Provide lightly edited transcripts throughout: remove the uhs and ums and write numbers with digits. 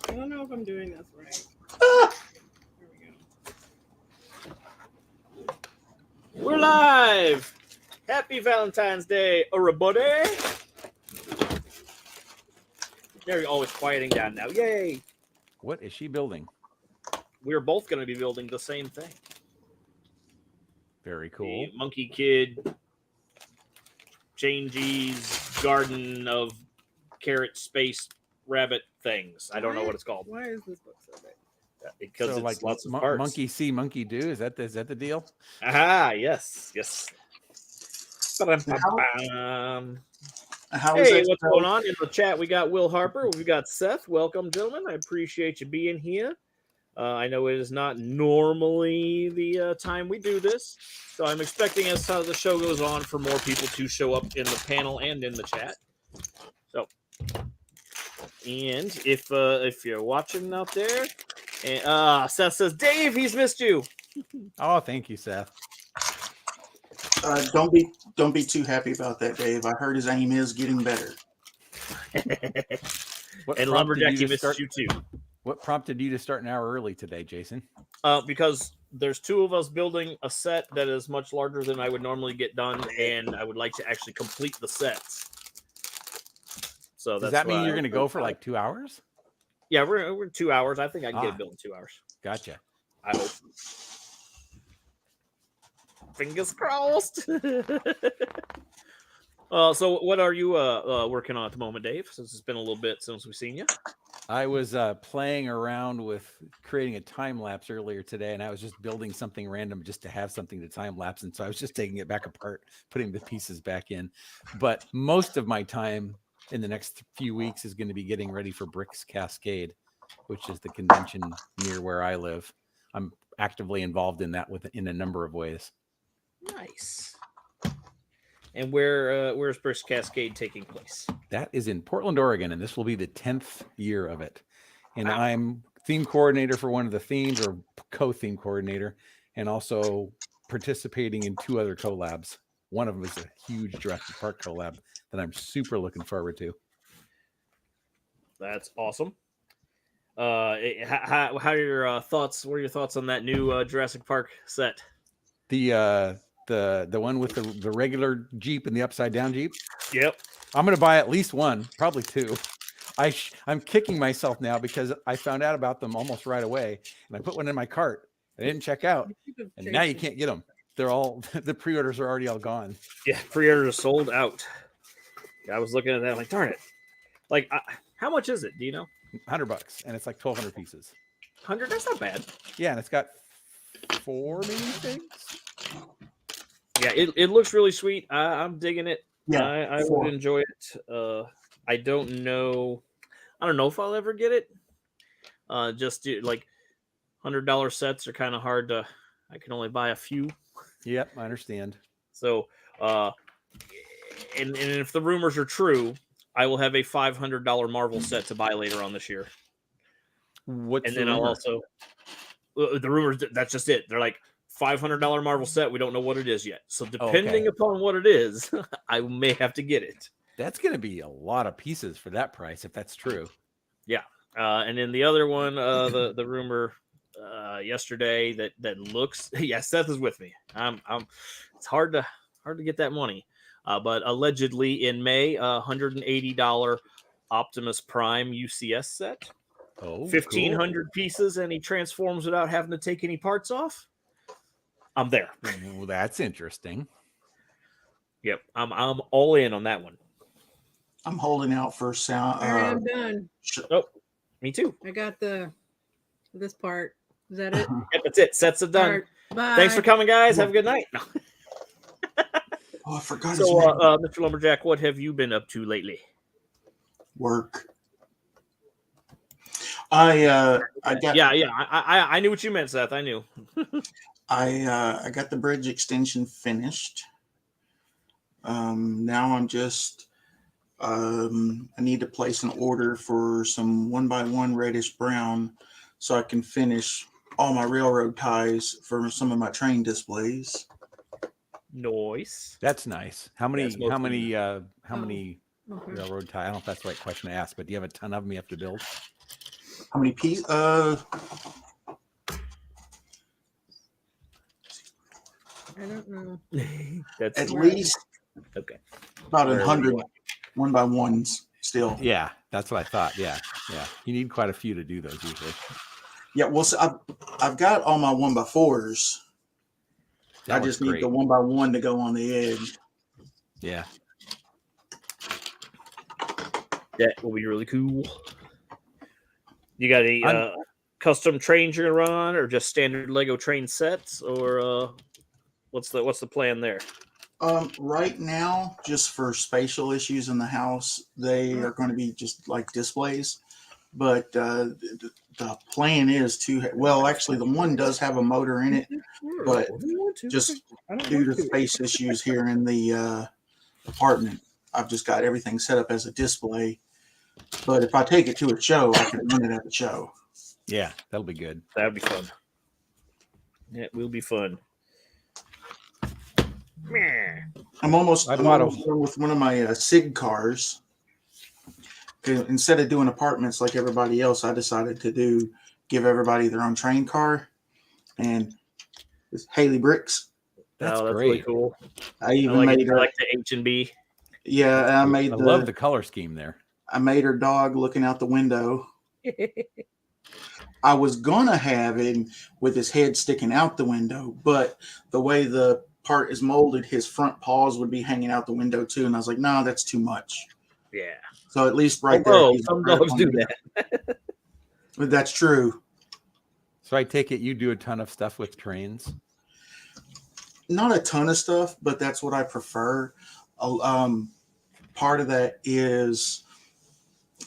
I don't know if I'm doing this right. Here we go. We're live. Happy Valentine's Day, everybody. They're always quieting down now. Yay. What is she building? We're both going to be building the same thing. Very cool. The Monkey Kid, Changy's Garden of Carrot Space Rabbit things. I don't know what it's called. Why is this book so big? Because so it's like lots of parts. Monkey see, monkey do. Is that the deal? Aha, yes. How Hey, what's going on in the chat? We got Will Harper. We've got Seth. Welcome, gentlemen. I appreciate you being here. I know it is not normally the time we do this, so I'm expecting as the show goes on for more people to show up in the panel and in the chat. So, and if you're watching out there, and Seth says, Dave, he's missed you. Oh, thank you, Seth. Don't be too happy about that, Dave. I heard his aim is getting better. And Lumberjack, he missed you too. What prompted you to start an hour early today, Jason? Because there's two of us building a set that is much larger than I would normally get done, and I would like to actually complete the sets. So does that mean you're going to go for like 2 hours? Yeah, we're 2 hours. I think I can get it built in 2 hours. Gotcha. I hope. Fingers crossed. So what are you working on at the moment, Dave? Since it's been a little bit since we've seen you. I was playing around with creating a time lapse earlier today, and I was just building something random just to have something to time lapse. And so I was just taking it back apart, putting the pieces back in. But most of my time in the next few weeks is going to be getting ready for Bricks Cascade, which is the convention near where I live. I'm actively involved in that in a number of ways. Nice. And where's Bricks Cascade taking place? That is in Portland, Oregon, and this will be the 10th year of it. And wow. I'm theme coordinator for one of the themes, or co-theme coordinator, and also participating in two other collabs. One of them is a huge Jurassic Park collab that I'm super looking forward to. That's awesome. How are your thoughts? What are your thoughts on that new Jurassic Park set? The one with the regular Jeep and the upside down Jeep. Yep. I'm going to buy at least one, probably two. I'm kicking myself now because I found out about them almost right away, and I put one in my cart. I didn't check out, and now you can't get them. They're all the pre-orders are already all gone. Yeah, pre-orders are sold out. I was looking at that, like, darn it. Like, how much is it? Do you know? $100, and it's like 1,200 pieces. 100? That's not bad. Yeah, and it's got 4 mini things. Yeah, it looks really sweet. I'm digging it. Yeah, I would enjoy it. I don't know if I'll ever get it. Just like $100 sets are kind of hard to. I can only buy a few. Yep, I understand. So, and if the rumors are true, I will have a $500 Marvel set to buy later on this year. I'll also the rumors. That's just it. They're like $500 Marvel set. We don't know what it is yet. So depending upon what it is, I may have to get it. That's going to be a lot of pieces for that price if that's true. Yeah. And then the other one, the rumor yesterday that looks, yeah, Seth is with me. It's hard to get that money. But allegedly in May, $180 Optimus Prime UCS set. Oh, 1,500 pieces, and he transforms without having to take any parts off. I'm there. Well, that's interesting. Yep, I'm all in on that one. I'm holding out for sound. I'm done. Oh, me too. I got this part. Is that it? Yep, that's it. Sets are done. Right. Bye. Thanks for coming, guys. Have a good night. No. Oh, I forgot. So, Mr. Lumberjack, what have you been up to lately? Work. I got. Yeah. I knew what you meant, Seth. I knew. I got the bridge extension finished. Now I'm just. I need to place an order for some 1x1 reddish brown, so I can finish all my railroad ties for some of my train displays. Nice. That's nice. How many Okay. Railroad tie. I don't know if that's the right question to ask, but do you have a ton of them you have to build? How many pieces? I don't know. That's At Right. least okay. about Where are 100 we? 1x1s still. Yeah, that's what I thought. Yeah. You need quite a few to do those usually. Yeah, well, so I've got all my 1x4s. I That just looks need the great. 1x1 to go on the edge. Yeah. That will be really cool. You got any custom trains you're gonna run, or just standard Lego train sets, or what's the plan there? Right now, just for spatial issues in the house, they are going to be just like displays. But the plan is to, well, actually, the one does have a motor in it, but just due to space issues here in the apartment, I've just got everything set up as a display. But if I take it to a show, I can run it at the show. Yeah, that'll be good. That'd be fun. Yeah, it will be fun. I'm almost I done bought with one of my SIG cars. Instead of doing apartments like everybody else, I decided to give everybody their own train car, and it's Haley Bricks. That's that's great. really cool. I even made her. I like the H&B. Yeah, I made I love the color scheme there. I made her dog looking out the window. I was gonna have him with his head sticking out the window, but the way the part is molded, his front paws would be hanging out the window too, and I was like, no, that's too much. Yeah. So at least right there. Oh, some dogs do that. But that's true. So I take it you do a ton of stuff with trains. Not a ton of stuff, but that's what I prefer. Part of that is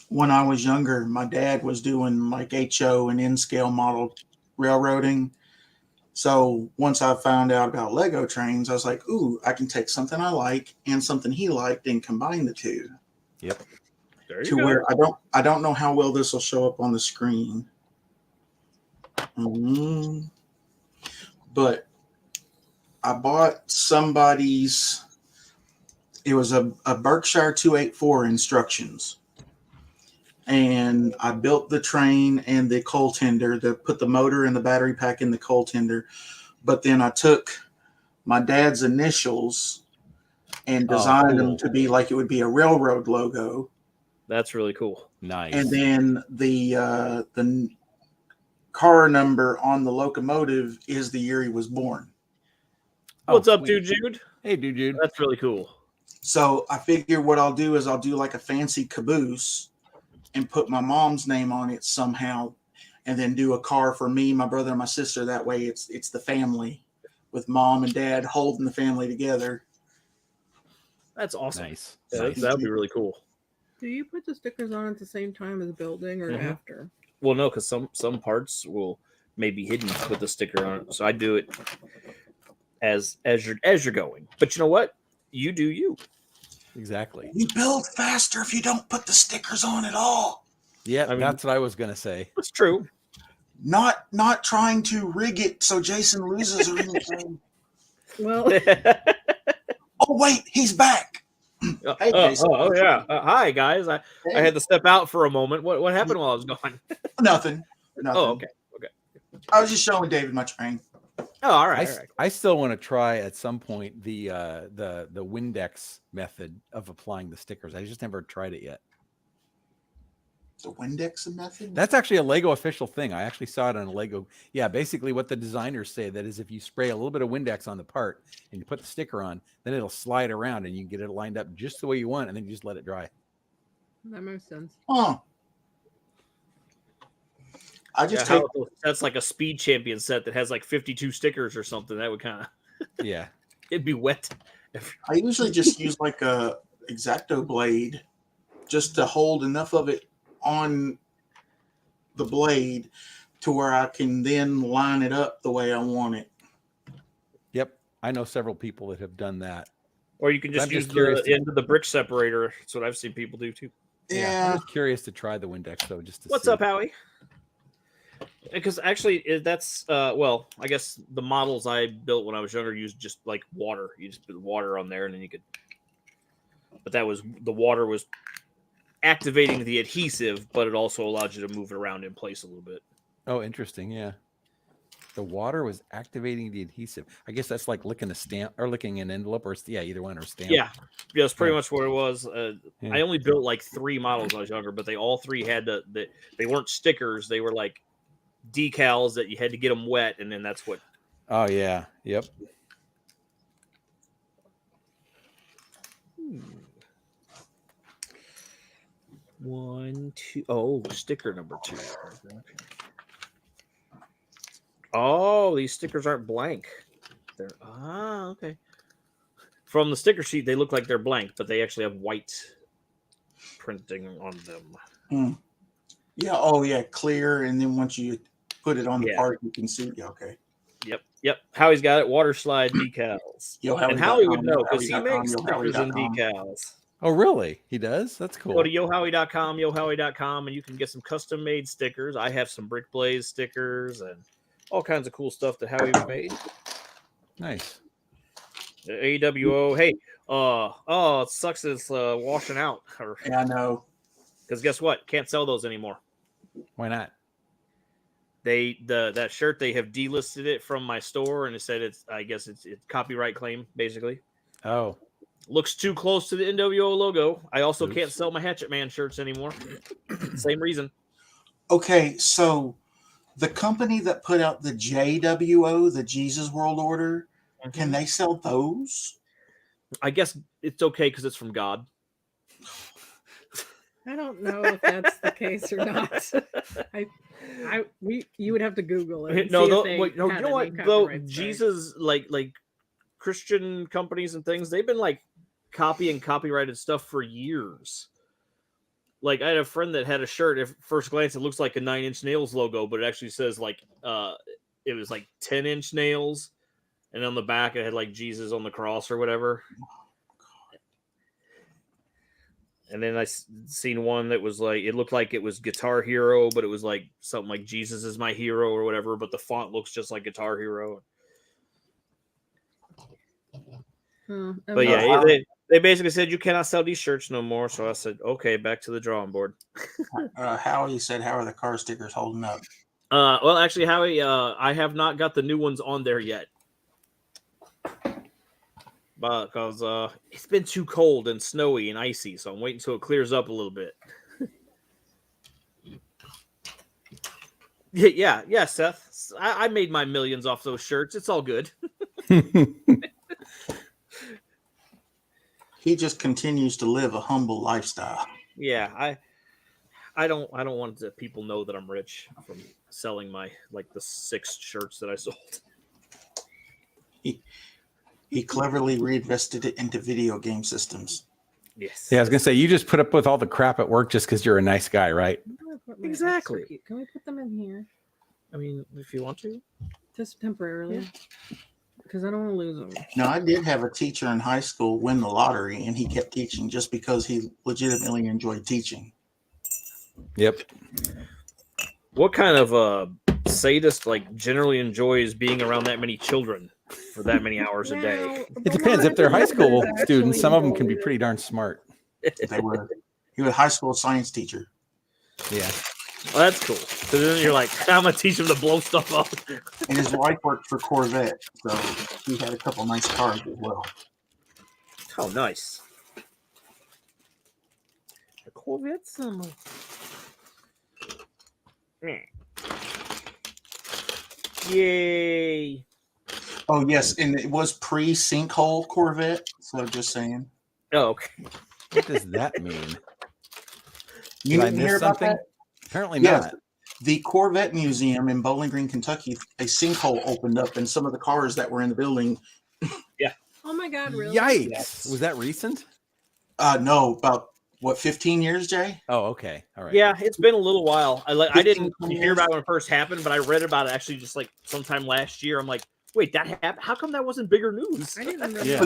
when I was younger, my dad was doing like HO and N-scale model railroading. So once I found out about Lego trains, I was like, ooh, I can take something I like and something he liked and combine the two. Yep. There you To go. where I don't know how well this will show up on the screen. But I bought somebody's, it was a Berkshire 284 instructions. And I built the train and the coal tender to put the motor and the battery pack in the coal tender. But then I took my dad's initials and designed them to be like it would be a railroad logo. That's really cool. Nice. And then the car number on the locomotive is the year he was born. What's up, dude, Jude? Hey, dude. That's really cool. So I figure what I'll do is I'll do like a fancy caboose and put my mom's name on it somehow, and then do a car for me, my brother, and my sister. That way it's the family with mom and dad holding the family together. That's awesome. Nice. Yeah, Nice. That'd be really cool. Do you put the stickers on at the same time as building or after? Well, no, because some parts will maybe hidden with the sticker on it. So I do it as you're going. But you know what? You do you. Exactly. You build faster if you don't put the stickers on at all. Yeah, I mean, that's what I was gonna say. It's true. Not trying to rig it so Jason loses or anything. Well, Oh wait, he's back. Hey, Jason. Yeah. Hi guys. I had to step out for a moment. What happened while I was gone? Nothing. Oh, okay. I was just showing David my train. Oh, all right. I still want to try at some point the Windex method of applying the stickers. I just never tried it yet. The Windex method? That's actually a Lego official thing. I actually saw it on a Lego. Yeah, basically what the designers say, that is if you spray a little bit of Windex on the part and you put the sticker on, then it'll slide around and you can get it lined up just the way you want, and then you just let it dry. that makes sense. Huh. I just That's like a speed champion set that has like 52 stickers or something. That would kind of Yeah. it'd be wet. I usually just use like a X-Acto blade just to hold enough of it on the blade to where I can then line it up the way I want it. Yep. I know several people that have done that. Or you can just use the end of the brick separator. That's what I've seen people do too. Yeah. I'm just curious to try the Windex though, just to What's see. up, Howie? Because actually, that's well, I guess the models I built when I was younger used just like water. You just put water on there, and then you could. but that was the water was activating the adhesive, but it also allowed you to move it around in place a little bit. Oh, interesting. Yeah. The water was activating the adhesive. I guess that's like licking a stamp or licking an envelope, or either one, or stamp. Yeah, that's pretty much what it was. Yeah. I only built like 3 models when I was younger, but they all 3 had they weren't stickers. They were like decals that you had to get them wet, and then that's what. Oh yeah. Yep. One, two. Oh, sticker number 2. Okay. Oh, these stickers aren't blank. They're okay. From the sticker sheet, they look like they're blank, but they actually have white printing on them. Yeah. Oh, yeah. Clear, and then once you put it on the part, you can see. Yeah, okay. Yep. Howie's got it. Water slide decals. And Howie would know because he makes stickers and decals. Oh, really? He does? That's cool. Go to yohowie.com, and you can get some custom made stickers. I have some Brick Blaze stickers and all kinds of cool stuff that Howie made. Nice. AWO. Hey, it sucks it's washing out. Yeah, I know. Because guess what? Can't sell those anymore. Why not? That shirt, they have delisted it from my store, and it said it's copyright claim, basically. Oh. Looks too close to the NWO logo. I also can't sell my Hatchet Man shirts anymore. Same reason. Okay, so the company that put out the JWO, the Jesus World Order, can they sell those? I guess it's okay because it's from God. I don't know if that's the case or not. You would have to Google it. No, you know what? Though Jesus, like Christian companies and things, they've been like copying copyrighted stuff for years. Like I had a friend that had a shirt. At first glance, it looks like a 9 Inch Nails logo, but it actually says like it was like 10-inch nails, and on the back it had like Jesus on the cross or whatever. And then I seen one that was like, it looked like it was Guitar Hero, but it was like something like Jesus is my hero or whatever, but the font looks just like Guitar Hero. But yeah, they basically said you cannot sell these shirts no more. So I said, okay, back to the drawing board. Howie said, how are the car stickers holding up? Well, actually, Howie, I have not got the new ones on there yet. Because it's been too cold and snowy and icy, so I'm waiting until it clears up a little bit. yeah, Seth. I made my millions off those shirts. It's all good. He just continues to live a humble lifestyle. Yeah, I don't want the people know that I'm rich from selling my the 6 shirts that I sold. He cleverly reinvested it into video game systems. Yes. Yeah, I was gonna say you just put up with all the crap at work just because you're a nice guy, right? Exactly. Can we put them in here? I mean, if you want to, just temporarily, because I don't want to lose them. Now, I did have a teacher in high school win the lottery, and he kept teaching just because he legitimately enjoyed teaching. Yep. What kind of sadist generally enjoys being around that many children for that many hours a day? It depends. If they're high school students, some of them can be pretty darn smart. He was a high school science teacher. Yeah. Well, that's cool. So then you're like, I'm gonna teach him to blow stuff up. And his wife worked for Corvette, so he had a couple nice cars as well. Oh, nice. The Corvette's Yay. Oh, yes, and it was pre-sinkhole Corvette, so just saying. Oh, okay. What does that mean? You didn't hear about that? Apparently yes. not. The Corvette Museum in Bowling Green, Kentucky, a sinkhole opened up, and some of the cars that were in the building. Yeah. Oh my God! Really? Yikes! Yes. Was that recent? No, about 15 years, Jay? Oh, okay. All right. Yeah, it's been a little while. I didn't hear about it when it first happened, but I read about it actually just sometime last year. I'm like, wait, that happened? How come that wasn't bigger news? I didn't remember. Yeah.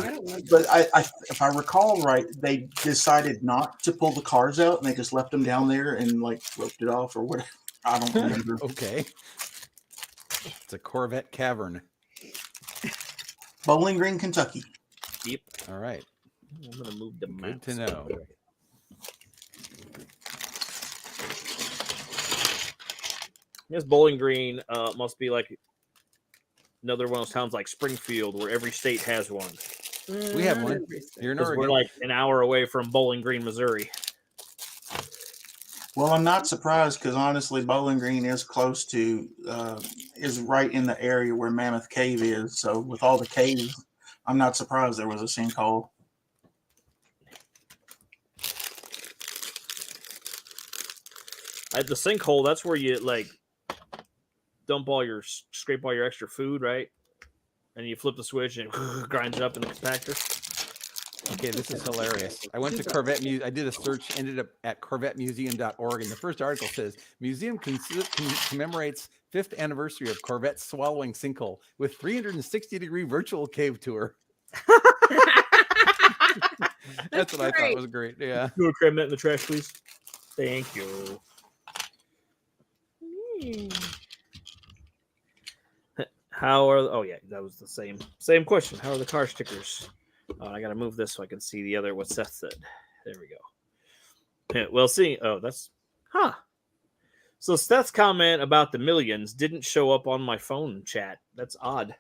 But if I recall right, they decided not to pull the cars out, and they just left them down there and roped it off or whatever. I don't remember. Okay. It's a Corvette cavern. Bowling Green, Kentucky. Yep. All right. I'm gonna move the Good mouse. to know. This Bowling Green must be like another one of those towns like Springfield, where every state has one. We have one. You're in Because Oregon. we're like an hour away from Bowling Green, Missouri. Well, I'm not surprised because honestly, Bowling Green is close to, is right in the area where Mammoth Cave is. So with all the caves, I'm not surprised there was a sinkhole. At the sinkhole, that's where you like scrape all your extra food, right? And you flip the switch and it grinds it up in the compactor. Okay, this is hilarious. I went to Corvette Museum. I did a search, ended up at corvettemuseum.org, and the first article says, museum commemorates 5th anniversary of Corvette swallowing sinkhole with 360-degree virtual cave tour. That's what I thought was great. Yeah. You want to cram that in the trash, please? Thank you. How are? Oh yeah, that was the same question. How are the car stickers? I gotta move this so I can see the other what Seth said. There we go. Yeah, well, see. Oh, that's So Seth's comment about the millions didn't show up on my phone chat. That's odd.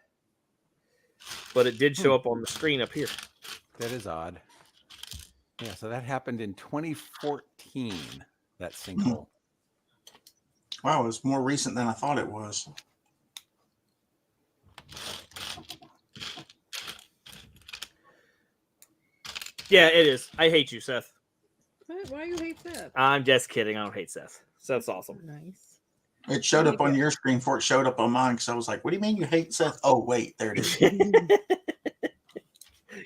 But it did show up on the screen up here. That is odd. Yeah, so that happened in 2014. That sinkhole. Wow, it's more recent than I thought it was. Yeah, it is. I hate you, Seth. Why you hate Seth? I'm just kidding. I don't hate Seth. Seth's awesome. Nice. It showed up on your screen before it showed up on mine because I was like, what do you mean you hate Seth? Oh, wait, there it is.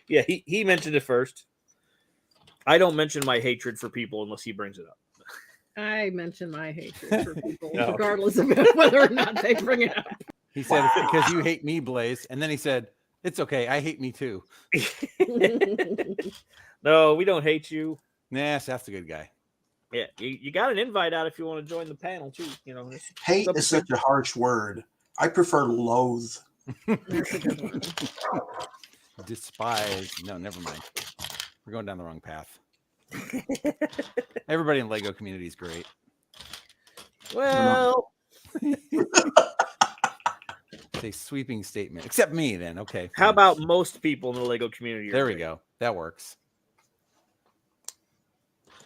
Yeah, he mentioned it first. I don't mention my hatred for people unless he brings it up. I mention my hatred for people, regardless of whether or not they bring it up. He said, it's because you hate me, Blaze. And then he said, it's okay. I hate me too. No, we don't hate you. Nah, Seth's a good guy. Yeah, you got an invite out if you want to join the panel too. You know, hate is such a harsh word. I prefer loathe. Despise. No, never mind. We're going down the wrong path. Everybody in Lego community is great. Well, it's a sweeping statement, except me. Then okay. How about most people in the Lego community? There we go. That works.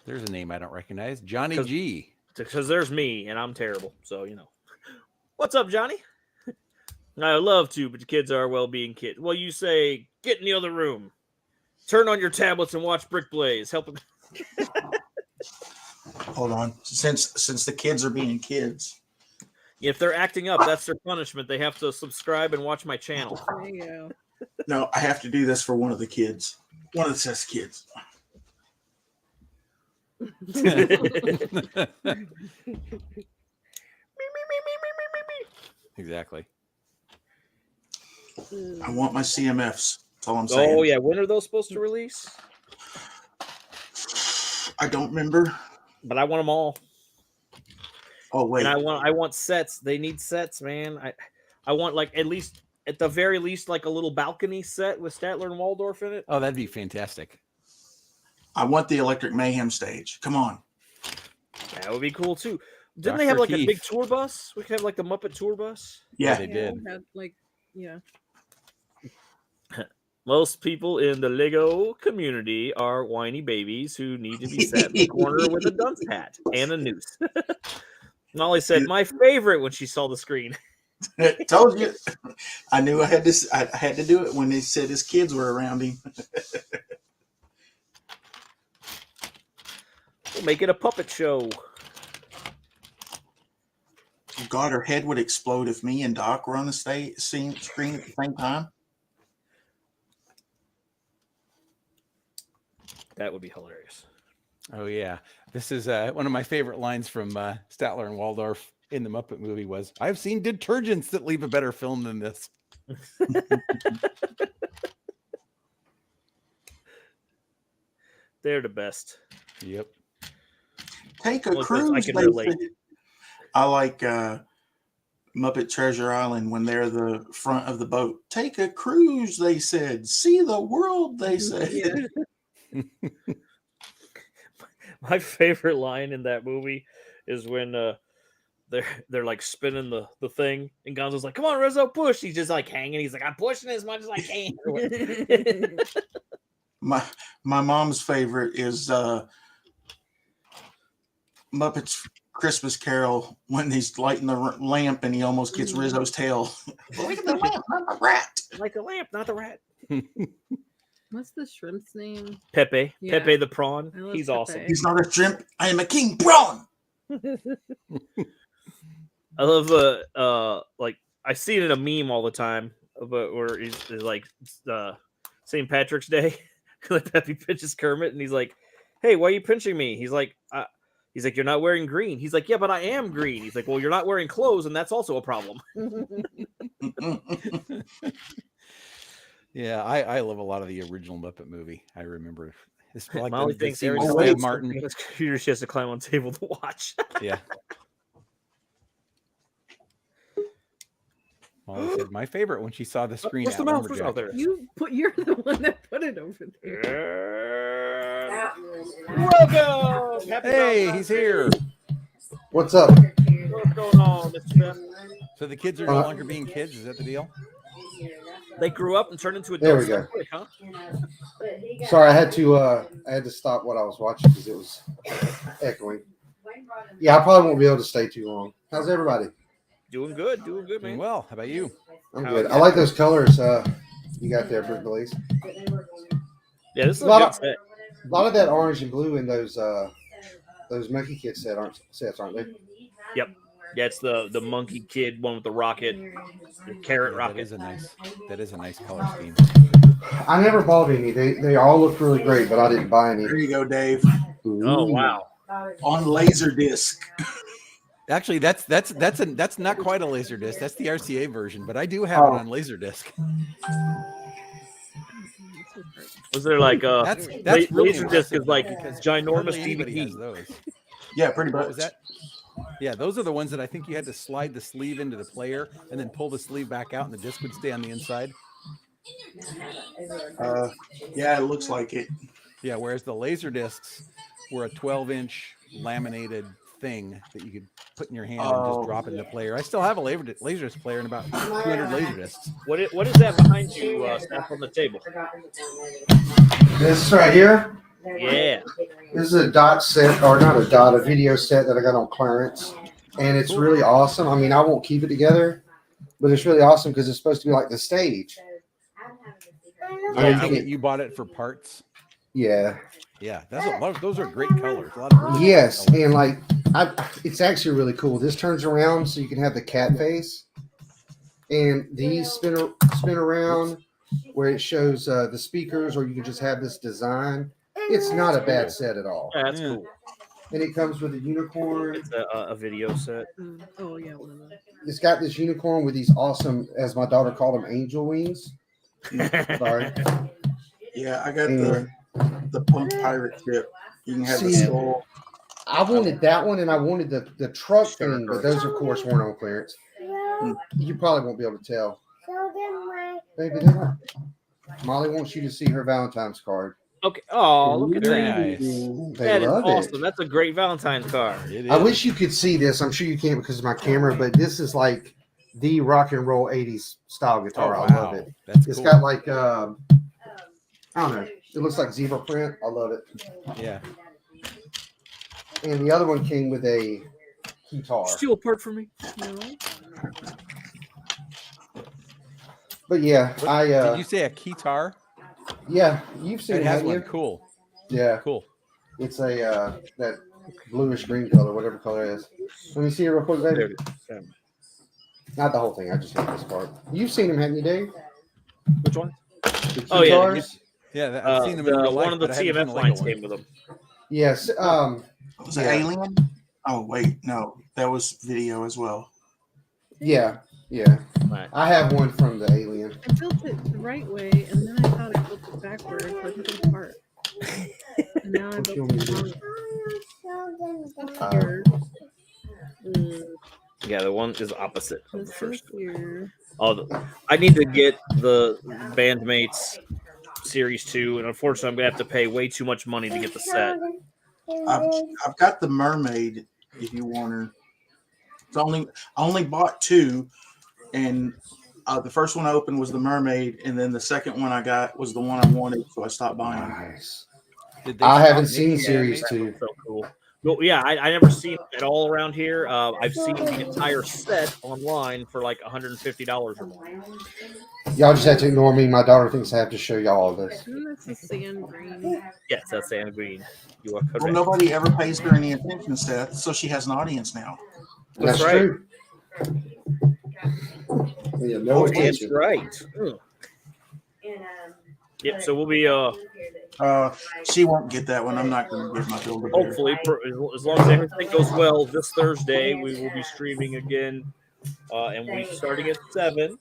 There's a name I don't recognize. Johnny G. Because there's me, and I'm terrible. So, you know. What's up, Johnny? I love to, but the kids are well-being kids. Well, you say, get in the other room. Turn on your tablets and watch Brick Blaze. Help them. Hold on. Since the kids are being kids. If they're acting up, that's their punishment. They have to subscribe and watch my channel. There you go. No, I have to do this for one of the kids. One of the Seth's kids. Exactly. I want my CMFs. That's all I'm saying. Oh yeah, when are those supposed to release? I don't remember. But I want them all. Oh wait. And I want sets. They need sets, man. I want like at the very least like a little balcony set with Statler and Waldorf in it. Oh, that'd be fantastic. I want the Electric Mayhem stage. Come on. That would be cool too. Didn't Dr. they have like Keith. a big tour bus? We could have like the Muppet tour bus. Yeah, they did. Had, yeah. Most people in the Lego community are whiny babies who need to be set in the corner with a dunce hat and a noose. Molly said, "My favorite," when she saw the screen. Told you. I knew I had to do it when they said his kids were around him. We'll make it a puppet show. God, her head would explode if me and Doc were on the screen at the same time. That would be hilarious. Oh yeah, this is one of my favorite lines from Statler and Waldorf in the Muppet movie was, "I've seen detergents that leave a better film than this." They're the best. Yep. Take a Well, 'cause cruise. I can they relate. said. I like Muppet Treasure Island when they're the front of the boat. Take a cruise, they said. See the world, they said. Yeah. My favorite line in that movie is when they're like spinning the thing, and Gonzo's like, "Come on, Rizzo, push!" He's just like hanging. He's like, "I'm pushing as much as I can." My mom's favorite is Muppets Christmas Carol when he's lighting the lamp and he almost gets Rizzo's tail. Look at the lamp, not the rat. Like the lamp, not the rat. What's the shrimp's name? Pepe. Yeah. Pepe the prawn. I love He's Pepe. awesome. He's not a shrimp. I am a king prawn. I love like I see it in a meme all the time, but where he's like St. Patrick's Day. Like Pepe pinches Kermit, and he's like, "Hey, why are you pinching me?" He's like, "You're not wearing green." He's like, "Yeah, but I am green." He's like, "Well, you're not wearing clothes, and that's also a problem." Yeah, I love a lot of the original Muppet movie. I remember. It's like Molly the thinks scene every with time Steve Martin. his computer, she has to climb on table to watch. Yeah. Molly said my favorite when she saw the screen. Where's the mouse? Where's out there? You're the one that put it over there. Welcome. Happy Hey, Valentine's he's Day. here. What's up? What's going on, Mr. Beth? So the kids are no longer being kids. Is that the deal? They grew up and turned into There adults. we go. so quick, huh? Sorry, I had to stop what I was watching because it was echoing. Yeah, I probably won't be able to stay too long. How's everybody? Doing good, Doing man. well. How about you? I'm How good. is I like those colors you got there, Brick Blaze. Yeah, this is a A lot good of- set. A lot of that orange and blue in those Monkey Kid sets, aren't they? Yep. Yeah, it's the monkey kid one with the rocket, the carrot Yeah, rocket. that is a nice color scheme. I never bought any. They all look really great, but I didn't buy any. There you go, Dave. Oh wow. On Laserdisc. Actually, that's not quite a laser disc. That's the RCA version, but I do have it on laser disc. Was there like That's really laser disc impressive, is like because ginormous hardly anybody has DVD. those. Yeah, pretty much. What was that? Yeah, those are the ones that I think you had to slide the sleeve into the player and then pull the sleeve back out, and the disc would stay on the inside. Yeah, it looks like it. Yeah, whereas the laser discs were a 12-inch laminated thing that you could put in your hand and just drop it in the player. I still have a laser disc player and about 200 laser discs. What is that behind you, Snap, on the table? This right here. Yeah. This is a dot set, or not a dot, a video set that I got on clearance, and it's really awesome. I mean, I won't keep it together, but it's really awesome because it's supposed to be like the stage. You bought it for parts. Yeah. Yeah, those are great colors. A lot of really Yes, colors. and like it's actually really cool. This turns around so you can have the cat face, and these spin around where it shows the speakers, or you can just have this design. It's not a bad set at all. Yeah, that's cool. And it comes with a unicorn. It's a video set. Oh yeah, one of those. It's got this unicorn with these awesome, as my daughter called them, angel wings. Sorry. Yeah, I got And the punk pirate ship. You can have the See, skull. I wanted that one, and I wanted the truck thing, but those, of course, weren't on clearance. You probably won't be able to tell. Baby, they're not. Molly wants you to see her Valentine's card. Okay. Oh, look at Very that. nice. They That is love awesome. it. That's a great Valentine's card. It I is. wish you could see this. I'm sure you can't because of my camera, but this is like the rock and roll 80s style guitar. Oh, I wow. love it. That's It's cool. got like, I don't know. It looks like zebra print. I love it. Yeah. And the other one came with a guitar. Steal a part from me. No. But yeah, Did you say a keytar? yeah, you've seen It it, has haven't one. you? Cool. Yeah, Cool. it's a that bluish green color, whatever color it is. Let me see it real quick, There baby. it is. Not the whole thing. I just want this part. You've seen them, haven't you, Dave? Which one? The Oh, yeah, guitars? Yeah, I've seen them in The real life, one of the but I haven't seen TMF the Lego lines one. came with them. Yes. Was it Yeah. Alien? Oh wait, no, that was video as well. Yeah. Right. I have one from the Alien. I built it the right way, and then I thought I built it backwards, so I took it apart. And now I What built you want me it to do? wrong. That's Uh, weird. Yeah, the one is opposite of the This first. is here. Oh, I need to get the bandmates Series 2, and unfortunately, I'm gonna have to pay way too much money to get the set. I've got the mermaid. If you want her, I only bought 2, and the first one I opened was the mermaid, and then the second one I got was the one I wanted, so I stopped buying. Nice. I haven't seen Series 2. So cool. Well, yeah, I never seen it at all around here. I've seen the entire set online for like $150 or more. Y'all just have to ignore me. My daughter thinks I have to show y'all all this. This is sand green. Yes, that's sand green. You are correct. Well, nobody ever pays her any attention, Seth, so she has an audience now. That's right. true. Yeah, no That's attention. right. Yep. So we'll be She won't get that one. I'm not going to give my Build-A-Bear. hopefully, as long as everything goes well, this Thursday we will be streaming again, and we starting at 7.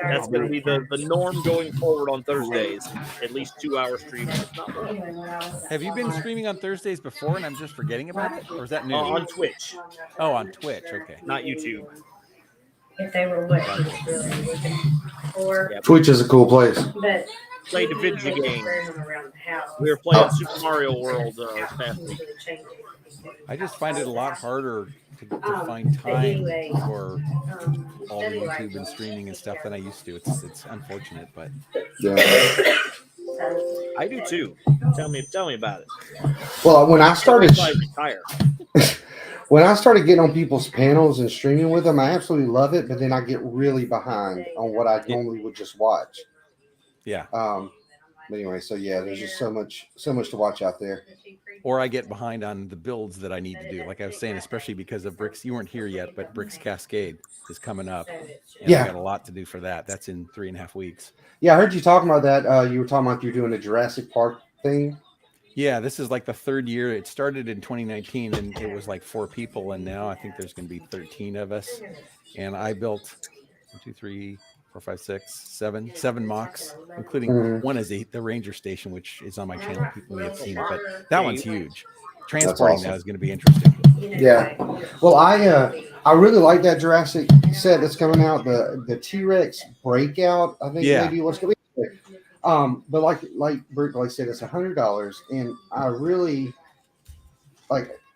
That's going to be the norm going forward on Thursdays. At least 2-hour streaming, if not more. Have you been streaming on Thursdays before and I'm just forgetting about it? Or is that new? On Twitch, Oh, on Twitch. Okay. not YouTube. If they were what I was really looking for. Yep. Twitch is a cool place. But Played a video game. around the house. We were playing Super Mario World this past week. I just find it a lot harder to find time for all the YouTube and streaming and stuff than I used to. It's unfortunate, but Yeah. I do too. Tell me about it. Well, when I started, Until I retire. when I started getting on people's panels and streaming with them, I absolutely love it. But then I get really behind on what I normally would just watch. yeah. But anyway, so yeah, there's just so much to watch out there. Or I get behind on the builds that I need to do. Like I was saying, especially because of Bricks. You weren't here yet, but Bricks Cascade is coming up. And Yeah. I got a lot to do for that. That's in 3.5 weeks. Yeah, I heard you talking about that. You were talking about you're doing a Jurassic Park thing. Yeah, this is like the 3rd year. It started in 2019 and it was like 4 people. And now I think there's going to be 13 of us. And I built 1, 2, 3, 4, 5, 6, 7 mocks, including one is the Ranger Station, which is on my channel. People may have seen it, but that one's huge. Transporting awesome. that is going to be interesting. Yeah. Well, I really like that Jurassic set that's coming out. The T-Rex Breakout, I think maybe what's going to be. But like Bert said, it's $100, and I really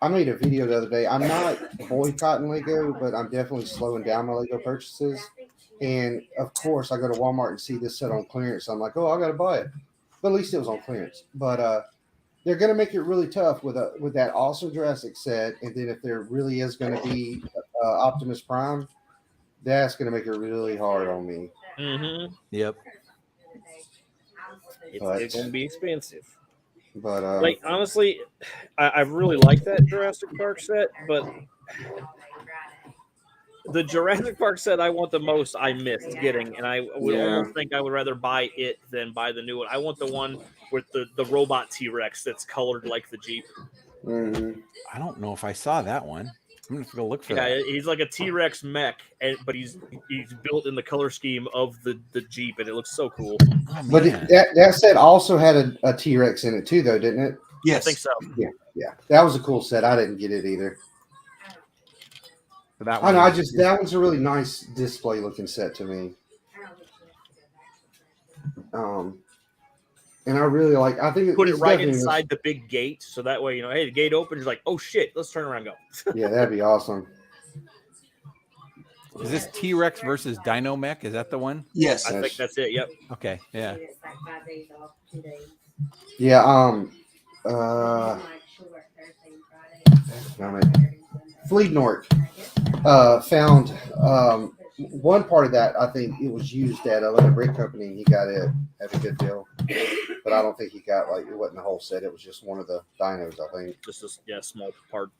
I made a video the other day. I'm not boycotting Lego, but I'm definitely slowing down my Lego purchases. And of course, I go to Walmart and see this set on clearance. I'm like, oh, I got to buy it. But at least it was on clearance. But they're going to make it really tough with that awesome Jurassic set. And then if there really is going to be Optimus Prime, that's going to make it really hard on me. Mm-hmm. Yep. It's going to be expensive. But honestly, I really like that Jurassic Park set, but the Jurassic Park set I want the most I missed getting, and I would almost think I would rather buy it than buy the new one. I want the one with the robot T-Rex that's colored like the Jeep. Mm-hmm. I don't know if I saw that one. I'm going to go look for that. Yeah, he's like a T-Rex mech, but he's built in the color scheme of the Jeep, and it looks so cool. Oh, But man. that set also had a T-Rex in it too, though, didn't it? Yes. I think so. Yeah. That was a cool set. I didn't get it either. That I know. one That one's a really nice display looking set to me. And I really like. I think Put it it's right definitely inside the big gate, so that way hey, the gate opens. You're like, oh shit, let's turn around and go. Yeah, that'd be awesome. Is this T-Rex versus Dino Mech? Is that the one? Yes. I think that's it. Yep. Okay. Yeah. Yeah. Fleetnork found one part of that. I think it was used at another brick company, and he got it at a good deal. But I don't think he got it wasn't the whole set. It was just one of the dinos, I think. Just a small part.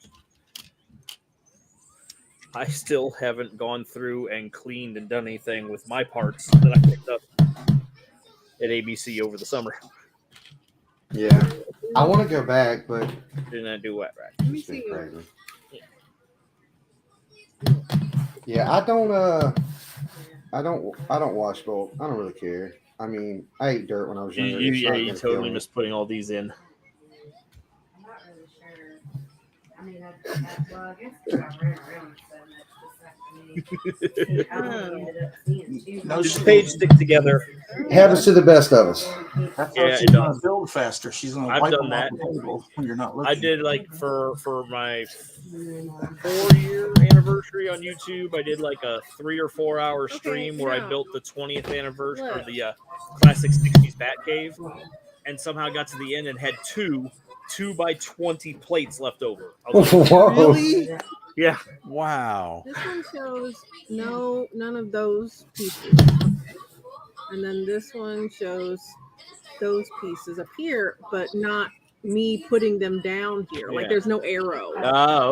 I still haven't gone through and cleaned and done anything with my parts that I picked up at ABC over the summer. Yeah, I want to go back, but Didn't I do what right? it's been crazy. Yeah, I don't wash bulk. I don't really care. I mean, I ate dirt when I was younger. It's not You gonna totally kill me. missed putting all these in. I'm not really sure. I mean, well, I guess I ran around so much. No, Does the page stick together? Happens to the best of us. That's Yeah, why she's it gonna does. build faster. She's gonna I've wipe done them off that. the table when you're not looking. I did like for my 4-year anniversary on YouTube. I did like a 3 or 4 hour stream where I now, built the 20th anniversary or look. the classic 60s Batcave, and somehow got to the end and had two 2x20 plates left over. I was like, Whoa. Really? yeah, Wow. This one shows none of those pieces. And then this one shows those pieces up here, but not me putting them down here. Like Yeah. there's no arrow.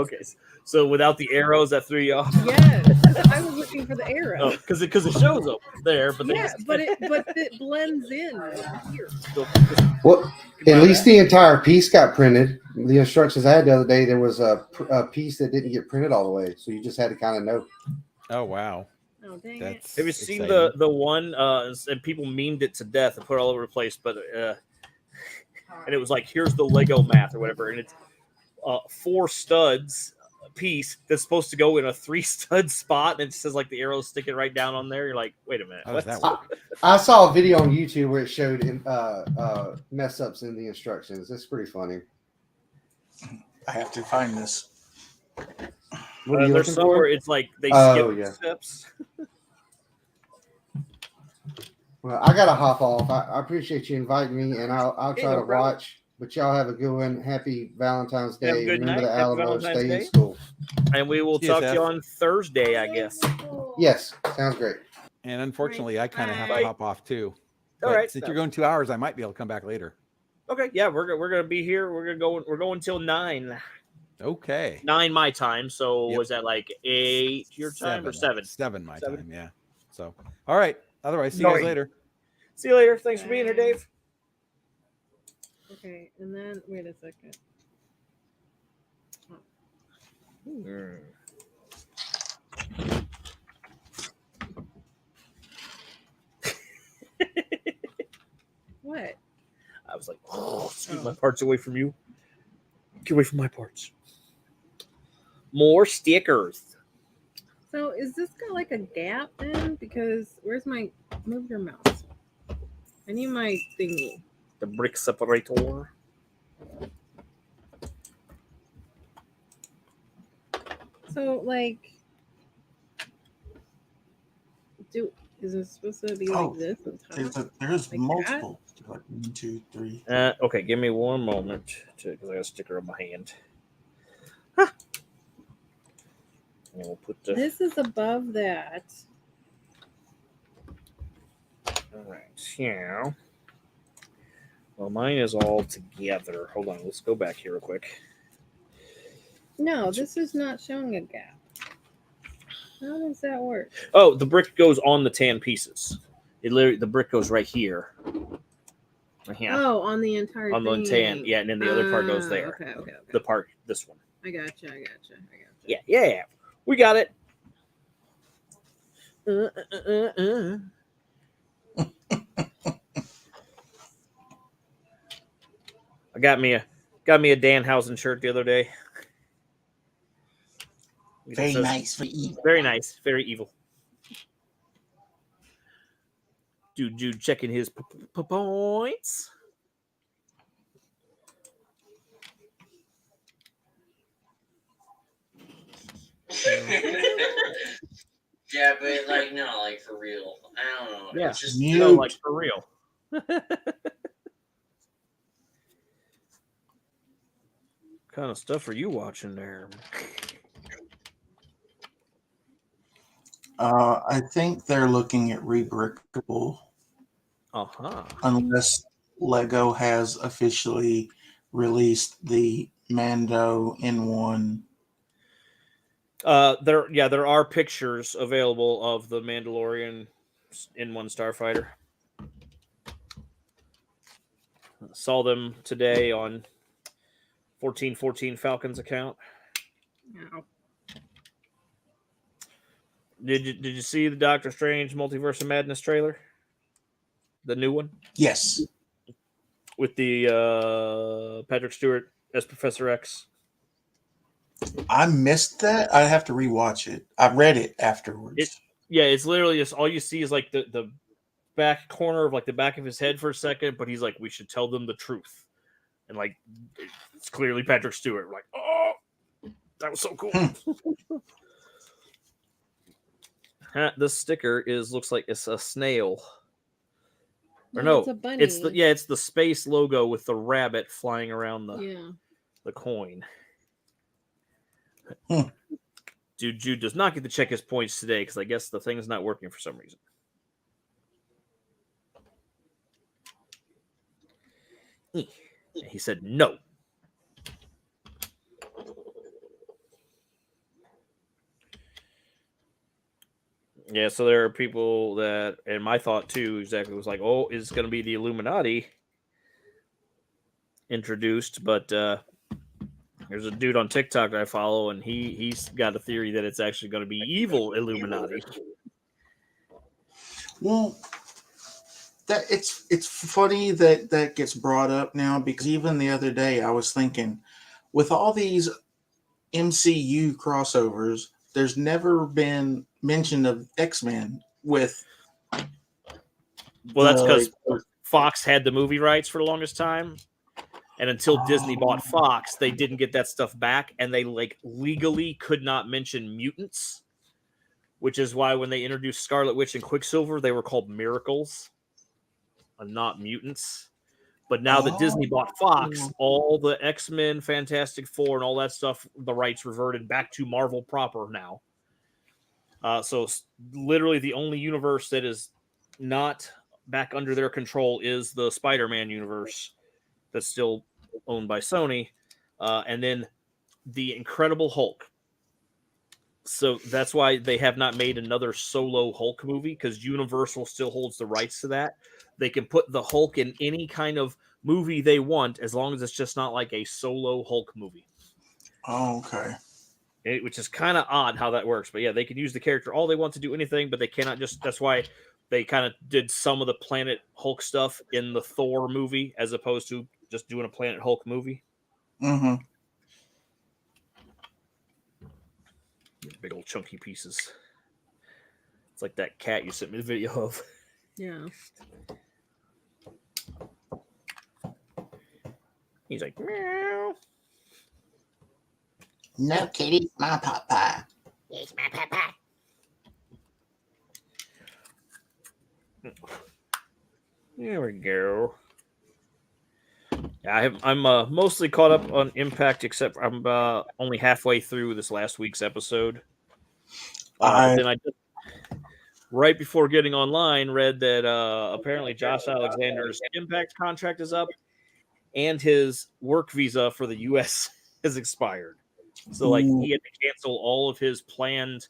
okay. So without the arrows, that threw you off. Yes, I was looking for the arrow. Because it shows up there, but Yeah, but it blends in here. Well, at least the entire piece got printed. The instructions I had the other day, there was a piece that didn't get printed all the way, so you just had to kind of know. Oh wow. Oh dang That's Have you seen exciting. the one and people memed it to death and put it all over the place, but and it was like, here's the Lego math or whatever, and it's 4 studs piece that's supposed to go in a 3-stud spot, and it says like the arrows sticking right down on there. You're like, wait a minute, How does what? that work? I saw a video on YouTube where it showed mess ups in the instructions. It's pretty funny. I have to find this. What are you There's looking somewhere for? it's like they Oh, skip yeah. steps. Well, I gotta hop off. I appreciate you inviting me, and I'll Hey, try no to problem. watch. But y'all have a good one. Happy Valentine's Have a Day. good Remember night. the Happy Alamo. Valentine's Stay Day. in school. And we will See you, talk to Seth. you on Thursday, I guess. Yes, sounds great. And unfortunately, I kind of have Bye. to hop off too. All But right. since you're going 2 hours, I might be able to come back later. Okay, yeah, we're gonna be here. We're going till 9. Okay. 9 my time. So Yep. was that like 8 your time or 7? 7 my 7. time. Yeah. So, all right. Otherwise, see you guys later. See you later. Thanks for being here, Dave. Okay, and then wait a second. What? I was like, oh, scoot my parts away from you. Get away from my parts. More stickers. So is this got like a gap then? Because where's my move your mouse? I need my thingy. The brick separator. So like is it supposed to be like Oh, this on top? There's Like multiple. Like 1, 2, 3. Okay, give me one moment because I got a sticker on my hand. Huh. And we'll put the. This is above that. All right, yeah. Well, mine is all together. Hold on, let's go back here real quick. No, this is not showing a gap. How does that work? Oh, the brick goes on the tan pieces. It literally the brick goes right here. Yeah, Oh, on the entire on the thing. tan. Yeah, and then the other part goes there. Okay. The part, this one. I gotcha. Yeah. We got it. I got me a Danhausen shirt the other day. Very nice for evil. Very nice. Very evil. Dude checking his points. Yeah, but like no, like for real. I don't know. Yeah, It's just no, like for real. What kind of stuff are you watching there? I think they're looking at rebrickable unless Lego has officially released the Mando in1. There are pictures available of the Mandalorian in1 Starfighter. Saw them today on 1414 Falcons account. No. Did you see the Doctor Strange Multiverse of Madness trailer? The new one? Yes. With the Patrick Stewart as Professor X. I missed that. I have to rewatch it. I read it afterwards. It's literally just all you see is like the back corner of like the back of his head for a second, but he's like, we should tell them the truth. And like, it's clearly Patrick Stewart. Like, oh, that was so cool. This sticker looks like it's a snail. Or no, it's a bunny. It's the space logo with the rabbit flying around the coin. Dude, Jude does not get to check his points today because I guess the thing is not working for some reason. He said no. Yeah, so there are people that, and my thought too, exactly was like, oh, is going to be the Illuminati introduced? But there's a dude on TikTok that I follow, and he's got a theory that it's actually going to be evil Illuminati. Well, that it's funny that gets brought up now, because even the other day I was thinking, with all these MCU crossovers, there's never been mention of X-Men with. Well, that's because Fox had the movie rights for the longest time, and until Disney bought Fox, they didn't get that stuff back, and they like legally could not mention mutants, which is why when they introduced Scarlet Witch and Quicksilver, they were called miracles and not mutants. But now that Disney bought Fox, all the X-Men, Fantastic Four, and all that stuff, the rights reverted back to Marvel proper now. So literally the only universe that is not back under their control is the Spider-Man universe that's still owned by Sony. And then the Incredible Hulk. So that's why they have not made another solo Hulk movie, because Universal still holds the rights to that. They can put the Hulk in any kind of movie they want, as long as it's just not like a solo Hulk movie. Oh, okay. Which is kind of odd how that works. But yeah, they can use the character all they want to do anything, but they cannot just... That's why they kind of did some of the Planet Hulk stuff in the Thor movie, as opposed to just doing a Planet Hulk movie. Mm-hmm. Big old chunky pieces. It's like that cat you sent me the video of. Yeah. He's like, meow. No, kitty, my papa. It's my papa. There we go. Yeah, I'm mostly caught up on Impact, except I'm only halfway through this last week's episode. Then I just, right before getting online, read that apparently Josh Alexander's Impact contract is up, and his work visa for the U.S. has expired. So, like, he had to cancel all of his planned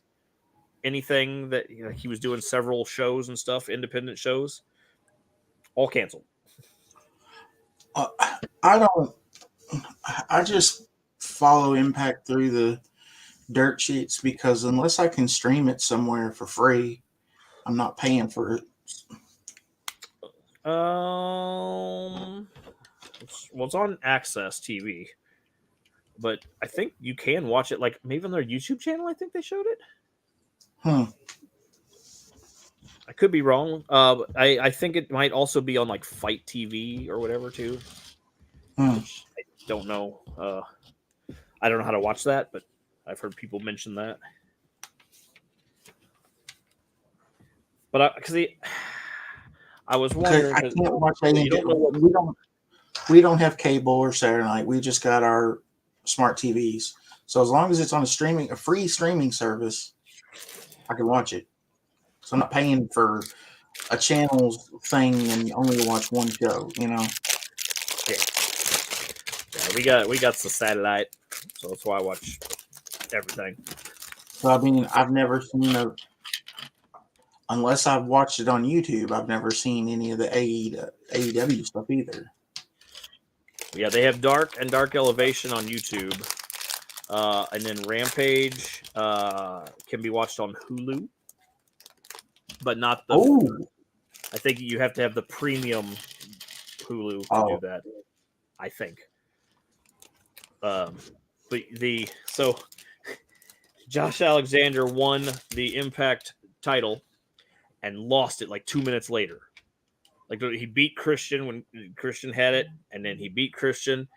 anything that he was doing, several shows and stuff, independent shows, all canceled. I just follow Impact through the dirt sheets, because unless I can stream it somewhere for free, I'm not paying for it. Well, it's on Access TV, but I think you can watch it, like, maybe on their YouTube channel. I think they showed it. I could be wrong. I think it might also be on like Fight TV or whatever too. Which I don't know. I don't know how to watch that, but I've heard people mention that. But I was wondering. I can't watch anything. We don't have cable or Saturday night. We just got our smart TVs. So as long as it's on a free streaming service, I can watch it. So I'm not paying for a channel's thing and only watch one show, Yeah, we got the satellite, so that's why I watch everything. So I mean, I've never seen unless I've watched it on YouTube, I've never seen any of the AEW stuff either. Yeah, they have Dark and Dark Elevation on YouTube, and then Rampage can be watched on Hulu. But not the. I think you have to have the premium Hulu to do that. I think. But Josh Alexander won the Impact title and lost it like 2 minutes later. Like he beat Christian when Christian had it, and then he beat Christian.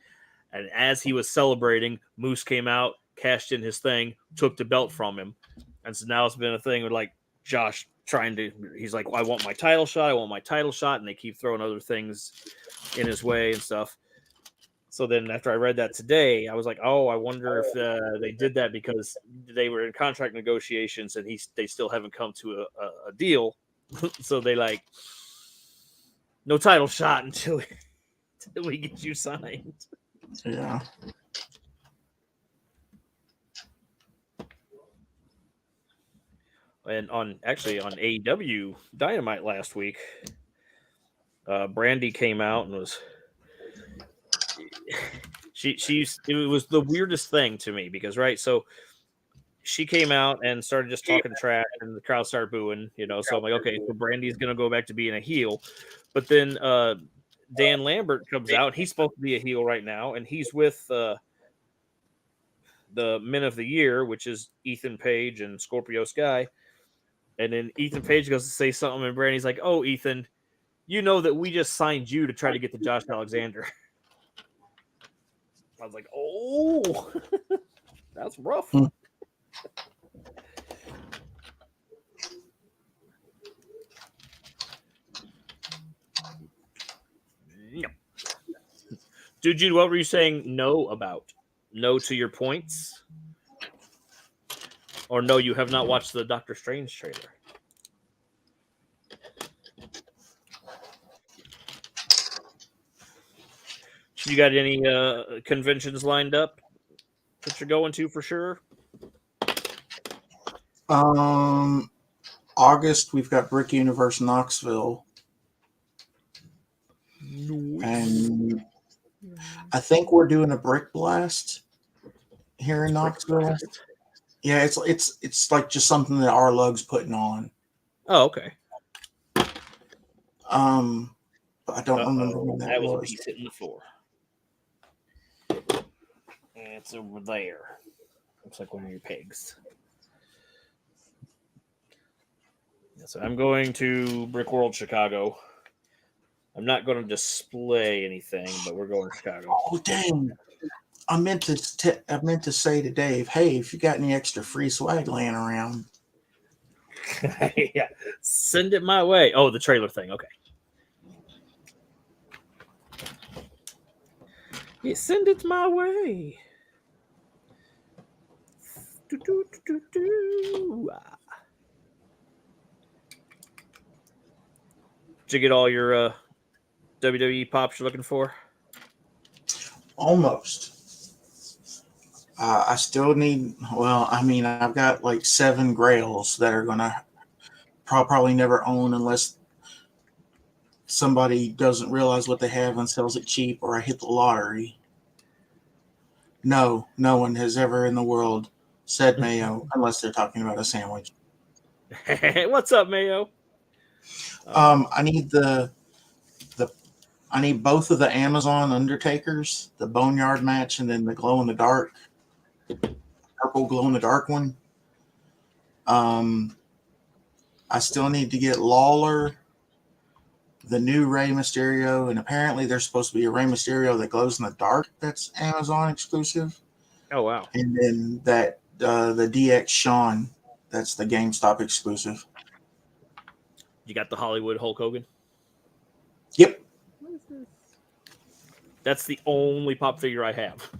And as he was celebrating, Moose came out, cashed in his thing, took the belt from him. And so now it's been a thing with like Josh he's like, I want my title shot. And they keep throwing other things in his way and stuff. So then after I read that today, I was like, oh, I wonder if they did that because they were in contract negotiations and they still haven't come to a deal. So they like, no title shot until we get you signed. Yeah. And on AEW Dynamite last week, Brandy came out and was it was the weirdest thing to me because so she came out and started just talking trash and the crowd started booing, so I'm like, okay, so Brandy's gonna go back to being a heel. But then Dan Lambert comes out, he's supposed to be a heel right now, and he's with the Men of the Year, which is Ethan Page and Scorpio Sky. And then Ethan Page goes to say something, and Brandy's like, oh, Ethan, you know that we just signed you to try to get the Josh Alexander. I was like, oh, that's rough. No. Dude, Jude, what were you saying no about? No to your points? Or no, you have not watched the Doctor Strange trailer? You got any conventions lined up that you're going to for sure? August, we've got Brick Universe Knoxville. And I think we're doing a Brick Blast here in Knoxville. Yeah, it's like just something that our Lug's putting on. Oh, okay. But I don't remember when that was. That was a piece hitting the floor. And it's over there. Looks like one of your pigs. Yeah, so I'm going to Brick World Chicago. I'm not going to display anything, but we're going to Chicago. Oh, dang. I meant to say to Dave, hey, if you got any extra free swag laying around. Yeah, send it my way. Oh, the trailer thing. Okay. Yeah, send it my way. Did you get all your WWE pops you're looking for? Almost. I still need, I've got like 7 grails that are going to probably never own unless somebody doesn't realize what they have and sells it cheap, or I hit the lottery. No one has ever in the world said Mayo unless they're talking about a sandwich. What's up, Mayo? I need I need both of the Amazon Undertakers, the Boneyard match, and then the glow in the dark, purple glow in the dark one. I still need to get Lawler, the new Rey Mysterio, and apparently there's supposed to be a Rey Mysterio that glows in the dark that's Amazon exclusive. Oh, wow. And then that the DX Shawn, that's the GameStop exclusive. You got the Hollywood Hulk Hogan? Yep. That's the only pop figure I have.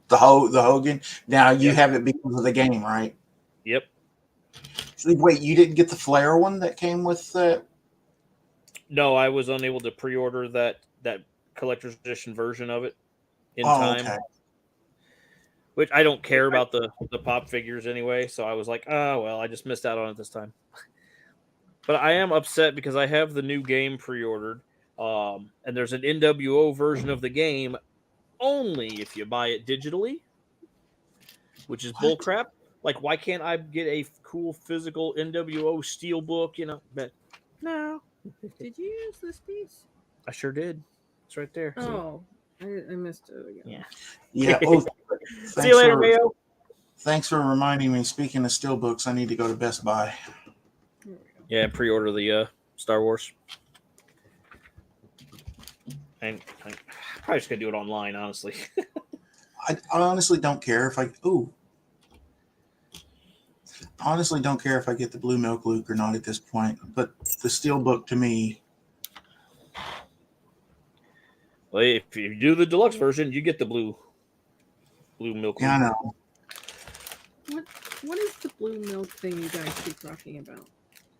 The Hogan. Now you have it because of the game, right? Yep. So, wait, you didn't get the Flair one that came with that? No, I was unable to pre-order that collector's edition version of it in time. Okay. Which I don't care about the pop figures anyway, so I was like, I just missed out on it this time. But I am upset because I have the new game pre-ordered, and there's an NWO version of the game only if you buy it digitally, which is bullcrap. Like, why can't I get a cool physical NWO steelbook? But no. Did you use this piece? I sure did. It's right there. Oh, I missed it again. Yeah. Yeah. Oh, See you later, Mayo. Thanks for reminding me. Speaking of steelbooks, I need to go to Best Buy. Yeah, pre-order the Star Wars. And I'm probably just gonna do it online, honestly. I honestly don't care if I. Ooh. Honestly, don't care if I get the blue milk Luke or not at this point. But the steelbook to me. Well, if you do the deluxe version, you get the blue milk. Yeah, I know. What is the blue milk thing you guys keep talking about?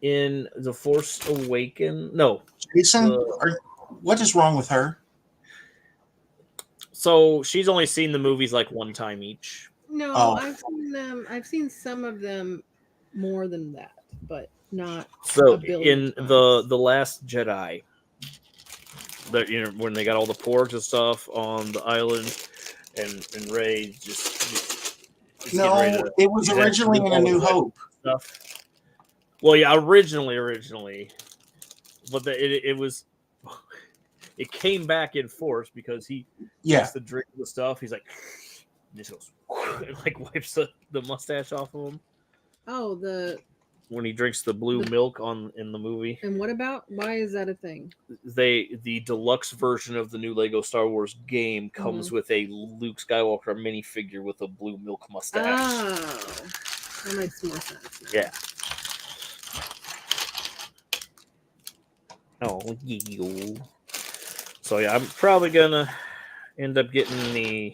In The Force Awakens, no. Jason, what is wrong with her? So she's only seen the movies like one time each. No, Oh. I've seen them. I've seen some of them more than that, but not. So a billion in times. the Last Jedi, when they got all the porgs and stuff on the island, and Rey just No, it was originally in A New Hope. Stuff. Well, yeah, originally, but it was. It came back in Force because he takes the drink the stuff. He's like, just goes, and like wipes the mustache off of him. Oh, when he drinks the blue milk in the movie. And what about? Why is that a thing? The deluxe version of the new Lego Star Wars game comes with a Luke Skywalker minifigure with a blue milk mustache. Oh, that makes more sense now. Yeah. Oh, so yeah, I'm probably gonna end up getting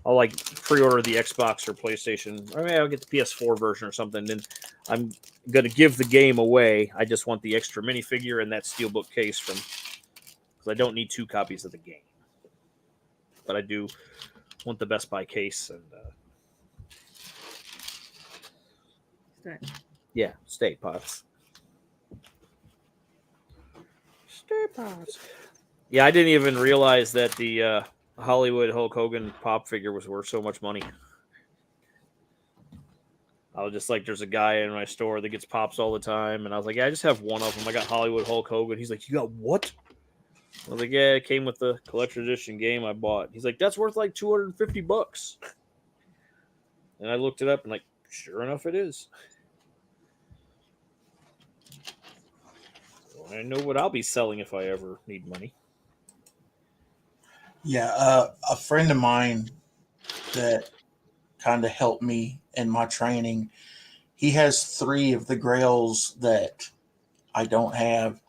I'll like pre-order the Xbox or PlayStation. Or maybe I'll get the PS4 version or something. Then I'm gonna give the game away. I just want the extra minifigure and that steelbook case because I don't need 2 copies of the game. But I do want the Best Buy case and stay pots. Stay pots. Yeah, I didn't even realize that the Hollywood Hulk Hogan pop figure was worth so much money. I was just like, there's a guy in my store that gets pops all the time. And I was like, yeah, I just have one of them. I got Hollywood Hulk Hogan. He's like, you got what? I was like, yeah, it came with the collector's edition game I bought. He's like, that's worth like $250. And I looked it up and like, sure enough, it is. I know what I'll be selling if I ever need money. Yeah, a friend of mine that kind of helped me in my training, he has 3 of the grails that I don't have.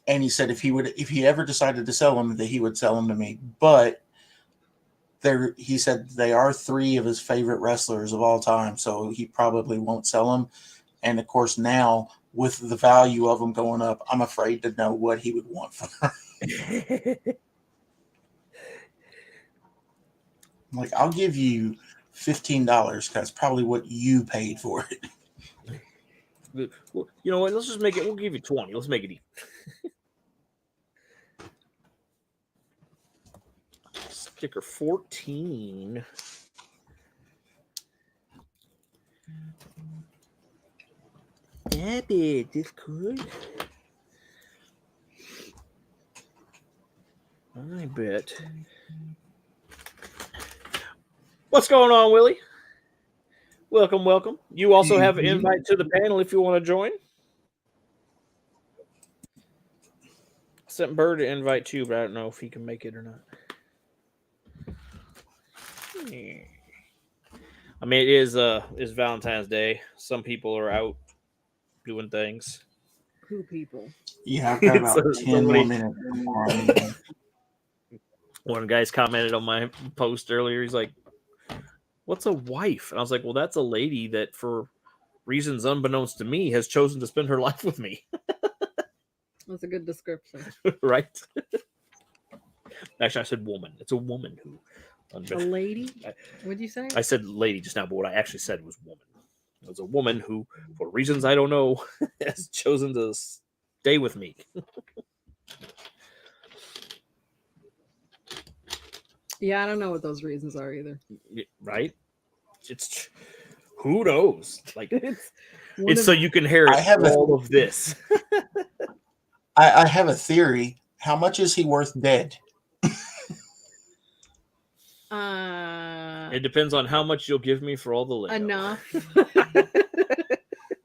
And he said if he ever decided to sell them, that he would sell them to me. But he said they are 3 of his favorite wrestlers of all time, so he probably won't sell them. And of course, now with the value of them going up, I'm afraid to know what he would want for them. Like, I'll give you $15 because that's probably what you paid for it. Well, you know what? Let's just make it. We'll give you 20. Let's make it even. Sticker 14. Yeah, babe, this could. I bet. What's going on, Willie? Welcome, welcome. You also have an invite to the panel if you want to join. Sent Bird an invite too, but I don't know if he can make it or not. I mean, it is Valentine's Day. Some people are out doing things. Who people? Yeah, I've got about 10 more minutes before I'm leaving. One guy's commented on my post earlier. He's like, what's a wife? And I was like, well, that's a lady that for reasons unbeknownst to me has chosen to spend her life with me. That's a good description. Right? Actually, I said woman. It's a woman who. A lady? What'd you say? I said lady just now, but what I actually said was woman. It was a woman who, for reasons I don't know, has chosen to stay with me. Yeah, I don't know what those reasons are either. Right? It's who knows? Like it's of, so you can inherit all of this. I have a theory. How much is he worth dead? It depends on how much you'll give me for all the Lego. Enough.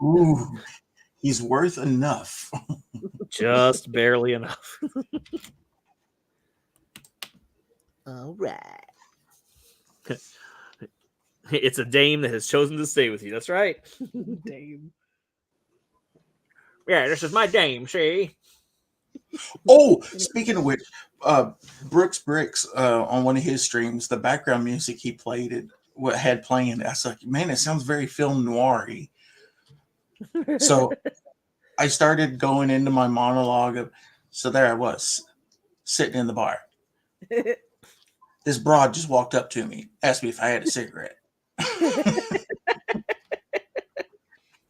Ooh, he's worth enough. Just barely enough. All right. It's a dame that has chosen to stay with you. That's right. Dame. Yeah, this is my dame, see? Oh, speaking of which, Bricks on one of his streams, the background music he played it what had playing. I was like, man, it sounds very film noir-y. So I started going into my monologue of, so there I was, sitting in the bar. This broad just walked up to me, asked me if I had a cigarette.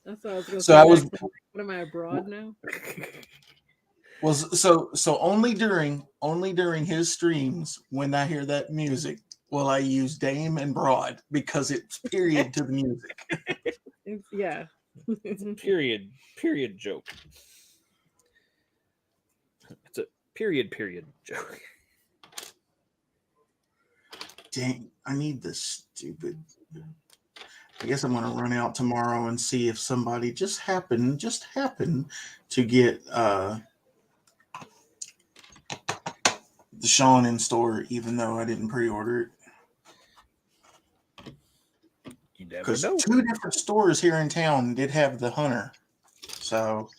That's what I was going to So say. I was. What am I abroad now? Well, so only during his streams when I hear that music will I use Dame and Broad because it's period to the music. Yeah. Period joke. It's a period joke. Dang, I need this stupid. I guess I'm gonna run out tomorrow and see if somebody just happened to get the Sean in store, even though I didn't pre-order it. You never Because know. 2 different stores here in town did have the Hunter. So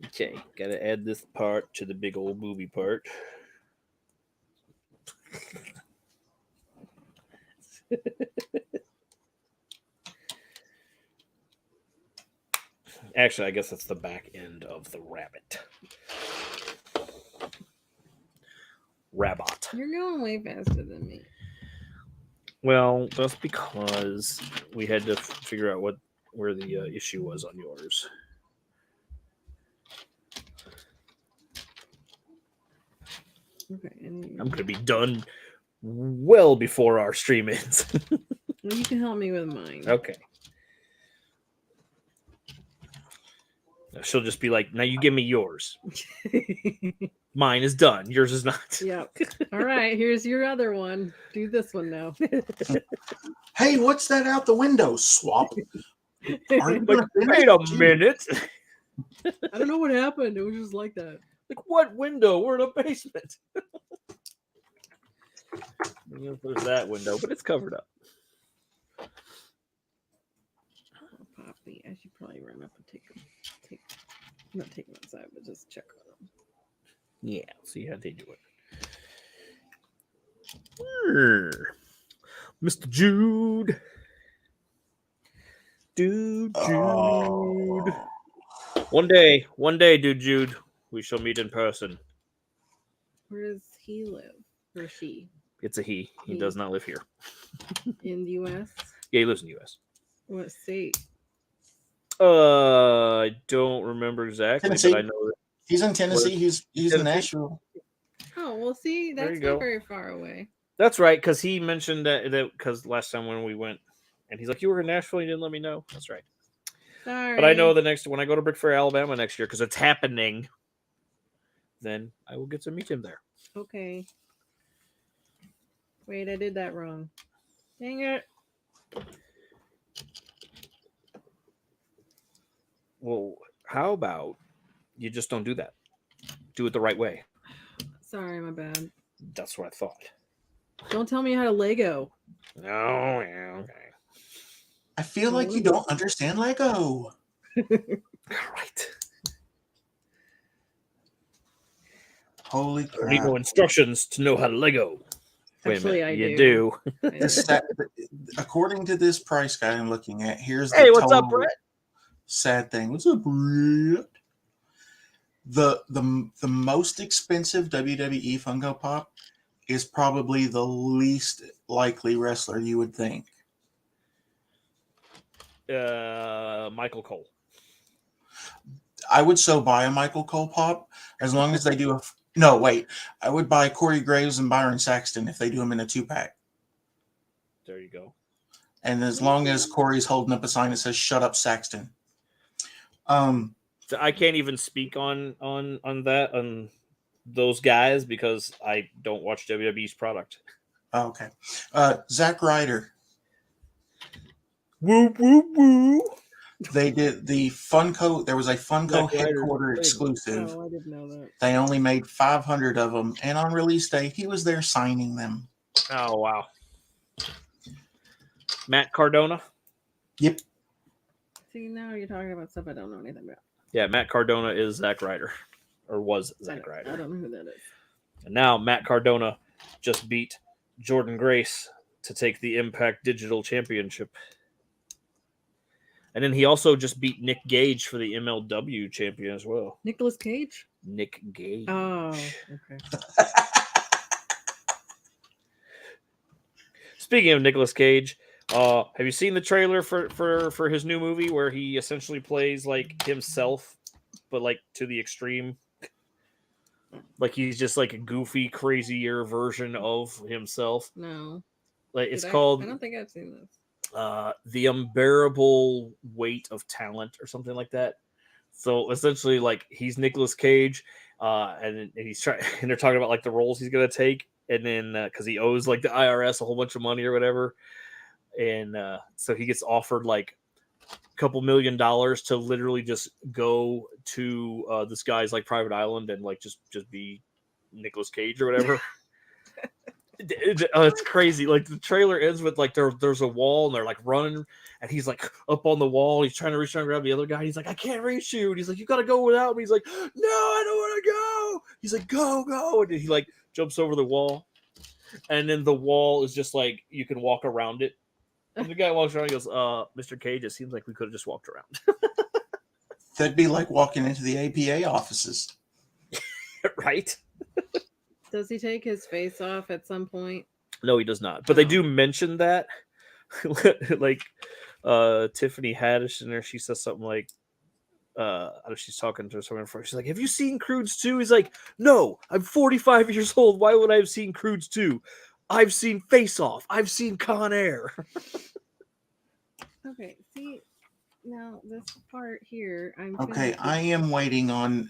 Okay, gotta add this part to the big old movie part. Actually, I guess that's the back end of the rabbit. Rabbit. You're going way faster than me. Well, that's because we had to figure out where the issue was on yours. Okay. I'm going to be done well before our stream ends. Well, you can help me with mine. Okay. She'll just be like, now you give me yours. Mine is done. Yours is not. Yep. All right. Here's your other one. Do this one now. hey, what's that out the window? Swap. Are you Like, wait a minute. I don't know what happened. It was just like that. Like, what window? We're in a basement. There's that window, but it's covered up. Oh, Poppy, I should probably run up and not take them outside, but just check on them. Yeah, see how they do it. Mr. Jude. Dude. Oh. One day, dude Jude, we shall meet in person. Where does he live? Or she? It's a he. He He. does not live here. In the U.S.? Yeah, he lives in the U.S. What state? I don't remember exactly, Tennessee. but I know that He's in Tennessee. He's in Tennessee? Nashville. Oh, well, see, There that's you not go. very far away. that's right, because he mentioned that because last time when we went, and he's like, "You were in Nashville, you didn't let me know." That's right. Sorry. But I know the next when I go to Brick Fair, Alabama next year, because it's happening, then I will get to meet him there. Okay. Wait, I did that wrong. Dang it. Well, how about you just don't do that? Do it the right way. Sorry, my bad. That's what I thought. Don't tell me how to Lego. Oh, yeah, okay. I feel like you don't understand Lego. All right. Holy I need crap. no instructions to know how to Lego. Wait Actually, a minute. I You do. do. According to this price guide I'm looking at, here's the Hey, what's up, total Brett? sad thing. What's up, Brett? The most expensive WWE Funko Pop is probably the least likely wrestler you would think. Michael Cole. I would so buy a Michael Cole Pop as long as they do a. No, wait. I would buy Corey Graves and Byron Saxton if they do them in a 2-pack. There you go. And as long as Corey's holding up a sign that says "Shut up, Saxton." So I can't even speak on that those guys because I don't watch WWE's product. Oh, okay. Zack Ryder. Woo woo woo. They did the Funko. There was a Funko Zack Ryder. headquarter exclusive. Oh, I didn't know that. They only made 500 of them, and on release day, he was there signing them. Oh wow. Matt Cardona. Yep. See, now you're talking about stuff I don't know anything about. Yeah, Matt Cardona is Zack Ryder, or was Zack I Ryder. don't know who that is. And now Matt Cardona just beat Jordan Grace to take the Impact Digital Championship. And then he also just beat Nick Gage for the MLW champion as well. Nicolas Cage? Nick Gage. Oh, okay. Speaking of Nicolas Cage, have you seen the trailer for his new movie where he essentially plays like himself, but like to the extreme? Like he's just like a goofy, crazier version of himself. No. Like it's I called don't think I've seen this. The Unbearable Weight of Talent or something like that. So essentially, like he's Nicolas Cage, and he's trying, and they're talking about like the roles he's gonna take, and then because he owes like the IRS a whole bunch of money or whatever, and so he gets offered like a couple $1 million to literally just go to this guy's like private island and like just be Nicolas Cage or whatever. It's crazy. Like the trailer ends with like there's a wall and they're like running and he's like up on the wall. He's trying to reach down and grab the other guy. He's like, I can't reach you. And he's like, you got to go without me. He's like, no, I don't want to go. He's like, go. And he like jumps over the wall. And then the wall is just like, you can walk around it. And the guy walks around and goes, Mr. Cage, it seems like we could have just walked around. That'd be like walking into the APA offices. Right? Does he take his face off at some point? No, he does not. But they do mention that. Like Tiffany Haddish in there, she says something like, I don't know, she's talking to someone before. She's like, have you seen Croods 2? He's like, no, I'm 45 years old. Why would I have seen Croods 2? I've seen Face Off. I've seen Con Air. Okay, see, now this part here, Okay, I am waiting on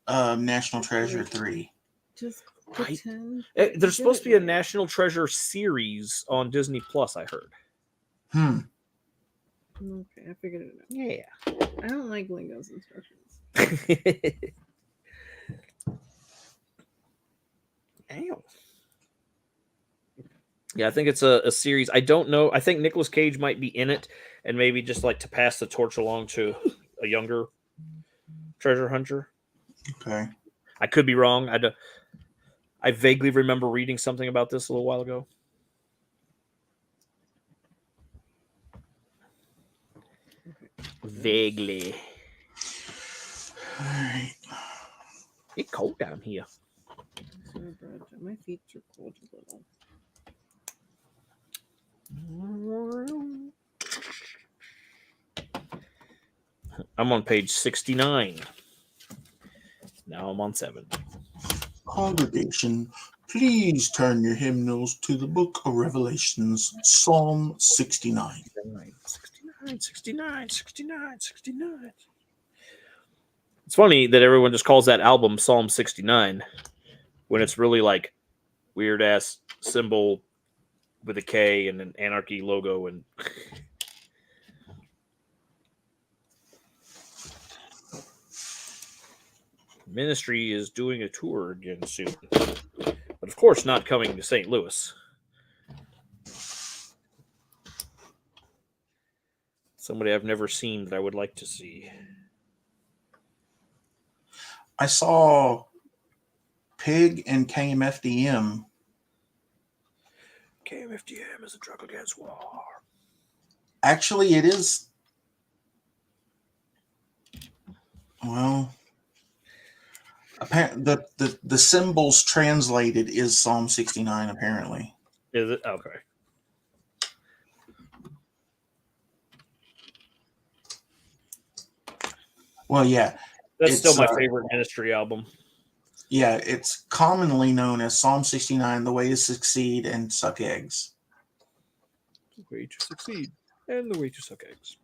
National Treasure 3. Just Right. pretend. There's supposed to be a National Treasure series on Disney Plus, I heard. Okay, I figured it out. Yeah. I don't like Lingo's instructions. Damn. Yeah, I think it's a series. I don't know. I think Nicolas Cage might be in it, and maybe just like to pass the torch along to a younger treasure hunter. Okay. I could be wrong. I vaguely remember reading something about this a little while ago. Vaguely. All right. It's cold down here. My feet are cold a little. I'm on page 69. Now I'm on 7. Congregation, please turn your hymnals to the book of Revelations, Psalm 69. 69. It's funny that everyone just calls that album Psalm 69 when it's really like weird ass symbol with a K and an anarchy logo and Ministry is doing a tour again soon. But of course not coming to St. Louis. Somebody I've never seen that I would like to see. I saw Pig and KMFDM. KMFDM is a drug against war. Actually, it is. Well, the symbols translated is Psalm 69, apparently. Is it? Okay. Well, yeah. That's still my favorite Ministry album. Yeah, it's commonly known as Psalm 69, The Way to Succeed and Suck Eggs. The way to succeed and the way to suck eggs.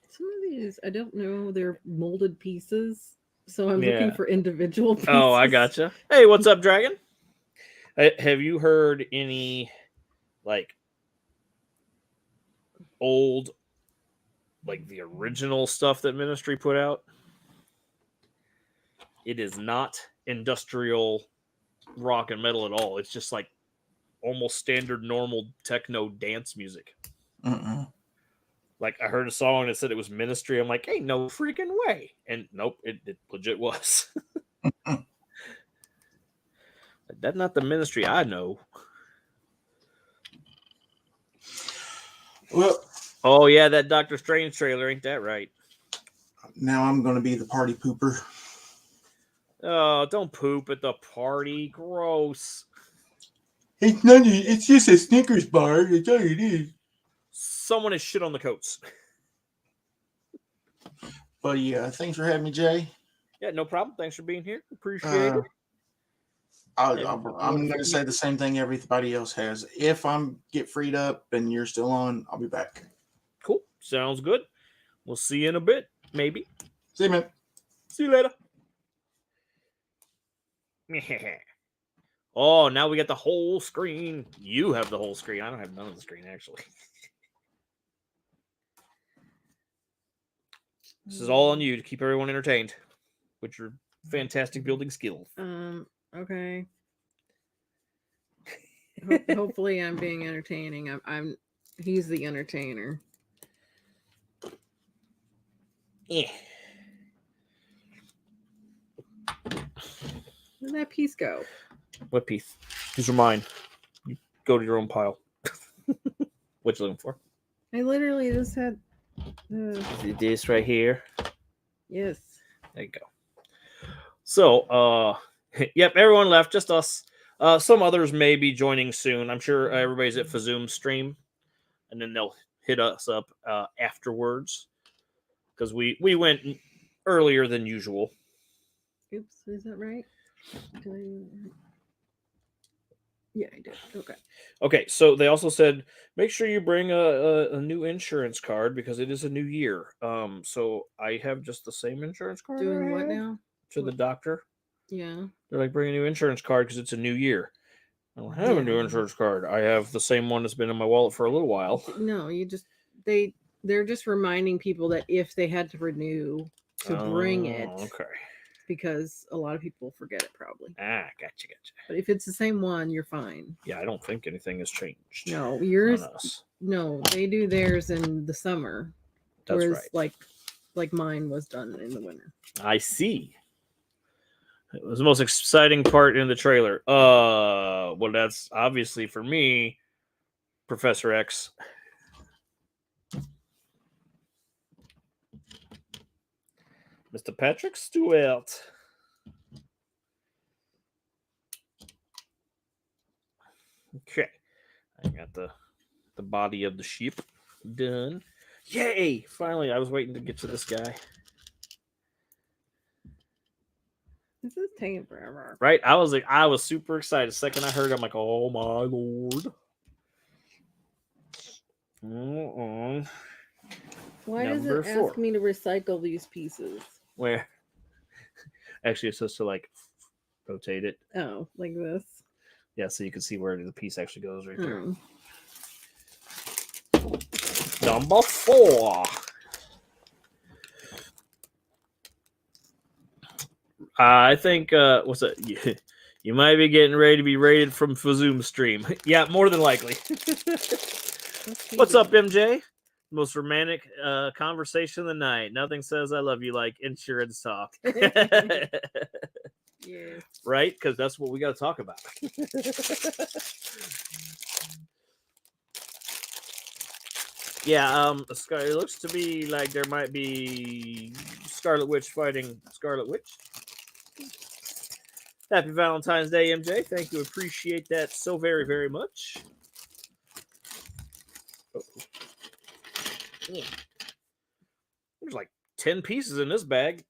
Some of these, I don't know, they're molded pieces. So I'm Yeah. looking for individual pieces. Oh, I gotcha. Hey, what's up, Dragon? Have you heard any like old, like the original stuff that Ministry put out? It is not industrial rock and metal at all. It's just like almost standard normal techno dance music. Like I heard a song that said it was Ministry. I'm like, hey, no freaking way. And nope, it legit was. That's not the Ministry I know. Well, oh yeah, that Doctor Strange trailer, ain't that right? now I'm going to be the party pooper. Oh, don't poop at the party. Gross. It's not. It's just a Snickers bar. That's all it is. Someone has shit on the coats. But yeah, thanks for having me, Jay. Yeah, no problem. Thanks for being here. Appreciate it. I'm going to say the same thing everybody else has. If I'm get freed up and you're still on, I'll be back. Cool. Sounds good. We'll see you in a bit. Maybe. See you, man. See you later. Oh, now we got the whole screen. You have the whole screen. I don't have none of the screen, actually. This is all on you to keep everyone entertained with your fantastic building skills. Okay. Hopefully I'm being entertaining. He's the entertainer. Yeah. Where'd that piece go? What piece? These are mine. You go to your own pile. What you looking for? I literally just had This right here. yes. There you go. So, yep, everyone left, just us. Some others may be joining soon. I'm sure everybody's at Fazoom's stream, and then they'll hit us up afterwards because we went earlier than usual. Oops, is that right? Yeah, I did. Okay. Okay, so they also said make sure you bring a new insurance card because it is a new year. So I have just the same insurance card. Doing what now? To the doctor. Yeah. They're like, bring a new insurance card because it's a new year. I don't have a new insurance card. I have the same one that's been in my wallet for a little while. No, they're just reminding people that if they had to renew to bring it. Okay. Because a lot of people forget it probably. Gotcha. But if it's the same one, you're fine. Yeah, I don't think anything has changed. No, yours. No, they do theirs in the summer. That's whereas, right. Like mine was done in the winter. I see. It was the most exciting part in the trailer. Well, that's obviously for me, Professor X. Mr. Patrick Stewart. Okay. I got the body of the sheep done. Yay! Finally, I was waiting to get to this guy. This is taking forever. Right? I was super excited. The second I heard it, I'm like, oh my lord. Why does it ask me to recycle these pieces? Where? Actually, it's supposed to like rotate it. Oh, like this? Yeah, so you can see where the piece actually goes right there. Oh. Number 4. I think what's it? You might be getting ready to be rated from Fazoom stream. Yeah, more than likely. What's up, MJ? Most romantic conversation of the night. Nothing says I love you like insurance talk. Yeah. Right? Because that's what we got to talk about. Yeah, it looks to be like there might be Scarlet Witch fighting Scarlet Witch. Happy Valentine's Day, MJ. Thank you. Appreciate that so very, very much. Oh. Yeah. There's like 10 pieces in this bag.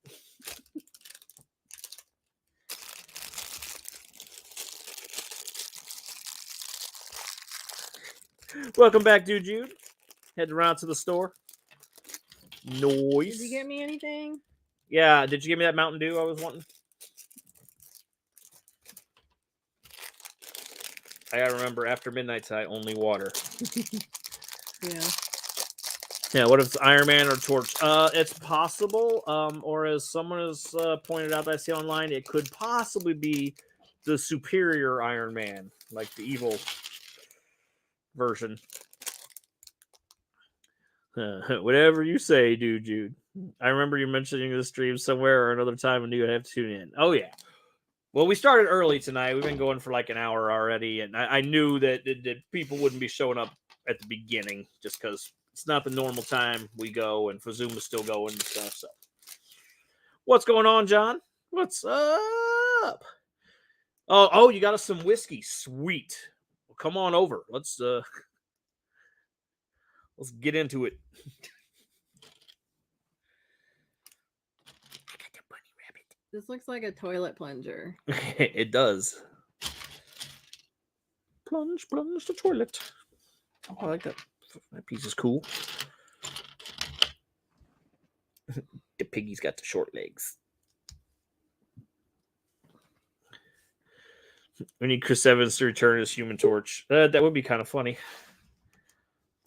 Welcome back, Dude Jude. Head around to the store. Noise. Did you get me anything? Yeah, did you give me that Mountain Dew I was wanting? I gotta remember, after midnight tonight, only water. Yeah. Yeah, what if it's Iron Man or Torch? It's possible, or as someone has pointed out that I see online, it could possibly be the superior Iron Man, like the evil version. Whatever you say, dude, Jude. I remember you mentioning the stream somewhere or another time and knew I'd have to tune in. Oh, yeah. Well, we started early tonight. We've been going for like an hour already, and I knew that people wouldn't be showing up at the beginning just because it's not the normal time we go, and Fazoom is still going and stuff. So, what's going on, John? What's up? Oh, you got us some whiskey. Sweet. Well, come on over. Let's get into it. This looks like a toilet plunger. It does. Plunge the toilet. Oh, I like that. That piece is cool. The piggy's got the short legs. We need Chris Evans to return as Human Torch. That would be kind of funny.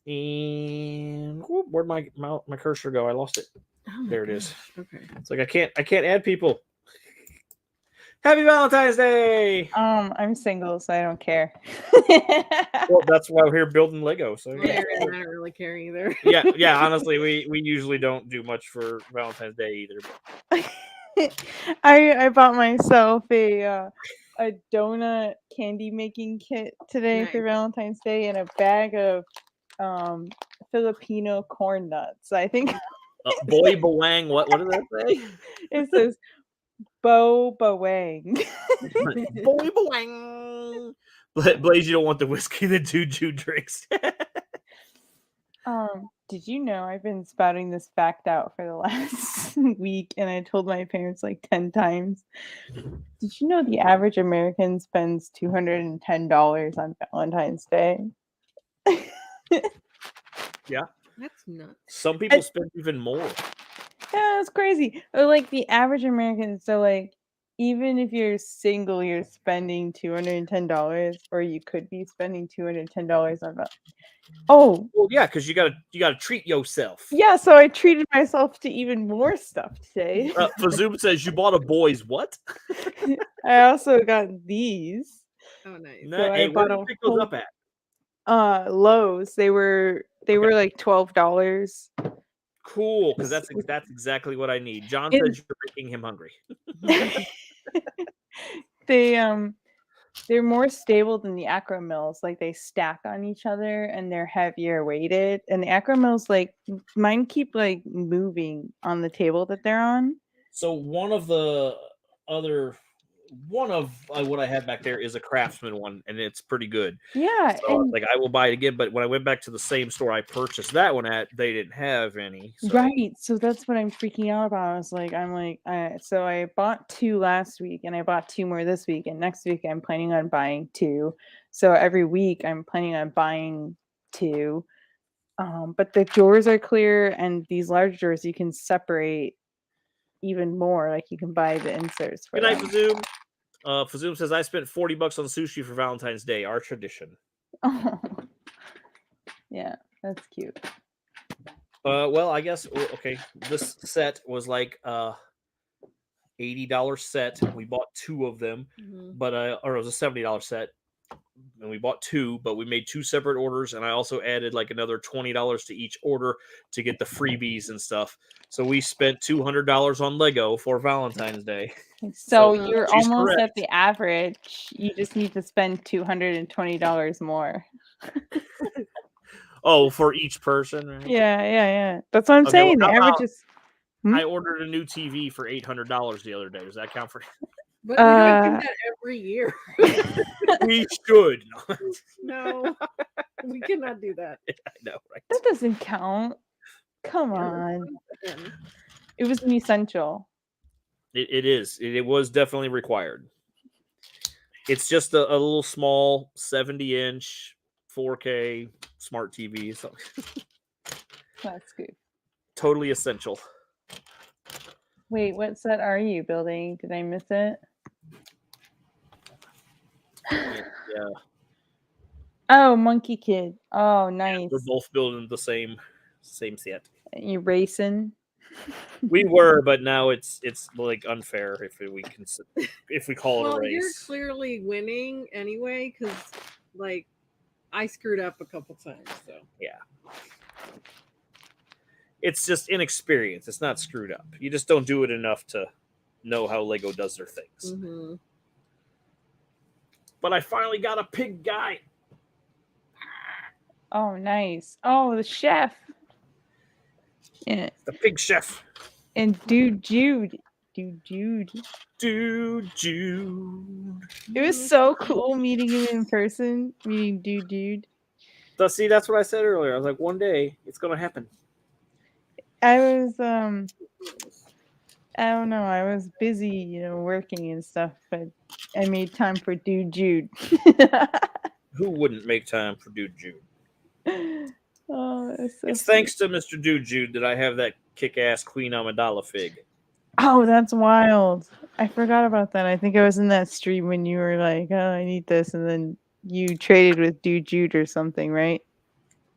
And where'd my cursor go? I lost it. Oh There it gosh. is. Okay. It's like I can't add people. Happy Valentine's Day! I'm single, so I don't care. Well, that's why we're here building Lego. So Well, I don't really care either. yeah. Honestly, we usually don't do much for Valentine's Day either. I bought myself a donut candy making kit today for Nice. Valentine's Day and a bag of Filipino corn nuts. I think Boy Bawang, what does that say? it says Bo Bawang. Boy Bawang. Blaze, you don't want the whiskey that Juju drinks. Did you know I've been spouting this fact out for the last week, and I told my parents like 10 times. Did you know the average American spends $210 on Valentine's Day? Yeah. That's nuts. Some people spend even more. Yeah, it's crazy. Or like the average American, so like even if you're single, you're spending $210, or you could be spending $210 on that. Oh, Well, yeah, because you gotta treat yourself. yeah. So I treated myself to even more stuff today. Fazoom says you bought a boy's what? I also got these. Oh, nice. No, So I hey, where bought did a you pick those whole- up at? Lowe's. They were like $12. Cool, because that's exactly what I need. John It- says you're making him hungry. They're more stable than the Acro Mills. Like they stack on each other and they're heavier weighted. And the Acro Mills, like mine keep like moving on the table that they're on. So one of what I have back there is a Craftsman one, and it's pretty good. Yeah. So, And like I will buy it again, but when I went back to the same store I purchased that one at, they didn't have any. So. right. So that's what I'm freaking out about. So I bought 2 last week and I bought 2 more this week. And next week I'm planning on buying 2. So every week I'm planning on buying 2. But the drawers are clear, and these large drawers you can separate even more. Like you can buy the inserts for Good night, them. Fazoom. Fazoom says I spent $40 on sushi for Valentine's Day. Our tradition. Oh. Yeah, that's cute. Well, I guess okay. This set was like $80 set. We bought 2 of them, but or it was a $70 set, and we bought 2, but we made 2 separate orders, and I also added like another $20 to each order to get the freebies and stuff. So we spent $200 on Lego for Valentine's Day. So So, you're she's almost correct. at the average. You just need to spend $220 more. Oh, for each person, right? Yeah. That's what I'm Okay, saying. well, The how average about- is. Hmm? I ordered a new TV for $800 the other day. Does that count for? But we don't do that every year. We should. No, we cannot do that. I know, right? That doesn't count. Come on. It was an essential. It is. It was definitely required. It's just a little small 70-inch 4K smart TV. So That's good. totally essential. Wait, what set are you building? Did I miss it? Yeah. Oh, Monkey Kid. Oh, nice. We're both building the same set. You racing? We were, but now it's like unfair if we call it a Well, you're race. clearly winning anyway, because like I screwed up a couple times. So Yeah. It's just inexperience. It's not screwed up. You just don't do it enough to know how Lego does their things. mm-hmm. But I finally got a pig guy. Oh, nice. Oh, the chef. Yeah. The pig chef. And Dude Jude. Dude Jude. Dude Jude. It was so cool meeting him in person, meeting Dude Jude. So, see, that's what I said earlier. I was like, one day it's gonna happen. I was I don't know, I was busy, working and stuff, but I made time for Dude Jude. Who wouldn't make time for Dude Jude? Oh, that's so It's sweet. thanks to Mr. Dude Jude that I have that kick-ass Queen Amidala fig. Oh, that's wild. I forgot about that. I think I was in that stream when you were like, oh, I need this, and then you traded with Dude Jude or something, right?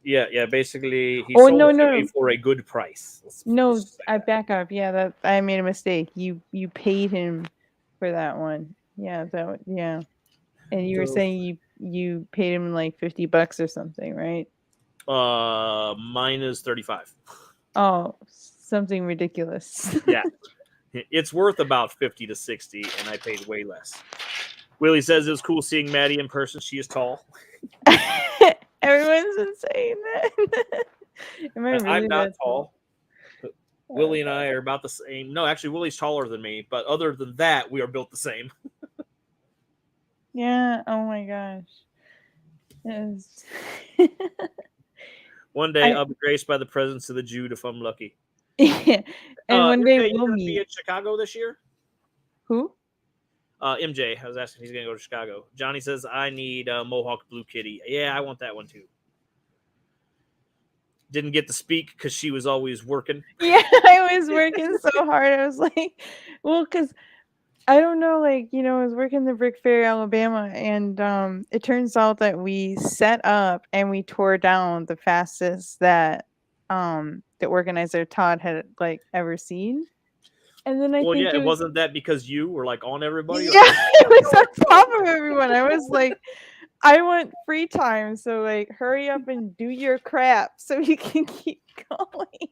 Yeah. Basically, he Oh, sold no, it to no. me for a good price. No, let's say I that. back up. Yeah, that I made a mistake. You paid him for that one. Yeah, yeah. And you were So- saying you paid him like $50 or something, right? Mine is 35. Oh, something ridiculous. Yeah, it's worth about 50 to 60, and I paid way less. Willie says it was cool seeing Maddie in person. She is tall. Everyone's been saying that. Am I really I'm not that tall. Willie and I are about the same. No, actually, Willie's taller than me, but other than that, we are built the same. Yeah. Oh my gosh. Yes. One day, I'll be graced by the presence of the Jude if I'm lucky. Yeah. And one day MJ, you we'll gonna be meet. in Chicago this year? Who? MJ, I was asking if he's going to go to Chicago. Johnny says, I need a Mohawk Blue Kitty. Yeah, I want that one too. Didn't get to speak because she was always working. Yeah, I was working so hard. I was like, well, because I don't know, like, I was working the Brick Fair, Alabama, and it turns out that we set up and we tore down the fastest that the organizer Todd had like ever seen. And then I think it wasn't that because you were like on everybody? Yeah, it was on top of everyone. I was like, I want free time, so like hurry up and do your crap so you can keep going.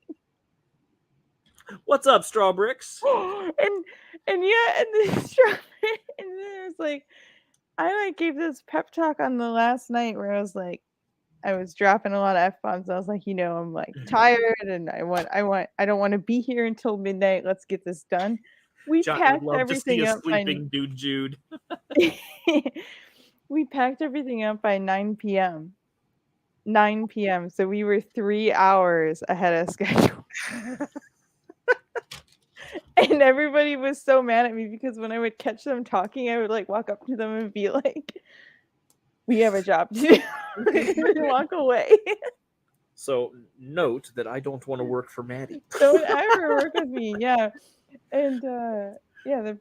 What's up, Straw Bricks? and yeah, and then it was like I like gave this pep talk on the last night where I was like, I was dropping a lot of F-bombs. I was like, I'm like tired and I don't want to be here until midnight. Let's get this done. We Johnny packed would love to see everything a up sleeping Dude Jude. We packed everything up by 9 p.m. 9 p.m. So we were 3 hours ahead of schedule. And everybody was so mad at me because when I would catch them talking, I would like walk up to them and be like, we have a job to do. And walk away. So note that I don't want to work for Maddie. Don't ever work with me. Yeah. And yeah,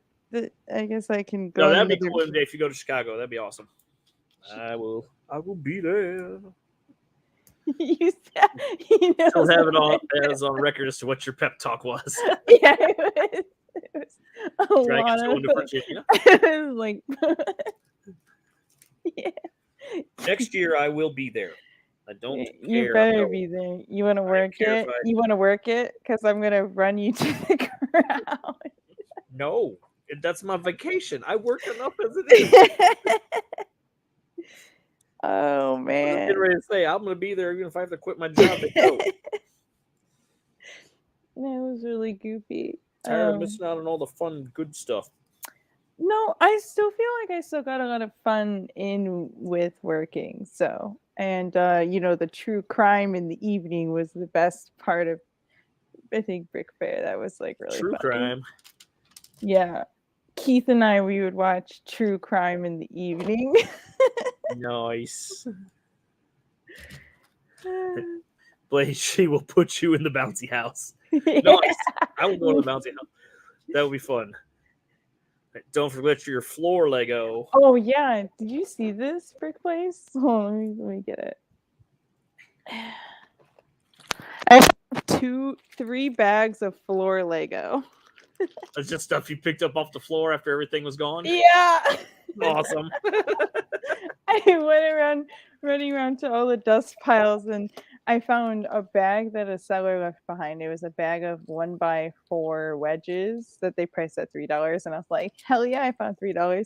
I guess I can go. No, that'd be into cool, MJ, if you go to Chicago. That'd be awesome. I will be there. You Still have it on as on record as to what your pep talk was. Yeah, it was a Trying lot to go of into Virginia. it was like yeah. Next year I will be there. I don't You care. better No. be there. You want to work care it? if I- You want to work it? Because I'm gonna run you to the ground. No, that's my vacation. I work enough as it is. Oh I was man. getting ready to say I'm going to be there even if I have to quit my job to go. That was really goofy. Tired of missing out on all the fun, good stuff. No, I still feel like I still got a lot of fun in with working. So, and the true crime in the evening was the best part of, I think, Brick Fair. That was like really True funny. crime. Yeah, Keith and I, we would watch True Crime in the evening. Nice. Blade, she will put you in the bouncy house. Yeah. Nice. I will go to the bouncy house. That would be fun. Don't forget your floor Lego. Oh yeah, did you see this brick place? Oh, let me get it. I have 3 bags of floor Lego. That's just stuff you picked up off the floor after everything was gone. Yeah. Awesome. I went running around to all the dust piles, and I found a bag that a seller left behind. It was a bag of 1x4 wedges that they priced at $3, and I was like, hell yeah, I found $3.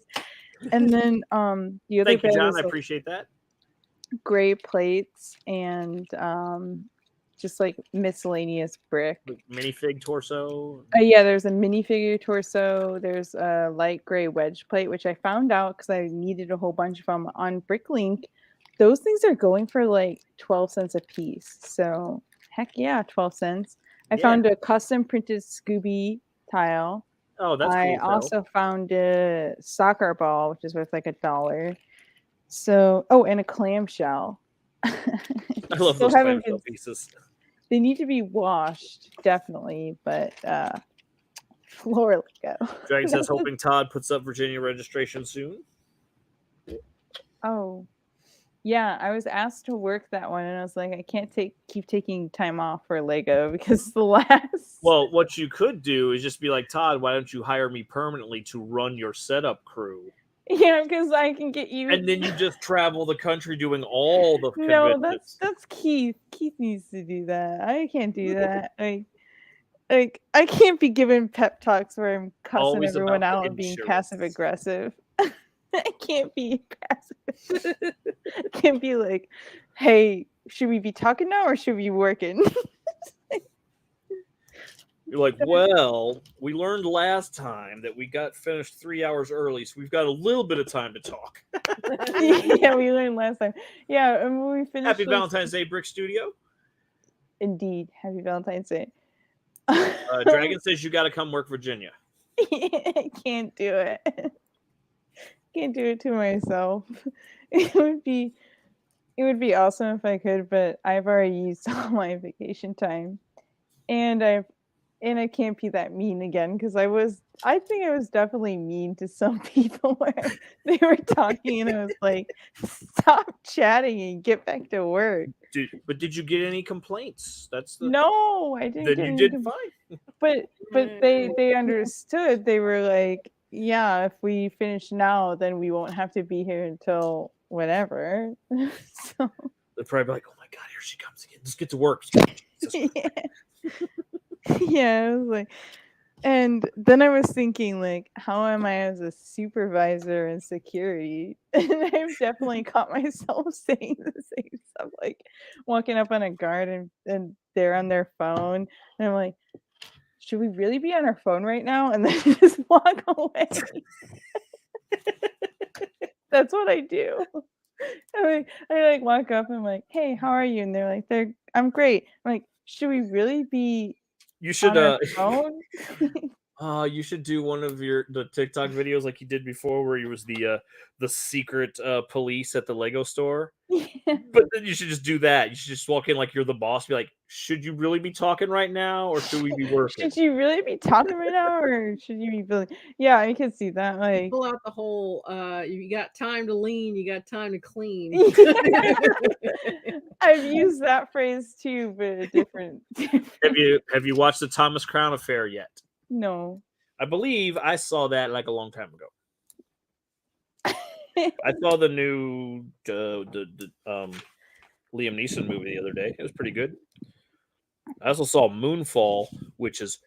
And then the other Thank you, bag John. was I like appreciate that. gray plates and just like miscellaneous brick. Minifig torso. Yeah, there's a minifigure torso. There's a light gray wedge plate, which I found out because I needed a whole bunch of them on Bricklink. Those things are going for like 12 cents a piece. So heck yeah, 12 cents. I found a custom printed Scooby tile. Oh, that's cool. I also found a soccer ball, which is worth like $1. So, and a clamshell. I love those clamshell pieces. They need to be washed, definitely, but floor Lego. Dragon says, hoping Todd puts up Virginia registration soon. Oh, yeah. I was asked to work that one, and I was like, I can't keep taking time off for Lego because the last. Well, what you could do is just be like, Todd, why don't you hire me permanently to run your setup crew? Yeah, because I can get you. And then you just travel the country doing all the No, conventions. that's Keith. Keith needs to do that. I can't do that. Like I can't be giving pep talks where I'm cussing Always everyone about out the and being insurance. passive aggressive. I can't be passive. I can't be like, hey, should we be talking now or should we be working? You're like, well, we learned last time that we got finished 3 hours early, so we've got a little bit of time to talk. Yeah, we learned last time. Yeah, and when we finished. Happy Valentine's Day, Brick Studio. Indeed, happy Valentine's Day. Dragon says you got to come work Virginia. I can't do it. Can't do it to myself. It would be awesome if I could, but I've already used all my vacation time, and I can't be that mean again because I think I was definitely mean to some people where they were talking and I was like, stop chatting and get back to work. But did you get any complaints? No, I didn't. Then you did fine. But they understood. They were like, yeah, if we finish now, then we won't have to be here until whatever. So they're probably like, oh my god, here she comes again. Let's get to work. Yeah, I was like, and then I was thinking, like, how am I as a supervisor in security? And I've definitely caught myself saying the same stuff, like walking up on a guard and they're on their phone, and I'm like, should we really be on our phone right now? And then just walk away. That's what I do. I like walk up and I'm like, hey, how are you? And they're like, I'm great. I'm like, should we really be You should on our phone? You should do one of the TikTok videos like you did before, where you was the secret police at the Lego store. Yeah. But then you should just do that. You should just walk in like you're the boss. Be like, should you really be talking right now, or should we be working? Should you really be talking right now, or should you be really? Yeah, I can see that. Like, pull out the whole. You got time to lean. You got time to clean. I've used that phrase too, but a different. Have you watched the Thomas Crown Affair yet? No. I believe I saw that like a long time ago. I saw the new Liam Neeson movie the other day. It was pretty good. I also saw Moonfall, which is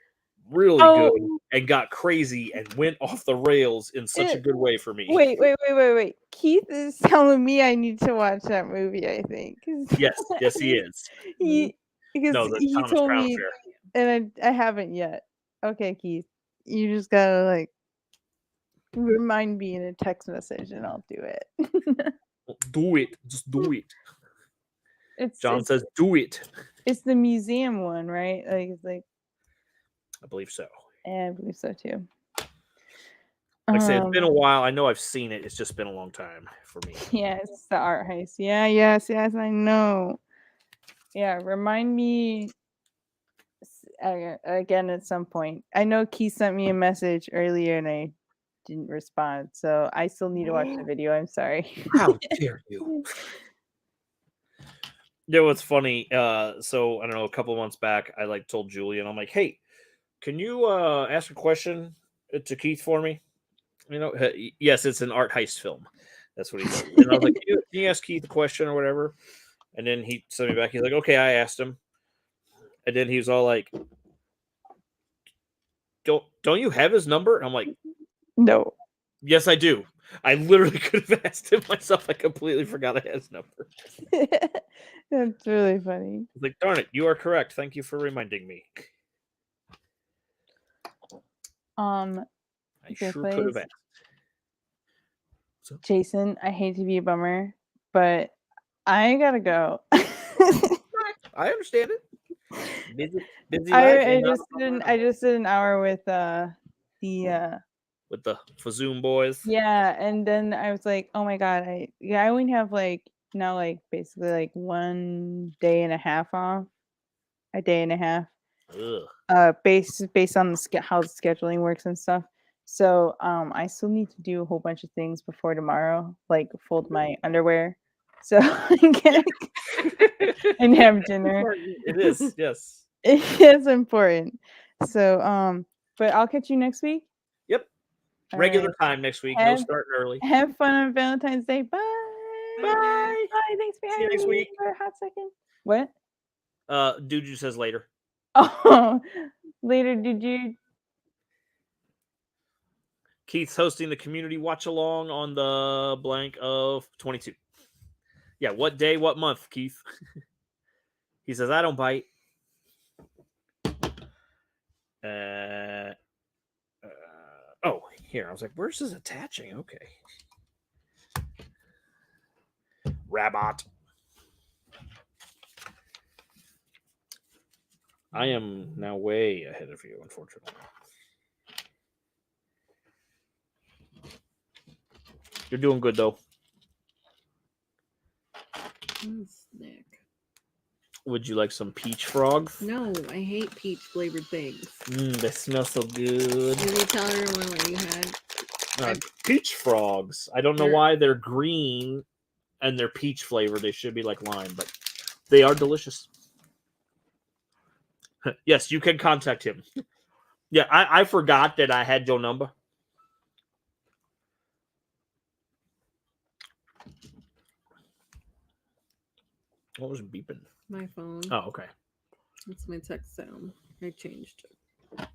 really good and got crazy and went off the rails in such a good way for me. Wait. Keith is telling me I need to watch that movie, I think. Yes, he is. He Thomas told Crown me, Affair. and I haven't yet. Okay, Keith, you just gotta like remind me in a text message, and I'll do it. Do it, just do it. John says, "Do it." It's the museum one, right? Like I believe so. Yeah, I believe so too. Like I say, it's been a while. I know I've seen it. It's just been a long time for me. Yeah, it's the art heist. Yeah, yes, I know. Yeah, remind me again at some point. I know Keith sent me a message earlier and I didn't respond, so I still need to watch the video. I'm sorry. How dare you? You know what's funny? So I don't know, a couple of months back, I like told Julian, I'm like, hey, can you ask a question to Keith for me? You know, yes, it's an art heist film. That's what he said. And I was like, can you ask Keith a question or whatever? And then he sent me back. He's like, okay, I asked him. And then he was all like, don't you have his number? And I'm like, No. yes, I do. I literally could have asked him myself. I completely forgot I had his number. That's really funny. He's like, darn it, you are correct. Thank you for reminding me. I Good sure could have place. asked. So, Jason, I hate to be a bummer, but I gotta go. I understand it. Busy life. I just did an hour with the with the Fazoom boys. yeah, and then I was like, oh my god, I only have basically like 1 day and a half off, a day and a half. Ugh. Based on how the scheduling works and stuff. So I still need to do a whole bunch of things before tomorrow, like fold my underwear, so I can and have dinner. It is, yes. It's important. So but I'll catch you next week. Yep. All Regular right. time next week. No starting early. Have fun on Valentine's Day. Bye. Bye. Bye. Thanks for See you having next me week. for a hot second. What? Dude just says later. Oh, later, did you? Keith's hosting the community watch along on the blank of 22. Yeah, what day, what month, Keith? He says, I don't bite. Oh, here. I was like, where's this attaching? Okay. Rabbit. I am now way ahead of you, unfortunately. You're doing good, though. Snack. Would you like some peach frogs? No, I hate peach flavored things. They smell so good. Did you tell everyone what you had? Peach frogs. I don't know why they're green and they're peach flavored. They should be like lime, but they are delicious. Yes, you can contact him. Yeah, I forgot that I had your number. What was beeping? My phone. Oh, okay. That's my text sound. I changed it.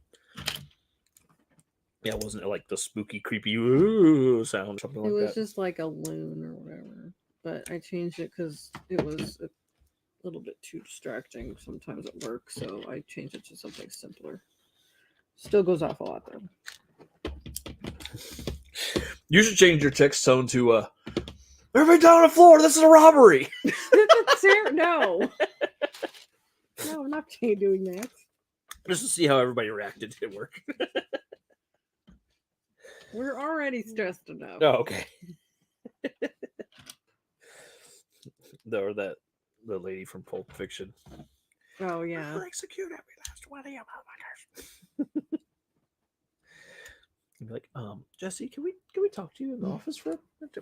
Yeah, wasn't it like the spooky, creepy ooh sound, something like that? It was just like a loon or whatever. But I changed it because it was a little bit too distracting sometimes at work, so I changed it to something simpler. Still goes off a lot though. You should change your text tone to everybody down on the floor, this is a robbery. No. No, I'm not doing that. Just to see how everybody reacted at work. We're already stressed enough. Oh, okay. The lady from Pulp Fiction. Oh yeah. We'll execute every last one of you motherfuckers. You'd be like, Jesse, can we talk to you in the office for a minute?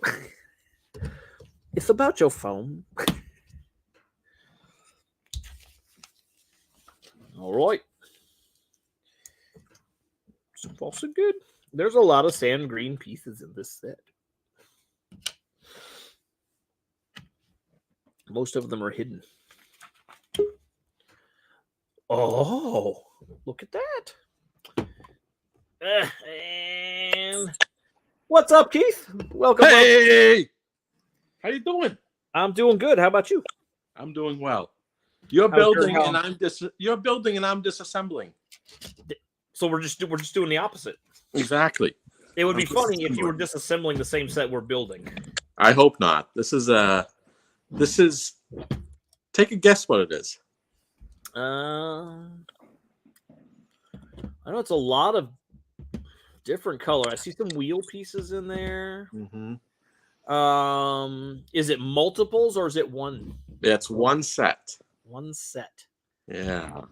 It's about your phone. All right. So far, so good. There's a lot of sand green pieces in this set. Most of them are hidden. Oh, look at that. And what's up, Keith? Welcome. Hey, how you doing? I'm doing good. How about you? I'm doing well. You're building and I'm disassembling. So we're just doing the opposite. Exactly. It would be funny if you were disassembling the same set we're building. I hope not. This is take a guess what it is. I know it's a lot of different color. I see some wheel pieces in there. Mm-hmm. Is it multiples or is it one? It's one set. One set. Yeah.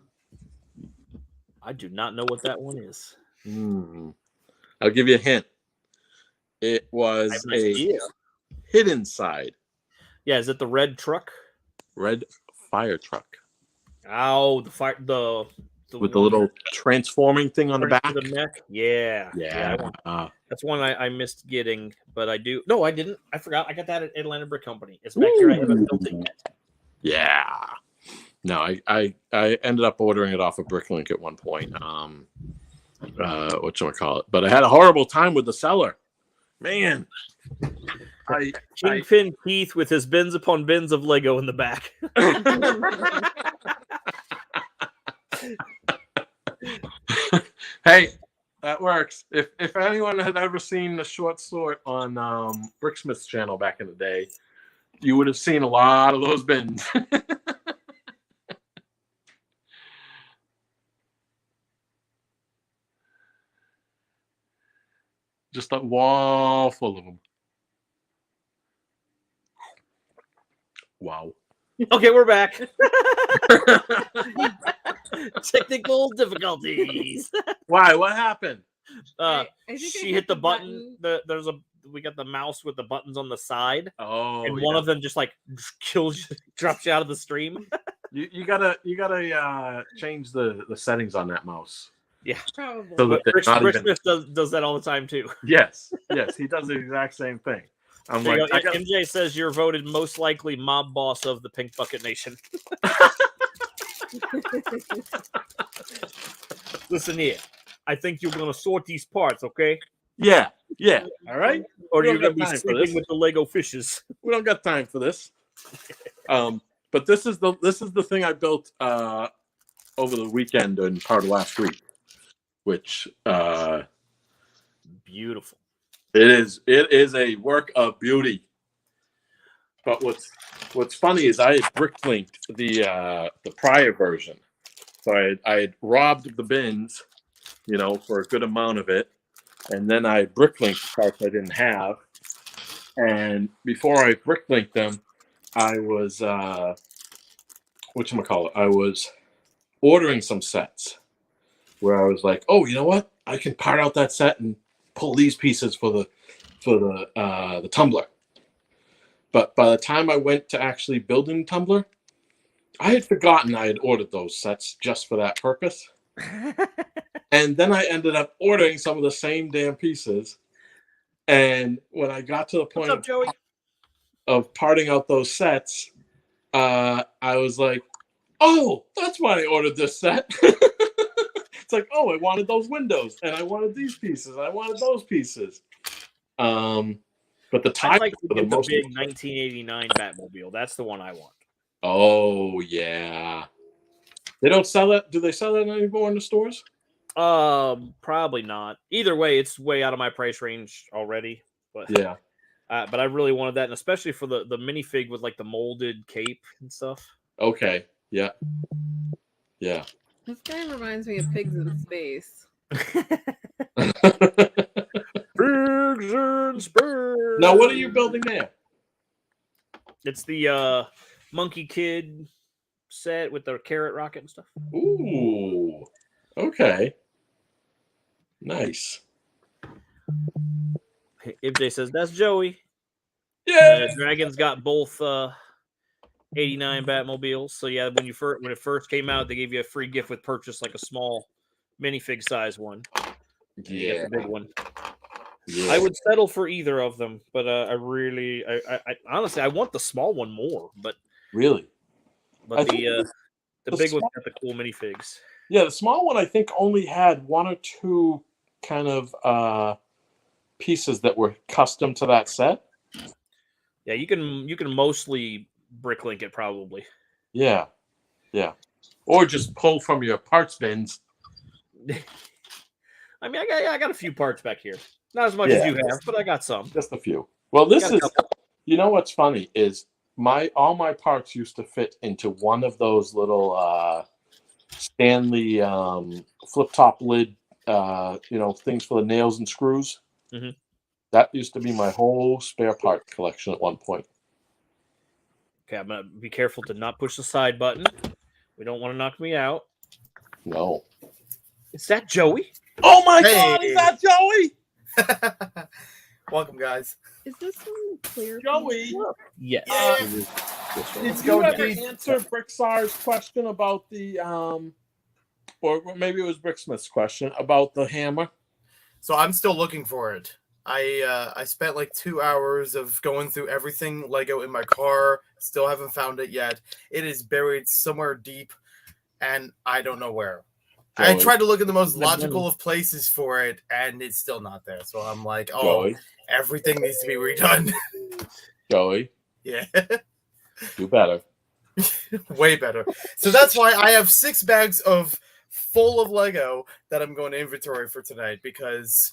I do not know what that one is. I'll give you a hint. It was a hidden side. Yeah, is it the red truck? Red fire truck. Oh, the with the little transforming thing on the back. The neck. Yeah. That's one I missed getting, but I do. No, I didn't. I forgot. I got that at Atlanta Brick Company. It's back here. I haven't built it yet. Yeah. No, I ended up ordering it off of Bricklink at one point. Whatchamacallit. But I had a horrible time with the seller. Man. Kingpin Keith with his bins upon bins of Lego in the back. Hey, that works. If anyone had ever seen the short sort on Bricksmith's channel back in the day, you would have seen a lot of those bins. Just a wall full of them. Wow. Okay, we're back. Technical difficulties. Why? What happened? She hit the button. We got the mouse with the buttons on the side. Oh, and one of them just like kills, drops you out of the stream. You gotta change the settings on that mouse. Yeah, probably. So Rick Smith does that all the time too. Yes, he does the exact same thing. I'm like, MJ says you're voted most likely mob boss of the Pink Bucket Nation. Listen here, I think you're gonna sort these parts, okay? Yeah. All right. Or you're gonna be sleeping with the Lego fishes. We don't got time for this. But this is the thing I built over the weekend and part of last week, which beautiful. It is a work of beauty. But what's funny is I had bricklinked the prior version. So I had robbed the bins, for a good amount of it. And then I bricklinked parts I didn't have. And before I bricklinked them, I was I was ordering some sets where I was like, oh, you know what? I can part out that set and pull these pieces for the tumbler. But by the time I went to actually building the tumbler, I had forgotten I had ordered those sets just for that purpose. And then I ended up ordering some of the same damn pieces. And when I got to the point of parting out those sets, I was like, oh, that's why I ordered this set. It's like, oh, I wanted those windows, and I wanted these pieces, and I wanted those pieces. But the tires like for the most big 1989 Batmobile. That's the one I want. Oh yeah, they don't sell it. Do they sell it anymore in the stores? Probably not. Either way, it's way out of my price range already. But yeah, but I really wanted that, and especially for the minifig with like the molded cape and stuff. Okay, yeah. This guy reminds me of Pigs in Space. Pigs in Space. Now, what are you building there? It's the Monkey Kid set with the carrot rocket and stuff. Ooh, okay, nice. MJ says that's Joey. Yeah, Dragon's got both 89 Batmobiles. So yeah, when it first came out, they gave you a free gift with purchase, like a small minifig size one. Yeah, the big one. Yeah. I would settle for either of them, but I honestly I want the small one more. But really, the big small... one's got the cool minifigs. Yeah, the small one I think only had one or two kind of pieces that were custom to that set. Yeah, you can mostly bricklink it probably. Yeah, or just pull from your parts bins. I mean, I got a few parts back here. Not as much as you have, but I got some. Just a few. Well, this is, what's funny is all my parts used to fit into one of those little Stanley flip top lid, things for the nails and screws. Mm-hmm. That used to be my whole spare part collection at one point. Okay, I'm gonna be careful to not push the side button. We don't want to knock me out. No. Is that Joey? Oh my Hey. God! Is that Joey? Welcome, guys. Is this one clear? Joey. Yes. Yeah. it is this one. It's Did you going ever to answer Bricksar's question about the or maybe it was Bricksmith's question about the hammer? So I'm still looking for it. I spent like 2 hours of going through everything Lego in my car. Still haven't found it yet. It is buried somewhere deep, and I don't know where. I Joey. tried to look in the most logical of places for it, and it's still not there. So I'm like, oh, Joey. everything needs to be redone. Joey, Yeah, do better. way better. So that's why I have 6 bags of full of Lego that I'm going to inventory for tonight, because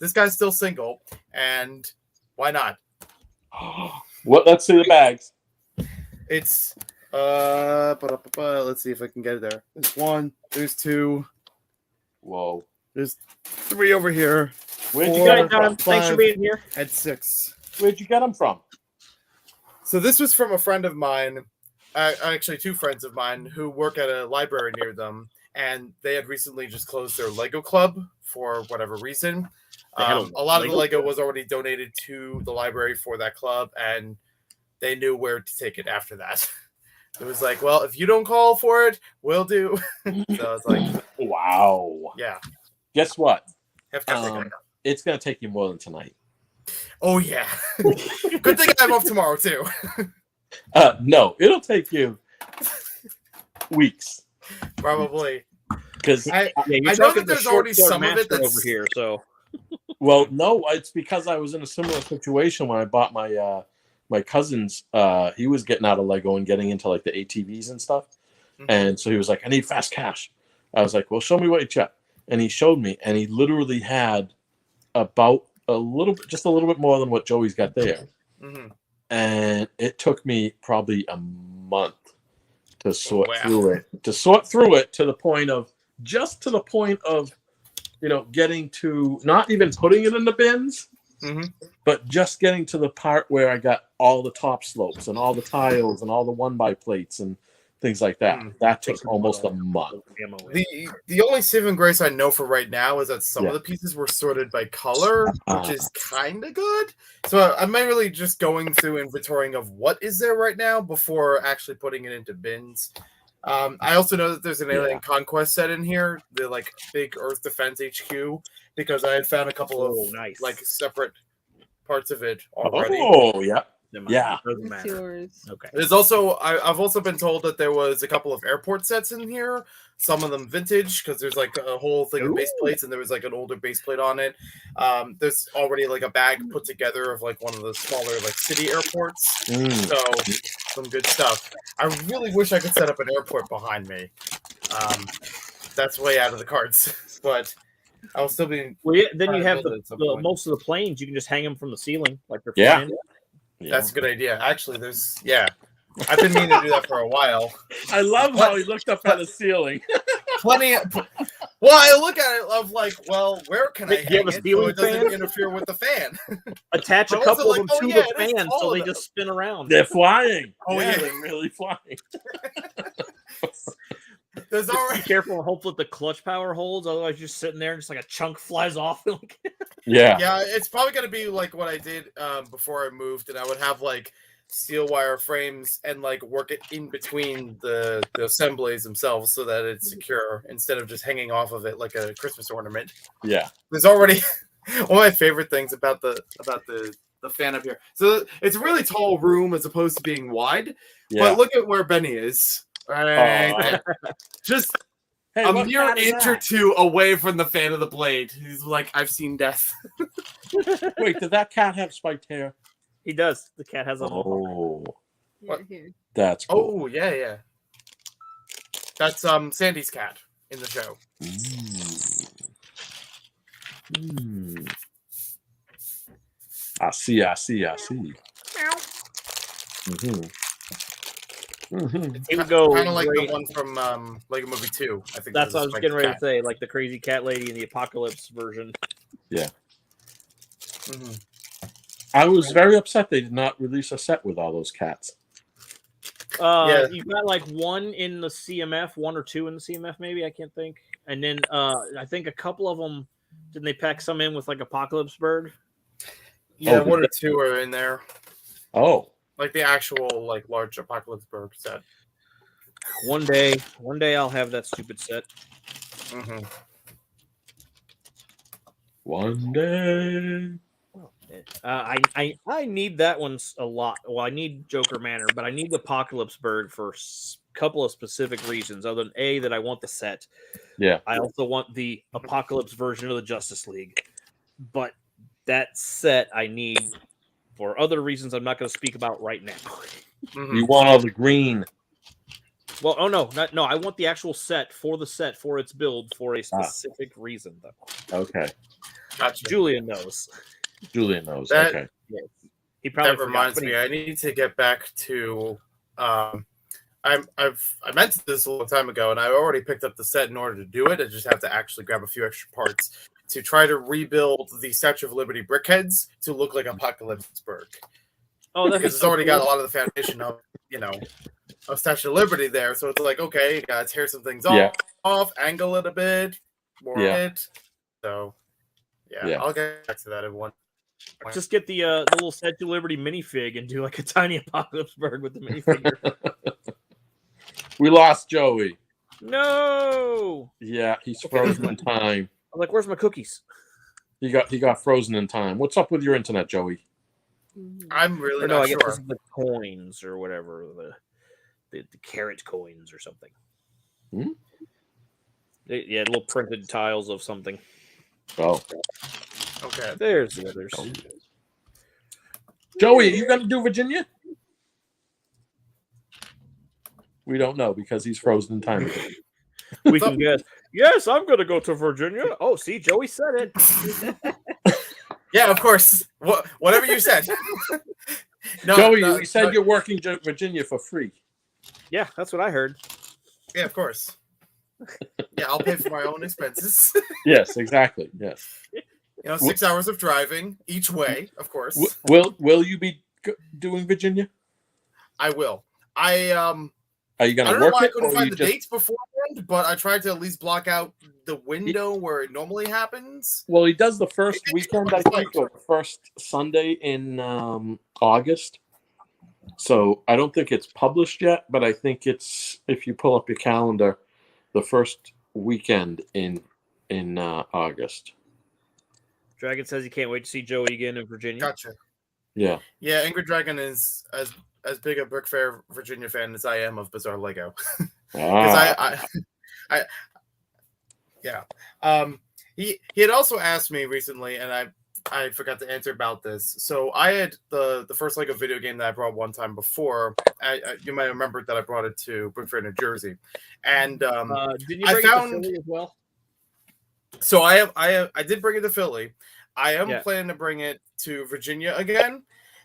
this guy's still single, and why not? What? Let's see the bags. It's let's see if I can get it there. There's 1, there's 2, Whoa. there's 3 over here, Where'd you Four, get them from? Thanks for 5, being here. and 6. Where'd you get them from? So this was from a friend of mine, actually 2 friends of mine who work at a library near them, and they had recently just closed their Lego club for whatever reason. A lot of the Lego was already donated to the library for that club, and they knew where to take it after that. It was like, well, if you don't call for it, we'll do. So it's like, Wow. yeah. Guess what? Have to take it. It's gonna take you more than tonight. Oh yeah. Good thing I'm off tomorrow too. No, it'll take you weeks. Probably. Because I Yeah, you're know talking that the there's already short some of it master that's over here. So well, no, it's because I was in a similar situation when I bought my my cousin's. He was getting out of Lego and getting into like the ATVs and stuff, and so he was like, "I need fast cash." I was like, "Well, show me what you check," and he showed me, and he literally had about just a little bit more than what Joey's got there, and it took me probably a month to sort through it. To the point of getting to not even putting it in the bins, but just getting to the part where I got all the top slopes and all the tiles and all the 1x plates and things like that. That took almost a month. The only saving grace I know for right now is that some of the pieces were sorted by color, which is kind of good. So I'm mainly just going through inventorying of what is there right now before actually putting it into bins. I also know that there's an Alien Conquest set in here, the like big Earth Defense HQ, because I had found a couple of like separate parts of it already. Oh yeah. Yeah. It's yours. Okay. There's also I've also been told that there was a couple of airport sets in here. Some of them vintage because there's like a whole thing of base plates and there was like an older base plate on it. There's already like a bag put together of like one of the smaller like city airports. So some good stuff. I really wish I could set up an airport behind me. That's way out of the cards, but I'll still be. Well, yeah, then you have most of the planes. You can just hang them from the ceiling like they're flying. That's a good idea. Actually, I've been meaning to do that for a while. I love how he looked up at the ceiling. Well, I look at it of like, well, where can I hang have a it so ceiling it doesn't fan? interfere with the fan? Attach a But also couple of like, them oh, to yeah, the it is fan so all they of just spin around. They're flying. Oh, yeah. They're really flying. There's Just already be careful and hope that the clutch power holds. Otherwise, you're sitting there and just like a chunk flies off. Yeah, it's probably gonna be like what I did before I moved, and I would have like steel wire frames and like work it in between the assemblies themselves so that it's secure instead of just hanging off of it like a Christmas ornament. Yeah. There's already one of my favorite things about the fan up here. So it's a really tall room as opposed to being wide. Yeah. But look at where Benny is. Right. Just Hey, a what mere cat is inch or that? two away from the fan of the blade. He's like, I've seen death. Wait, did that cat have spiked hair? He does. The cat has a Oh, Yeah, here. that's cool. Oh, yeah. That's Sandy's cat in the show. I see. He would go Kind of like great. the one from Lego Movie 2. I think That's what I was getting ready to cat. say, like the crazy cat lady in the apocalypse version. Yeah. I was very upset they did not release a set with all those cats. You've got like one in the CMF, one or two in the CMF, maybe, I can't think. And then I think a couple of them, didn't they pack some in with like Apocalypse Bird? Yeah, one or two are in there. Oh. Like the actual like large Apocalypse Bird set. One day I'll have that stupid set. Mm-hmm. One day. I need that one a lot. Well, I need Joker Manor, but I need the Apocalypse Bird for a couple of specific reasons. Other than A, that I want the set. Yeah. I also want the Apocalypse version of the Justice League. But that set I need for other reasons I'm not going to speak about right now. Mm-hmm. You want all the green. Well, no. I want the actual set for its build for a specific reason, though. Okay. Gotcha. Julian knows. Okay. Yeah. He probably that reminds me. I need to get back to. I meant this a long time ago, and I already picked up the set in order to do it. I just have to actually grab a few extra parts to try to rebuild the Statue of Liberty brickheads to look like Apocalypseburg. Oh, that's because it's already got a lot of the foundation of of Statue of Liberty there. So it's like, okay, you gotta tear some things off, angle it a bit, more it. So yeah, I'll get back to that in one. Just get the little Statue of Liberty minifig and do like a tiny Apocalypse Bird with the minifigure. We lost Joey. No. Yeah, he's frozen in time. I'm like, where's my cookies? He got frozen in time. What's up with your internet, Joey? I'm really not not sure. sure. The coins or whatever, the carrot coins or something. Yeah, little printed tiles of something. Oh. Okay. There's the others. Joey, are you going to do Virginia? We don't know because he's frozen in time. We can guess. Yes, I'm going to go to Virginia. Oh, see, Joey said it. Yeah, of course. Whatever you said. Joey, you said you're working Virginia for free. Yeah, that's what I heard. Yeah, of course. Yeah, I'll pay for my own expenses. Yes, exactly. Yes. 6 hours of driving each way, of course. Will you be doing Virginia? I will. Are you going I to don't know work why I it? couldn't Or find you the just... dates beforehand, but I tried to at least block out the window where it normally happens. Well, he does the first weekend, I think, or the first Sunday in August. So I don't think it's published yet, but I think it's, if you pull up your calendar, the first weekend in August. Dragon says he can't wait to see Joey again in Virginia. Gotcha. Yeah. Yeah, Angry Dragon is as big a Brick Fair Virginia fan as I am of Bizarre Lego. Because he had also asked me recently, and I forgot to answer about this. So I had the first Lego video game that I brought one time before. You might remember that I brought it to Brick Fair, New Jersey, and did you bring it to Philly as well? So I did bring it to Philly. I am planning to bring it to Virginia again,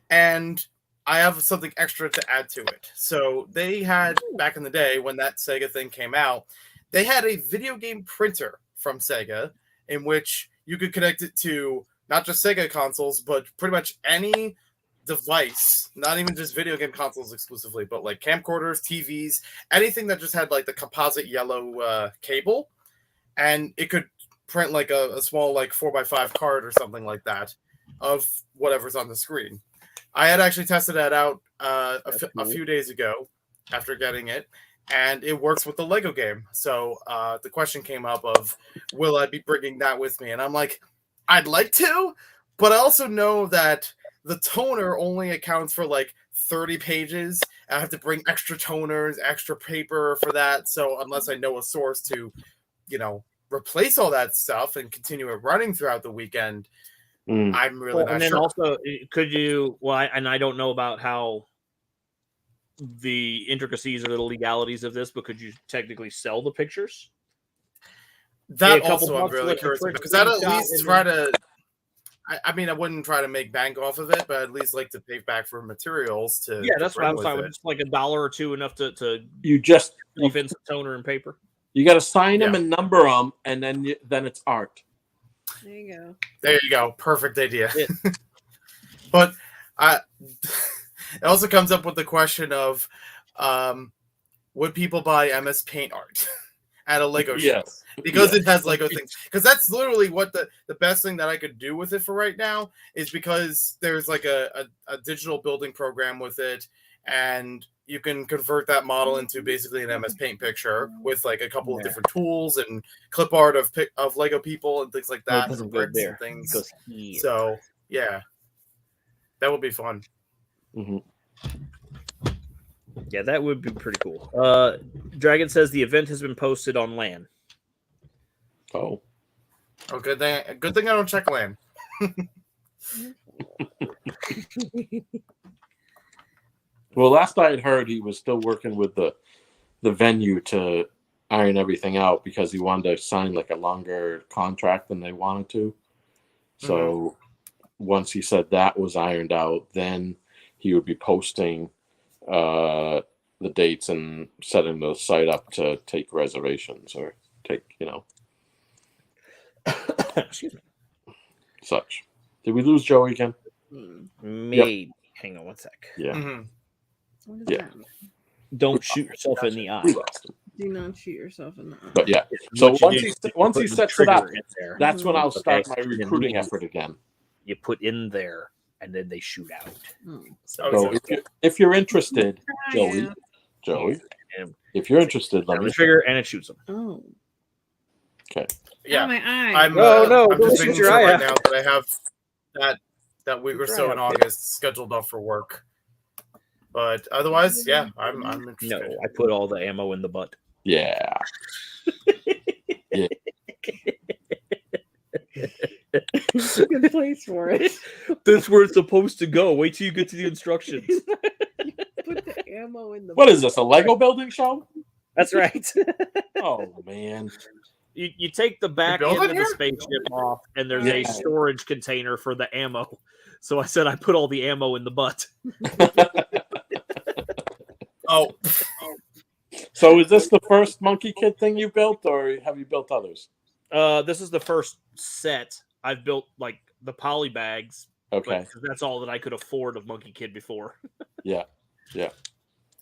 and I have something extra to add to it. So they had, back in the day when that Sega thing came out, they had a video game printer from Sega in which you could connect it to not just Sega consoles, but pretty much any device, not even just video game consoles exclusively, but like camcorders, TVs, anything that just had like the composite yellow cable, and it could print like a small like 4x5 card or something like that of whatever's on the screen. I had actually tested that out a few days ago after getting it, and it works with the Lego game. So the question came up of, will I be bringing that with me? And I'm like, I'd like to, but I also know that the toner only accounts for like 30 pages. I have to bring extra toners, extra paper for that. So unless I know a source to, replace all that stuff and continue it running throughout the weekend, I'm really not sure. And then also, could you? Well, I don't know about how the intricacies or the legalities of this, but could you technically sell the pictures? That also I'm really curious about, because I'd at least try to. I mean, I wouldn't try to make bank off of it, but at least like to pay back for materials to. Yeah, that's what I was talking about. Just like $1 or $2 enough to you just leave in some toner and paper. You got to sign them and number them, and then it's art. There you go. There you go. Perfect idea. Yeah. But it also comes up with the question of Would people buy MS Paint art at a Lego show? Yes. Because it has Lego things. Because that's literally what the best thing that I could do with it for right now is because there's like a digital building program with it, and you can convert that model into basically an MS Paint picture with like a couple of different tools and clip art of Lego people and things like that. It doesn't and go bricks there. and things. It goes here. So yeah, that would be fun. Mm-hmm. Yeah, that would be pretty cool. Dragon says the event has been posted on LAN. Oh, good thing I don't check LAN. well, last I had heard, he was still working with the venue to iron everything out because he wanted to sign like a longer contract than they wanted to. So once he said that was ironed out, then he would be posting the dates and setting the site up to take reservations or take, Excuse me. such. Did we lose Joey again? Maybe. Yep. Hang on one sec. Yeah. What does Yeah. that mean? Don't shoot yourself in the eye. Do not shoot yourself in the eye. But yeah. So once he sets it up, that's when I'll start my recruiting effort again. You put in there, and then they shoot out. So if you're interested, Joey, if you're interested, let me trigger and it shoots them. Oh. Okay. Yeah, my eye. I'm just making sure right now that I have that week or so in August scheduled off for work. But otherwise, yeah, I'm interested. No, I put all the ammo in the butt. Yeah. Yeah. Good place for it. That's where it's supposed to go. Wait till you get to the instructions. Put the ammo in the What is this, a Lego building show? That's right. Oh, man. You take the back end of the spaceship off, and there's a storage container for the ammo. So I said I put all the ammo in the butt. Oh. So is this the first Monkey Kid thing you built, or have you built others? This is the first set. I've built like the poly bags. Okay. That's all that I could afford of Monkey Kid before. Yeah.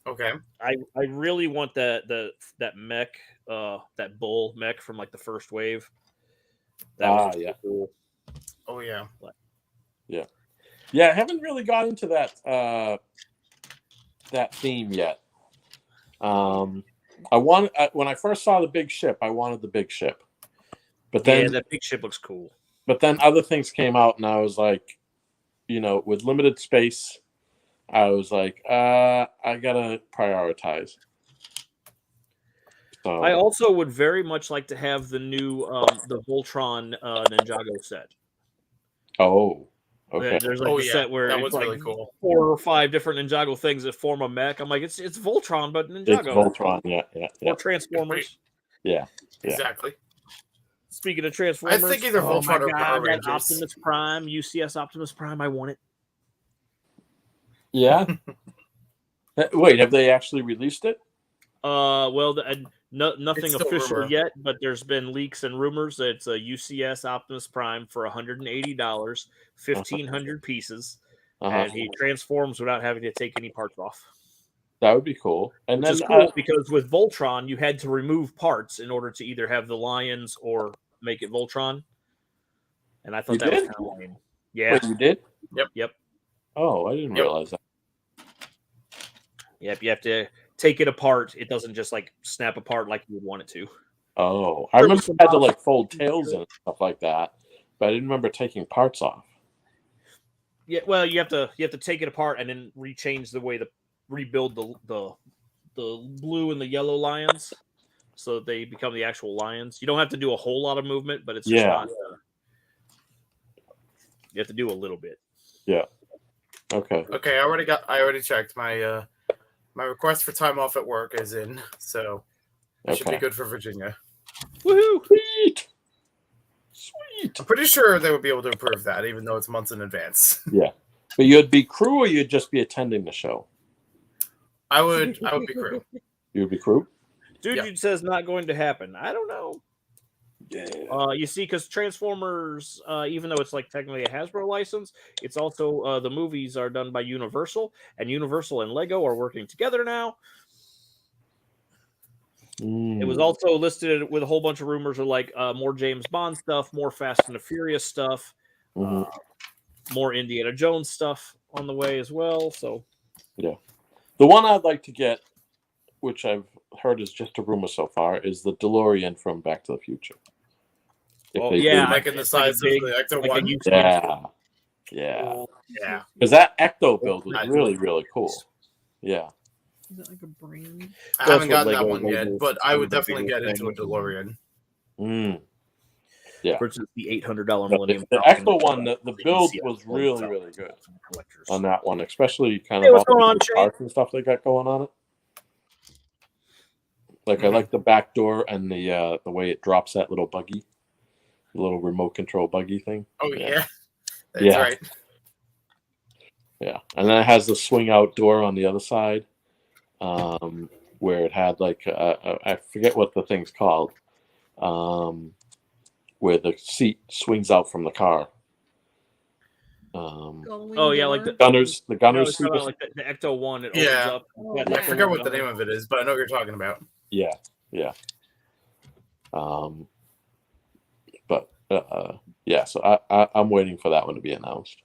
Okay. I really want that mech, that bull mech from like the first wave. That was yeah. Cool. Oh yeah. Yeah, I haven't really got into that theme yet. When I first saw the big ship, I wanted the big ship. But then that big ship looks cool. But then other things came out, and I was like, with limited space, I was like, I gotta prioritize. So I also would very much like to have the new the Voltron Ninjago set. Oh, okay. There's like a set where that it's was like really cool. 4 or 5 different Ninjago things that form a mech. I'm like, it's Voltron, but Ninjago. It's Voltron, yeah. Or Transformers. Yeah. Exactly. Speaking of Transformers, I think either Voltron or Power Rangers. Optimus Prime, UCS Optimus Prime, I want it. Yeah. Wait, have they actually released it? Well, nothing official rumor. yet, but there's been leaks and rumors that it's a UCS Optimus Prime for $180, 1,500 pieces, and he transforms without having to take any parts off. That would be cool. And Which then is cool because with Voltron, you had to remove parts in order to either have the lions or make it Voltron. And I thought that was kind of lame. Yeah. Wait, you did? Yep. Oh, I didn't realize that. Yep, you have to take it apart. It doesn't just like snap apart like you would want it to. Oh, I remember I had to like fold tails and stuff like that, but I didn't remember taking parts off. Yeah, well, you have to take it apart and then rechange the way to rebuild the blue and the yellow lions, so that they become the actual lions. You don't have to do a whole lot of movement, but it's just not. You have to do a little bit. Yeah. Okay. Okay, I already checked my my request for time off at work is in, so that should be good for Virginia. Woohoo! Sweet. I'm pretty sure they would be able to approve that, even though it's months in advance. Yeah, but you'd be crew, or you'd just be attending the show. I would be crew. You'd be crew. Dude says not going to happen. I don't know. Yeah. You see, because Transformers, even though it's like technically a Hasbro license, it's also the movies are done by Universal, and Universal and Lego are working together now. It was also listed with a whole bunch of rumors of like more James Bond stuff, more Fast and the Furious stuff, more Indiana Jones stuff on the way as well. So, yeah, the one I'd like to get, which I've heard is just a rumor so far, is the DeLorean from Back to the Future. Oh yeah, making the size of the Ecto one. Yeah. Because that Ecto build was really, really cool. Yeah. Is it like a brand? I haven't gotten that one yet, but I would definitely get into a DeLorean. Yeah. Versus the $800 Millennium The Falcon. Ecto one, the build was really, really good on that one, especially kind Hey, of what's all going on, the Shane? parts and stuff they got going on it. Like I like the back door and the way it drops that little buggy, little remote control buggy thing. Oh yeah, that's right. Yeah, and then it has the swing out door on the other side, where it had like I forget what the thing's called, where the seat swings out from the car. Oh yeah, like the gunners like the Ecto one. It opens Yeah, up. I forget what the name of it is, but I know what you're talking about. Yeah. But yeah, so I'm waiting for that one to be announced.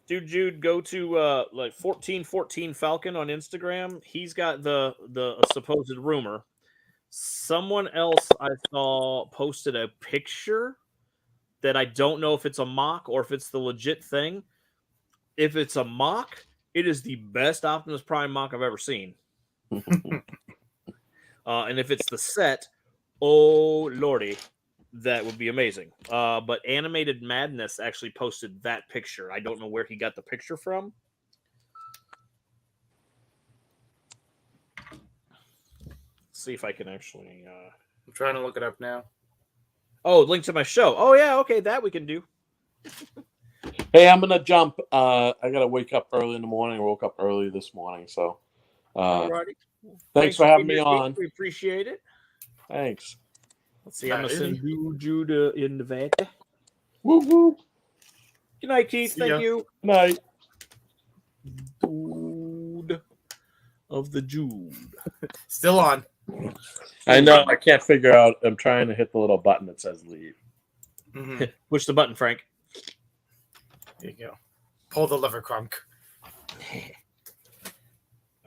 Dude, Jude, go to like 1414 Falcon on Instagram. He's got the supposed rumor. Someone else I saw posted a picture that I don't know if it's a mock or if it's the legit thing. If it's a mock, it is the best Optimus Prime mock I've ever seen. And if it's the set, oh lordy, that would be amazing. But Animated Madness actually posted that picture. I don't know where he got the picture from. See if I can actually. I'm trying to look it up now. Oh, link to my show. Oh yeah, okay, that we can do. Hey, I'm gonna jump. I gotta wake up early in the morning. I woke up early this morning, so thanks for having me on. We appreciate it. Thanks. Let's see. I'm gonna send Jude in the vet. Woo woo. Good night, Keith. Thank you. Good night. Dude of the Jude. Still on. I know. I can't figure out. I'm trying to hit the little button that says leave. Push the button, Frank. There you go. Pull the lever, Crunk.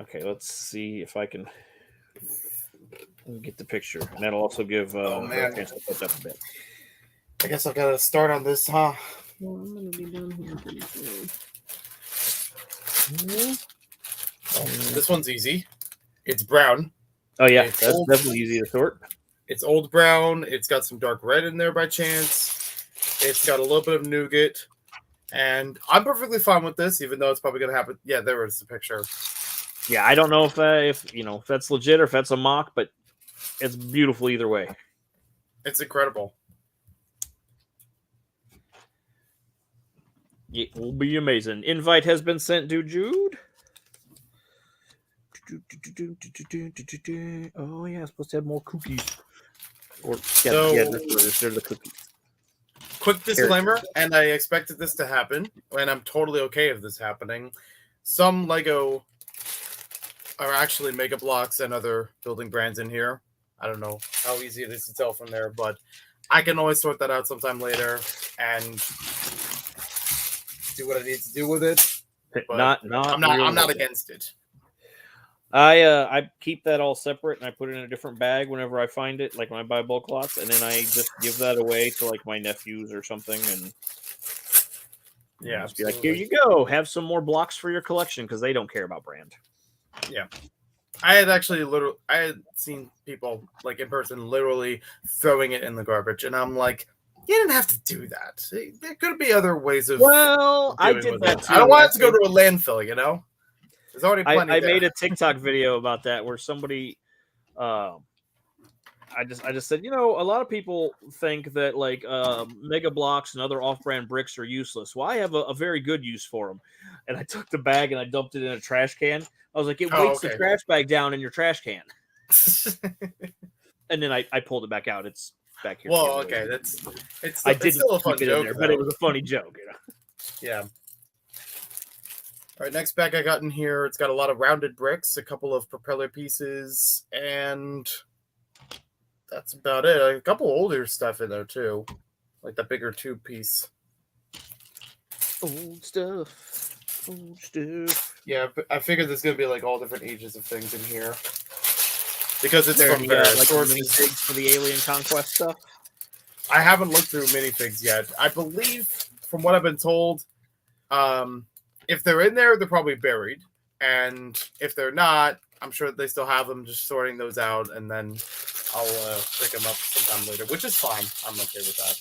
Okay, let's see if I can get the picture. And that'll also give a chance to put up a bit. I guess I've got to start on this, huh? Well, I'm gonna be done here pretty soon. This one's easy. It's brown. Oh yeah, It's that's old. definitely easy to sort. It's old brown. It's got some dark red in there by chance. It's got a little bit of nougat. And I'm perfectly fine with this, even though it's probably going to happen. Yeah, there is the picture. Yeah, I don't know if you know if that's legit or if that's a mock, but it's beautiful either way. It's incredible. It will be amazing. Invite has been sent to Jude. Oh yeah, I'm supposed to have more cookies. Or they're the cookies. Quick disclaimer, and I expected this to happen, and I'm totally okay with this happening. Some Lego are actually Mega Bloks and other building brands in here. I don't know how easy it is to tell from there, but I can always sort that out sometime later and do what I need to do with it. But I'm not against it. I keep that all separate and I put it in a different bag whenever I find it, like when I buy bulk lots, and then I just give that away to like my nephews or something, and just be like, here you go, have some more blocks for your collection because they don't care about brand. Yeah, I had seen people like in person literally throwing it in the garbage, and I'm like, you didn't have to do that. There could be other ways of. Well, I did that too. I don't want it to go to a landfill, you know. There's already plenty. I made a TikTok video about that where somebody, I just said, you know, a lot of people think that like Mega Bloks and other off-brand bricks are useless. Well, I have a very good use for them, and I took the bag and I dumped it in a trash can. I was like, it weights the trash bag down in your trash can, and then I pulled it back out. It's back here. Well, okay, it's still a fun joke, there, but it was a funny joke, you know. Yeah, All right, next bag I got in here, it's got a lot of rounded bricks, a couple of propeller pieces, and that's about it. A couple older stuff in there too, like the bigger tube piece. Old stuff. Old stuff. Yeah, but I figured there's gonna be like all different ages of things in here because it's There, from you got various like sources. minifigs for the Alien Conquest stuff. I haven't looked through minifigs yet. I believe, from what I've been told, if they're in there, they're probably buried, and if they're not, I'm sure they still have them. Just sorting those out, and then I'll pick them up sometime later, which is fine. I'm okay with that.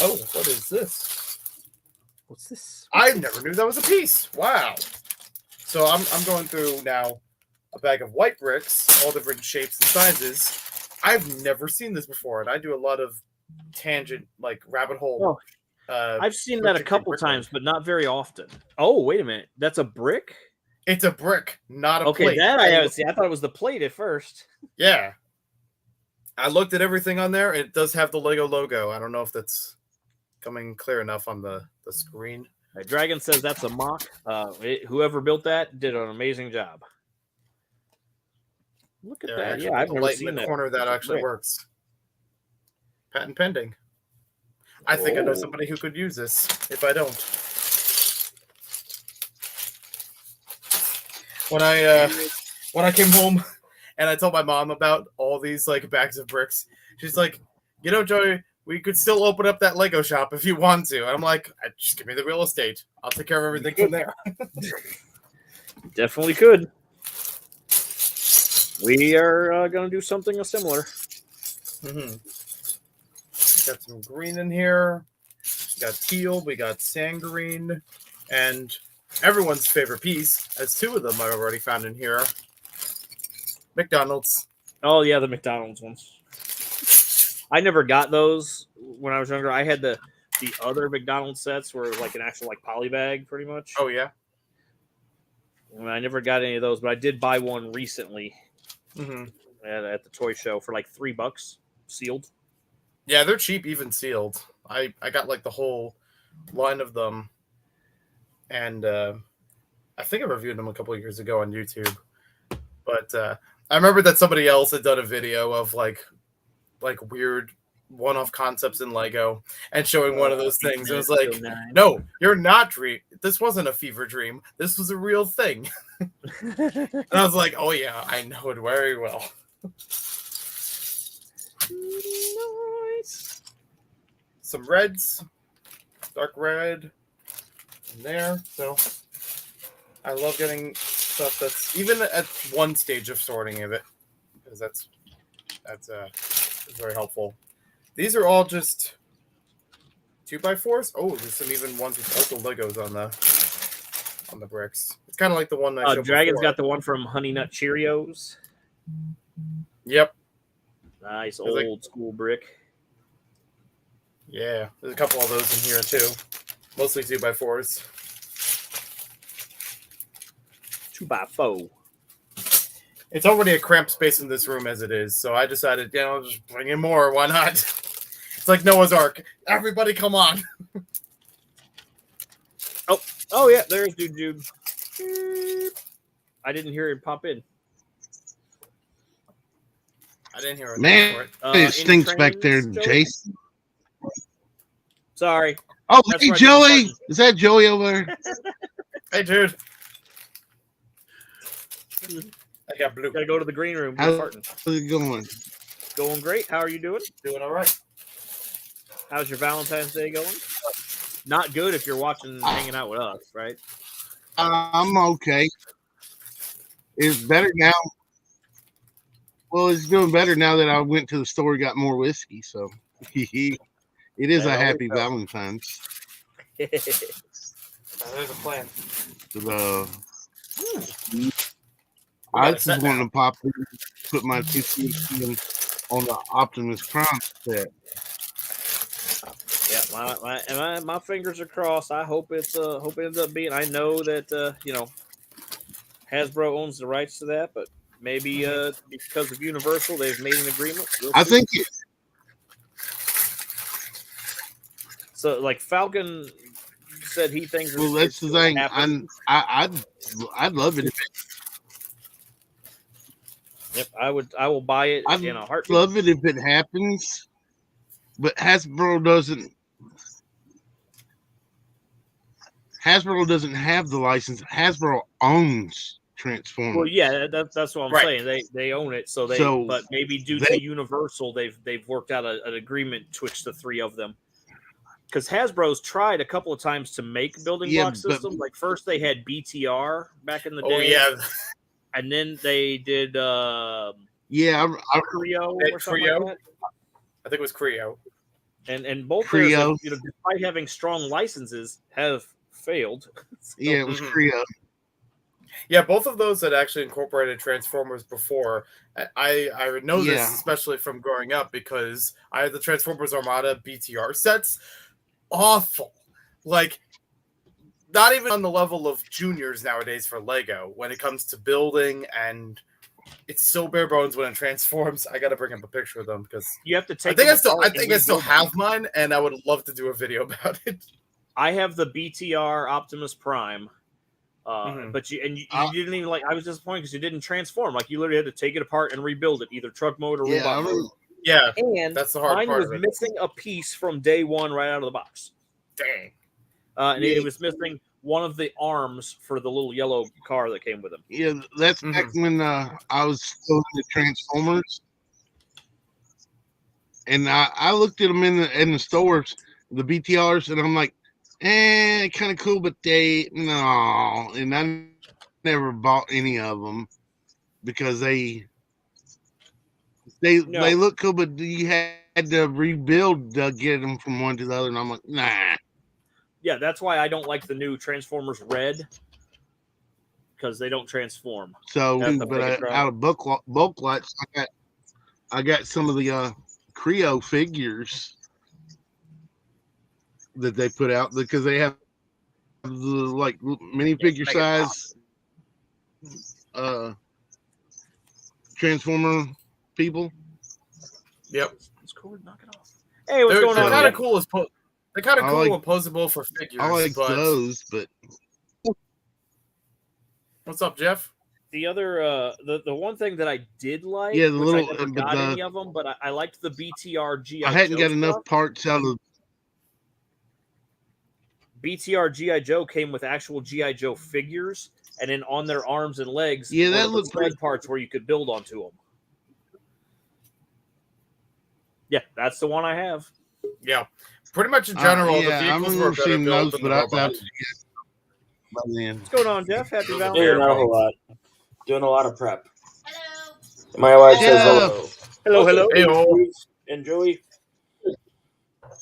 Oh, what is this? What's this? I never knew that was a piece. Wow. So I'm going through now a bag of white bricks, all different shapes and sizes. I've never seen this before, and I do a lot of tangent, like rabbit hole. I've seen that a couple times, but not very often. Oh, wait a minute. That's a brick? It's a brick, not a okay, plate. that I haven't seen. I thought it was the plate at first. Yeah. I looked at everything on there. It does have the Lego logo. I don't know if that's coming clear enough on the screen. Dragon says that's a mock. Whoever built that did an amazing job. Look at Yeah, that. actually, Yeah, I've the never light seen in the that. corner that actually works. Patent pending. I think I know somebody who could use this if I don't. When I came home and I told my mom about all these like bags of bricks, she's like, "You know, Joey, we could still open up that Lego shop if you want to." And I'm like, "Just give me the real estate. I'll take care of everything from there." Definitely could. We are going to do something similar. Mm-hmm. Got some green in here. We got teal. We got sand green, and everyone's favorite piece, as two of them I already found in here. McDonald's. Oh yeah, the McDonald's ones. I never got those when I was younger. I had the other McDonald's sets were like an actual like poly bag, pretty much. Oh yeah. And I never got any of those, but I did buy one recently at the toy show for like $3 sealed. Yeah, they're cheap, even sealed. I got like the whole line of them, and I think I reviewed them a couple of years ago on YouTube. But I remember that somebody else had done a video of like weird one-off concepts in Lego and showing one of those things. It was like, no, you're not dream. This wasn't a fever dream. This was a real thing. And I was like, oh yeah, I know it very well. Nice. Some reds, dark red in there. So I love getting stuff that's even at one stage of sorting of it, because that's very helpful. These are all just 2x4s. Oh, there's some even ones with also Legos on the bricks. It's kind of like the one I showed Dragon's before. got the one from Honey Nut Cheerios. Yep. Nice There's like- old school brick. Yeah, there's a couple of those in here too. Mostly 2x4s. 2x4. It's already a cramped space in this room as it is, so I decided, just bring in more. Why not? It's like Noah's Ark. Everybody, come on! Oh yeah, there's Jude. I didn't hear it pop in. I didn't hear it. Man, For it. it stinks any back there, trains, Joey? Jason. Sorry. Oh, That's hey, right, Joey. Is that Joey over there? Hey, dude. I got blue. Gotta go to the green room. How's Farting. it going? Going great. How are you doing? Doing all right. How's your Valentine's Day going? Not good if you're watching and hanging out with us, right? I'm okay. It's better now. Well, it's doing better now that I went to the store and got more whiskey. So it is a happy Valentine's. There's a plan. I just want to pop in, put my 50 on the Optimus Prime set. Yeah, my fingers are crossed. I hope it ends up being. I know that Hasbro owns the rights to that, but maybe because of Universal, they've made an agreement. I think so. Like Falcon said he thinks. Well, that's the thing. I'd love it. Yep, I will buy it I'd in a heartbeat. love it if it happens, but Hasbro doesn't have the license. Hasbro owns Transformers. Well, yeah, that's what I'm saying. They own it, but maybe due to Universal, they've worked out an agreement betwixt the three of them. Because Hasbro's tried a couple of times to make building block systems. Like first they had BTR back in the day. Oh yeah. And then they did Creo or something like that. I think it was Creo. And both Creo, despite having strong licenses, have failed. So, yeah, it was Creo. Yeah, both of those had actually incorporated Transformers before. I know this especially from growing up because I had the Transformers Armada BTR sets. Awful. Like, not even on the level of juniors nowadays for Lego when it comes to building, and it's so bare bones when it transforms. I got to bring up a picture of them because you have to take. I think I still have mine, and I would love to do a video about it. I have the BTR Optimus Prime, but you didn't even I was disappointed because you didn't transform. Like you literally had to take it apart and rebuild it, either truck mode or robot mode. Yeah, and that's the hard mine part was of it. missing a piece from day one right out of the box. Dang. And it was missing one of the arms for the little yellow car that came with him. Yeah, that's back when I was still in the Transformers, and I looked at them in the stores, the BTRs, and I'm like, kind of cool, but no, and I never bought any of them because they look cool, but you had to rebuild to get them from one to the other, and I'm like, nah. Yeah, that's why I don't like the new Transformers Red, because they don't transform. So, but out of bulk lots, I got some of the Creo figures that they put out because they have the minifigure size Transformer people. Yep. It's cool. Knock it off. Hey, what's going on? Kind of cool. They're kind of cool and posable for figures. I like those, but what's up, Jeff? The other, the one thing that I did like, the little, I never got any of them, but I liked the BTR GI. I hadn't Joe got enough parts out of. BTR GI Joe came with actual GI Joe figures, and then on their arms and legs, that looked thread parts where you could build onto them. Yeah, that's the one I have. Yeah, pretty much in general, the vehicles were better built than the robots. What's going on, Jeff? Happy Valentine. Hey, not a whole lot. Doing a lot of prep. Hello. My wife says hello. Hello. Hey, and Joey.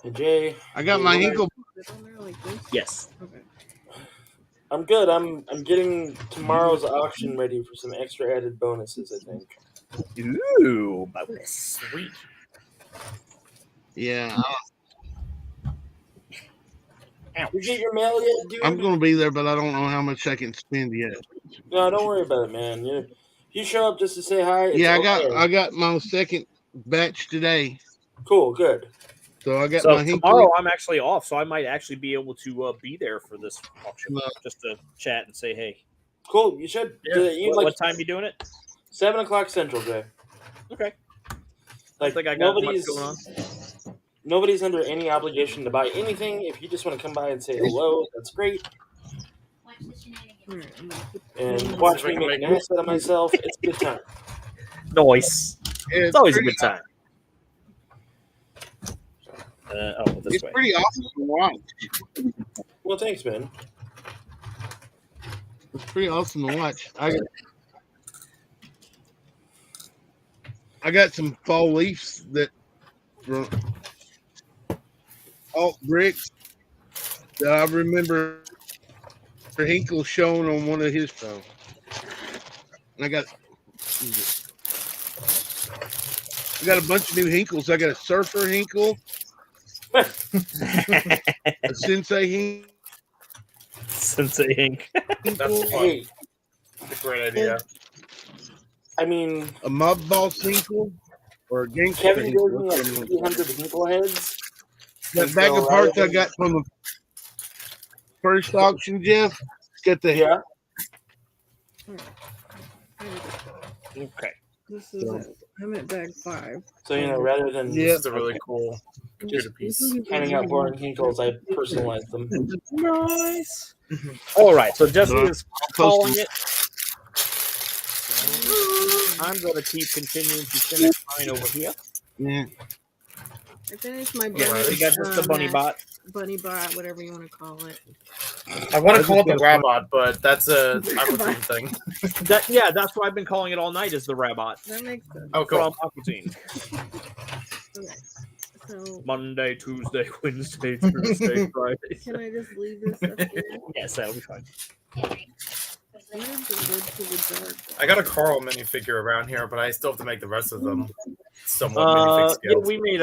And Jay. I got my Hinkle. Yes. Okay. I'm good. I'm getting tomorrow's auction ready for some extra added bonuses, I think. Ooh, bonus. Sweet. Yeah. You get your mail yet, dude? I'm going to be there, but I don't know how much I can spend yet. No, don't worry about it, man. You show up just to say hi. Yeah, I got my second batch today. Cool, good. So I got my tomorrow. I'm actually off, so I might actually be able to be there for this auction, just to chat and say hey. Cool, you should. Yeah. What time you doing it? 7:00 Central, Jay. Okay. I think I got much going on. Nobody's under any obligation to buy anything. If you just want to come by and say hello, that's great. And watch me make an ass out of myself. It's a good time. Nice. It's always a good time. It's pretty awesome to watch. Well, thanks, man. It's pretty awesome to watch. I got some fall leaves that from alt bricks that I remember Hinkle showing on one of his phones. And I got a bunch of new Hinkles. I got a Surfer Hinkle, a Sensei Hinkle. Sensei Hink. That's fun. That's a great idea. I mean, a Mob Boss Hinkle or a Gangster Kevin Hinkle. building like 300 Hinkle heads. That bag of parts I got from first auction, Jeff. Get the Yeah. Okay. This is it. I'm at bag 5. So rather than This is a really cool just computer piece. handing out boring Kinkles, I personalized them. Nice. All right, so Jesse is calling it. I'm going to keep continuing to finish mine over here. Yeah. I finished my Yeah, we got just the bunny bot. Bunny bot, whatever you want to call it. I want to call it the Rabot, but that's a Aquatine thing. That's what I've been calling it all night. Is the Rabot? That makes sense. Oh, cool. From Aquatine. Okay. So Monday, Tuesday, Wednesday, Thursday, Friday. can I just leave this up here? Yes, that'll be fine. Where's the lid to the jar? I got a Carl minifigure around here, but I still have to make the rest of them somewhat minifig Yeah, scale. we made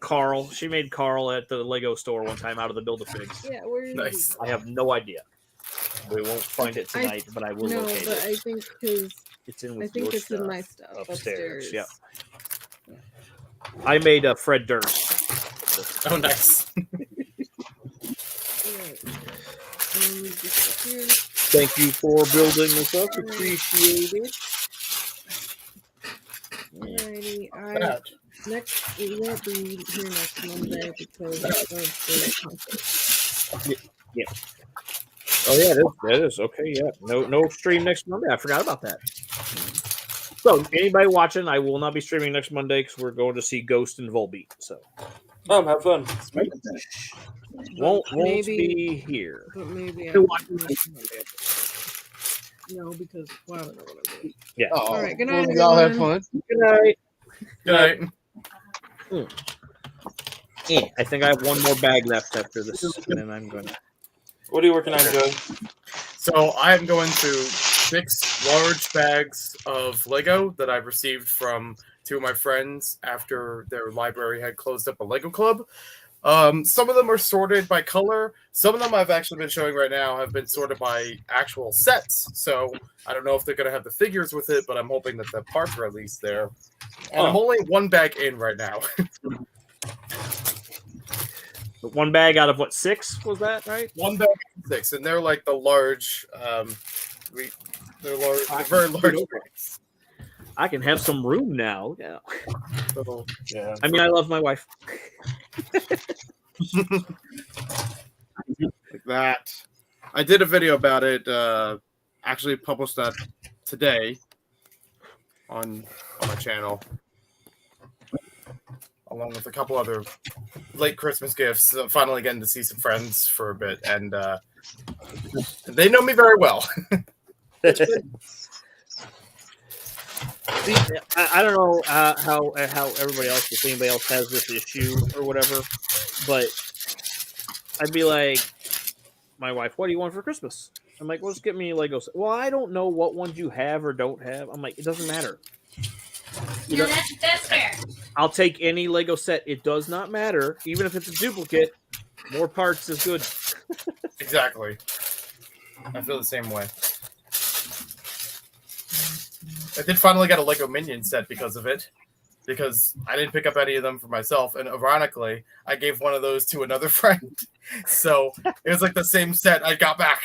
Carl. She made Carl at the Lego store one time out of the Build-A-Figs. Yeah, where is Nice. he? I have no idea. We won't find it tonight, but I will No, locate but it. I think his. It's in I with think your it's in stuff my stuff upstairs. Yeah. I made Fred Durst. Oh, nice. Alright. Move this up here. Thank you for building this up. Appreciate it. Alrighty, we won't be here next Monday because of the concert. Yeah. Oh yeah, that is okay. Yeah, no stream next Monday. I forgot about that. So anybody watching, I will not be streaming next Monday because we're going to see Ghost and Volbeat. So have fun. won't Maybe- be here. But maybe I Who won't next Monday. No, because I don't know what I'm doing. Yeah. Oh, All right, good night, well, y'all have everyone. fun. Good night. Good night. Yeah, I think I have one more bag left after this, and then I'm gonna. What are you working on, Joey? So I am going through 6 large bags of Lego that I've received from 2 of my friends after their library had closed up a Lego club. Some of them are sorted by color. Some of them I've actually been showing right now have been sorted by actual sets. So I don't know if they're going to have the figures with it, but I'm hoping that the parts are at least there. And I'm only 1 bag in right now. But 1 bag out of what, 6 was that, right? 1 bag of 6, and they're like the large. They're large. They're very large bags. I can have some room now. Yeah. So, yeah. I mean, I love my wife. Like that. I did a video about it. Actually, published that today on my channel, along with a couple other late Christmas gifts. Finally getting to see some friends for a bit, and they know me very well. See, I don't know how everybody else, if anybody else has this issue or whatever, but I'd be like, my wife, what do you want for Christmas? I'm like, well, just get me Legos. Well, I don't know what ones you have or don't have. I'm like, it doesn't matter. No, that's fair. I'll take any Lego set. It does not matter. Even if it's a duplicate, more parts is good. Exactly. I feel the same way. I did finally get a Lego Minion set because of it. Because I didn't pick up any of them for myself. And ironically, I gave one of those to another friend. So it was like the same set I got back.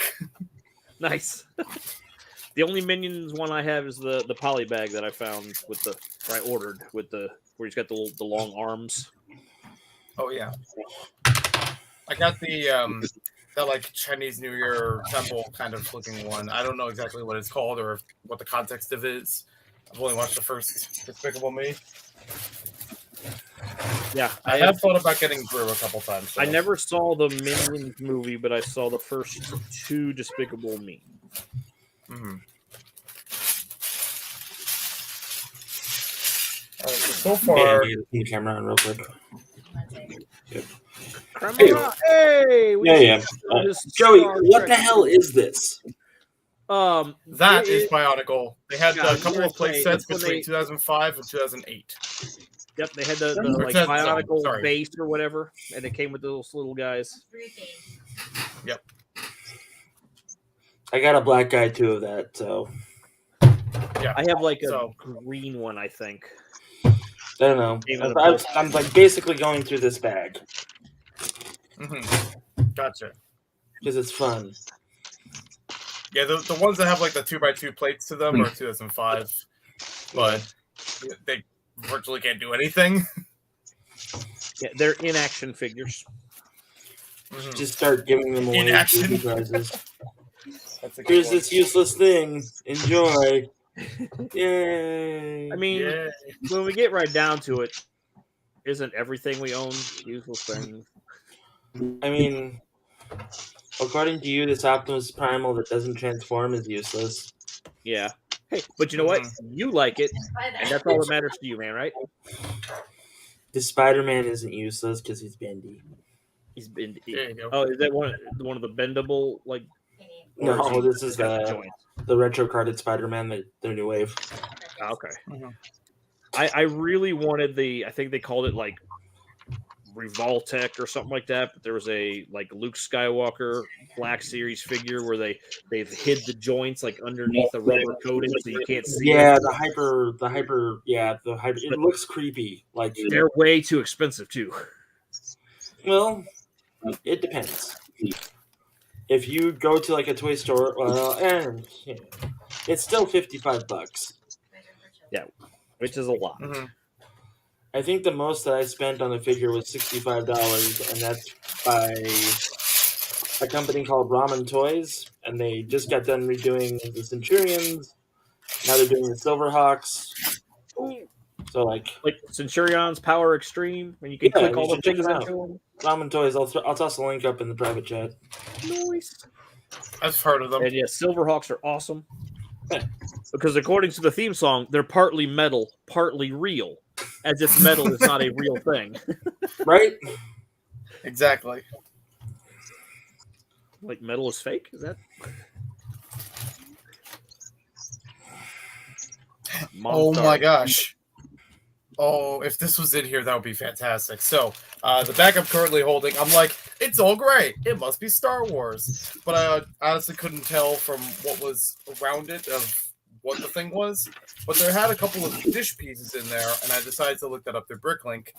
Nice. The only Minions one I have is the poly bag that I found with the, or I ordered with the, where he's got the long arms. Oh, yeah. I got the that like Chinese New Year temple kind of looking one. I don't know exactly what it's called or what the context of it is. I've only watched the first Despicable Me. Yeah, I have thought about getting Brew a couple times. So. I never saw the Minions movie, but I saw the first 2 Despicable Me. Mm-hmm. So far, the camera on real quick. Hey, yeah. Joey, what the hell is this? That is Bionicle. They had Yeah, a couple of play sets when between they- 2005 and 2008. Yep, they had the Or like 2007, Bionicle sorry. base or whatever, and it came with those little guys. Yep. I got a black guy too of that, so Yeah. I have like a green one, I think. I don't know. I'm like basically going through this bag. Mm-hmm. Gotcha. because it's fun. Yeah, the ones that have like the 2x2 plates to them are 2005, but they virtually can't do anything. Yeah, they're in-action figures. Just start giving them away In as action. booby prizes. That's a good Here's one. this useless thing. Enjoy. Yay. I mean, when we get right down to it, isn't everything we own useless things? I mean, according to you, this Optimus Primal that doesn't transform is useless. Yeah. Hey, but you know what? You like it, and that's all that matters to you, man, right? The Spider-Man isn't useless because he's bendy. He's been. There you go. Oh, is that one of the bendable like? or No, he this is just got the the joint? retro carded Spider-Man, their new wave. Okay. I really wanted the. I think they called it like Revoltech or something like that. But there was a like Luke Skywalker Black Series figure where they've hid the joints like underneath the rubber coating so you can't see. Yeah, them. the hyper. It looks creepy. Like They're way too expensive too. Well, it depends. If you go to like a toy store, it's still $55. Yeah, which is a lot. I think the most that I spent on the figure was $65, and that's by a company called Ramen Toys, and they just got done redoing the Centurions. Now they're doing the Silverhawks. So like Centurion's Power Extreme, when you can click all the check things it out. into them. Ramen Toys. I'll toss a link up in the private chat. Nice. I've heard of them. And yeah, Silverhawks are awesome. Because according to the theme song, they're partly metal, partly real. As if metal is not a real thing. Right? Exactly. Like metal is fake? Is that? Oh my gosh. Oh, if this was in here, that would be fantastic. So, the bag I'm currently holding, I'm like, it's all gray. It must be Star Wars. But I honestly couldn't tell from what was around it of what the thing was. But there had a couple of dish pieces in there, and I decided to look that up through Bricklink.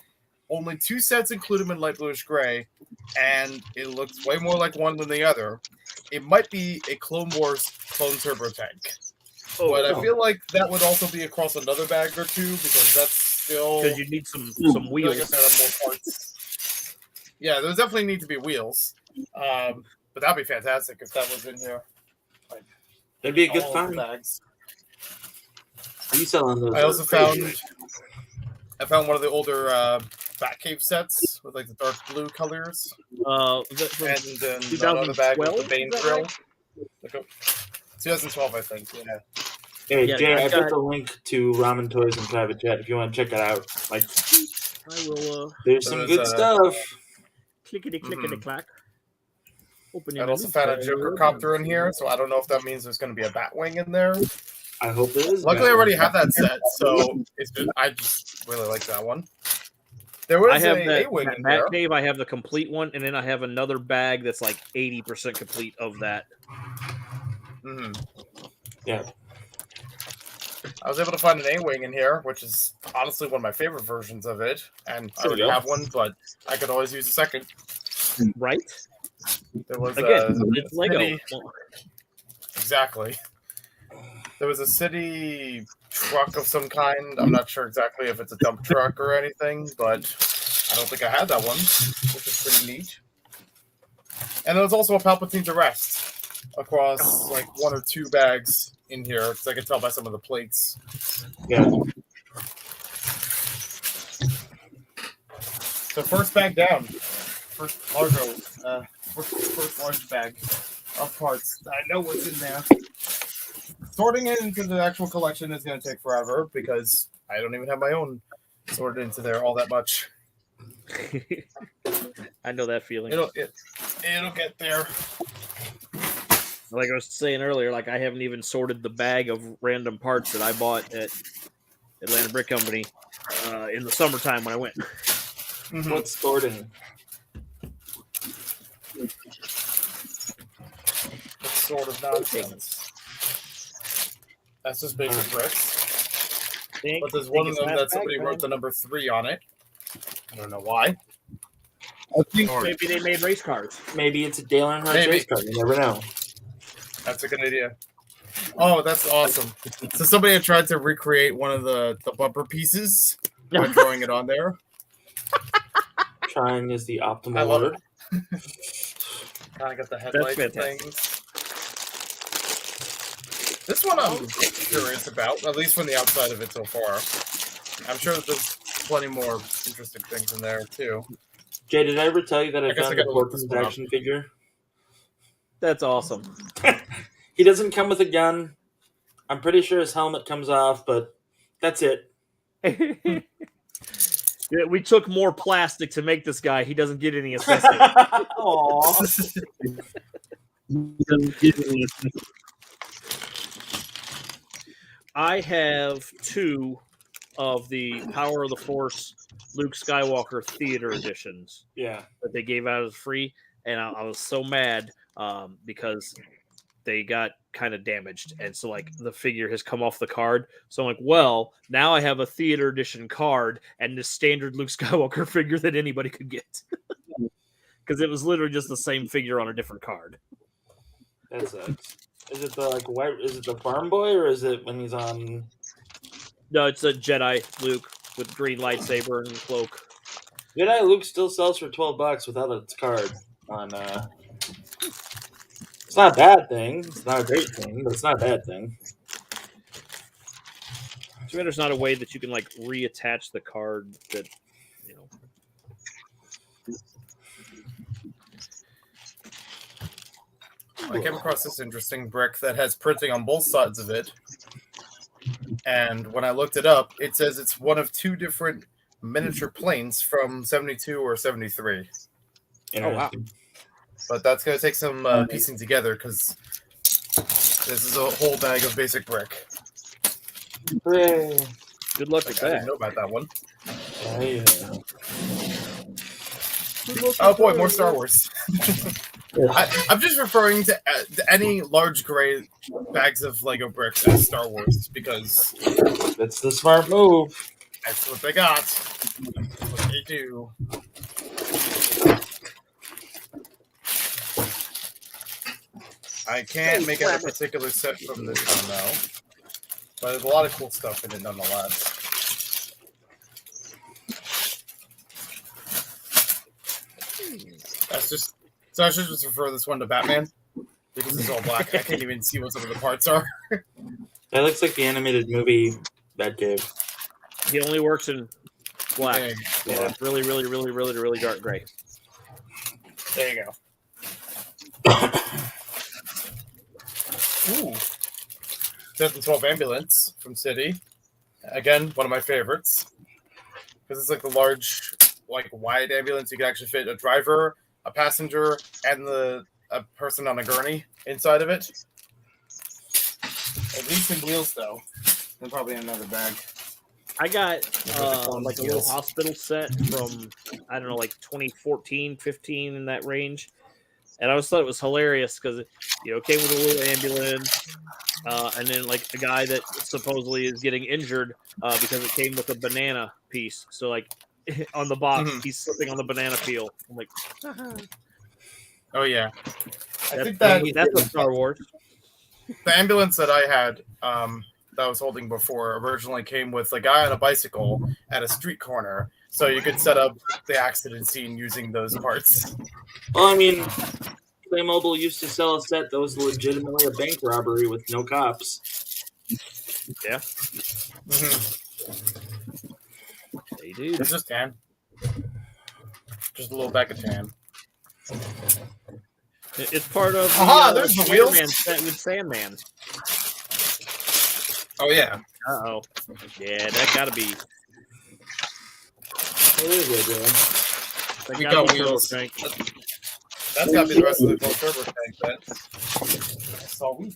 Only 2 sets include them in light bluish gray, and it looks way more like one than the other. It might be a Clone Wars clone turbo tank. But I feel like that would also be across another bag or two, because that's still... Because you need some wheels. Like I said, I have more parts. Yeah, there definitely need to be wheels. But that'd be fantastic if that was in here. Like, That'd be a good all find. bags. You selling those? I also found one of the older Batcave sets with like the dark blue colors. And then another bag with the Bane grill. Like 2012, I think. Yeah. Hey, Jay, I put the link to Ramen Toys in private chat if you want to check it out. Like, I will. There's some good stuff. Clickety clickety clack. I also found a Joker copter in here, so I don't know if that means there's going to be a Batwing in there. I hope there is. Luckily, I already have that set, so I just really like that one. There was I have a A-Wing in there. Batcave, I have the complete one, and then I have another bag that's like 80% complete of that. Yeah. I was able to find an A-Wing in here, which is honestly one of my favorite versions of it. And I already have one, but I could always use a second. Right? There was it's Lego. Exactly. There was a city truck of some kind. I'm not sure exactly if it's a dump truck or anything, but I don't think I had that one, which is pretty neat. And there was also a Palpatine's Arrest across like 1 or 2 bags in here, because I can tell by some of the plates. Yeah. So first bag down. First cargo. First large bag of parts. I know what's in there. Sorting it into the actual collection is going to take forever, because I don't even have my own sorted into there all that much. I know that feeling. It'll get there. Like I was saying earlier, like I haven't even sorted the bag of random parts that I bought at Atlanta Brick Company in the summertime when I went. What's sorting? It's sort of nonsense. That's just basic bricks. But there's one of them that somebody wrote the number 3 on it. I don't know why. I think Maybe they made race cars. Maybe it's a Dale Earnhardt Maybe. race car. You never know. That's a good idea. Oh, that's awesome. So somebody had tried to recreate one of the bumper pieces by throwing it on there. Trying is the I optimal love word. Kind of got the headlights and fantastic. things. This one I'm curious about, at least from the outside of it so far. I'm sure that there's plenty more interesting things in there too. Jay, did I ever tell you that I guess found I a gotta look this Portland one up. action figure? That's awesome. He doesn't come with a gun. I'm pretty sure his helmet comes off, but that's it. Yeah, we took more plastic to make this guy. He doesn't get any accessories. Aww. I have 2 of the Power of the Force Luke Skywalker Theater editions Yeah. that they gave out as free, and I was so mad because they got kind of damaged, and so like the figure has come off the card. So I'm like, well, now I have a theater edition card and the standard Luke Skywalker figure that anybody could get, because it was literally just the same figure on a different card. That sucks. Is it the like white? Is it the farm boy, or is it when he's on? No, it's a Jedi Luke with green lightsaber and cloak. Jedi Luke still sells for $12 without its card on. It's not a bad thing. It's not a great thing, but it's not a bad thing. So there's not a way that you can like reattach the card that, you know. I came across this interesting brick that has printing on both sides of it. And when I looked it up, it says it's one of 2 different miniature planes from 72 or 73. Oh, wow. But that's going to take some piecing together because this is a whole bag of basic brick. Hooray. Good luck with I that. didn't know about that one. Oh, yeah. Oh boy, more Star Wars. I'm just referring to any large gray bags of Lego bricks as Star Wars because That's the smart move. that's what they got. That's what they do. I can't make out a particular set from this one though, but there's a lot of cool stuff in it nonetheless. That's just so I should just refer this one to Batman because it's all black. I can't even see what some of the parts are. That looks like the animated movie Batcave. He only works in black. There you go. Yeah, it's really, really, really, really, really dark gray. There you go. Ooh. 2012 ambulance from City. Again, one of my favorites. Because it's like the large, like wide ambulance. You can actually fit a driver, a passenger, and a person on a gurney inside of it. At least in wheels, though. And probably in another bag. I got like a little hospital set from, I don't know, like 2014, 15 in that range. And I always thought it was hilarious because, you know, it came with a little ambulance, and then like a guy that supposedly is getting injured because it came with a banana piece. So like on the box, he's slipping on the banana peel. I'm like, oh yeah, I think that's a Star Wars. The ambulance that I had that I was holding before originally came with a guy on a bicycle at a street corner, so you could set up the accident scene using those parts. Well, I mean, Playmobil used to sell a set that was legitimately a bank robbery with no cops. Yeah. They do. It's just tan. Just a little bag of tan. It's part of there's the wheels. Spider-Man set with Sandman. Oh yeah. Uh-oh. Yeah, that gotta be. What is it, Dylan? That We gotta got be Turbo wheels. Tank. That's gotta be the rest of the Gold Turbo Tank then. That's all we.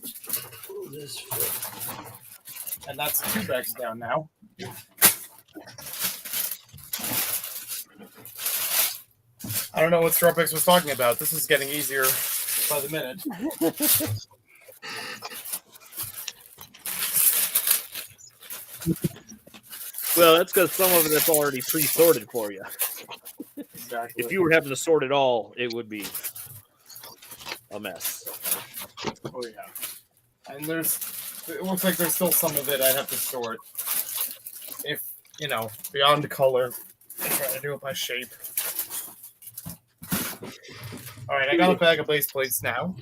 And that's 2 bags down now. I don't know what Strawpix was talking about. This is getting easier by the minute. Well, that's because some of it is already pre-sorted for you. Exactly. If you were having to sort it all, it would be a mess. Oh yeah. And it looks like there's still some of it I'd have to sort. If, beyond color, I try to do it by shape. Alright, I got a bag of base plates now.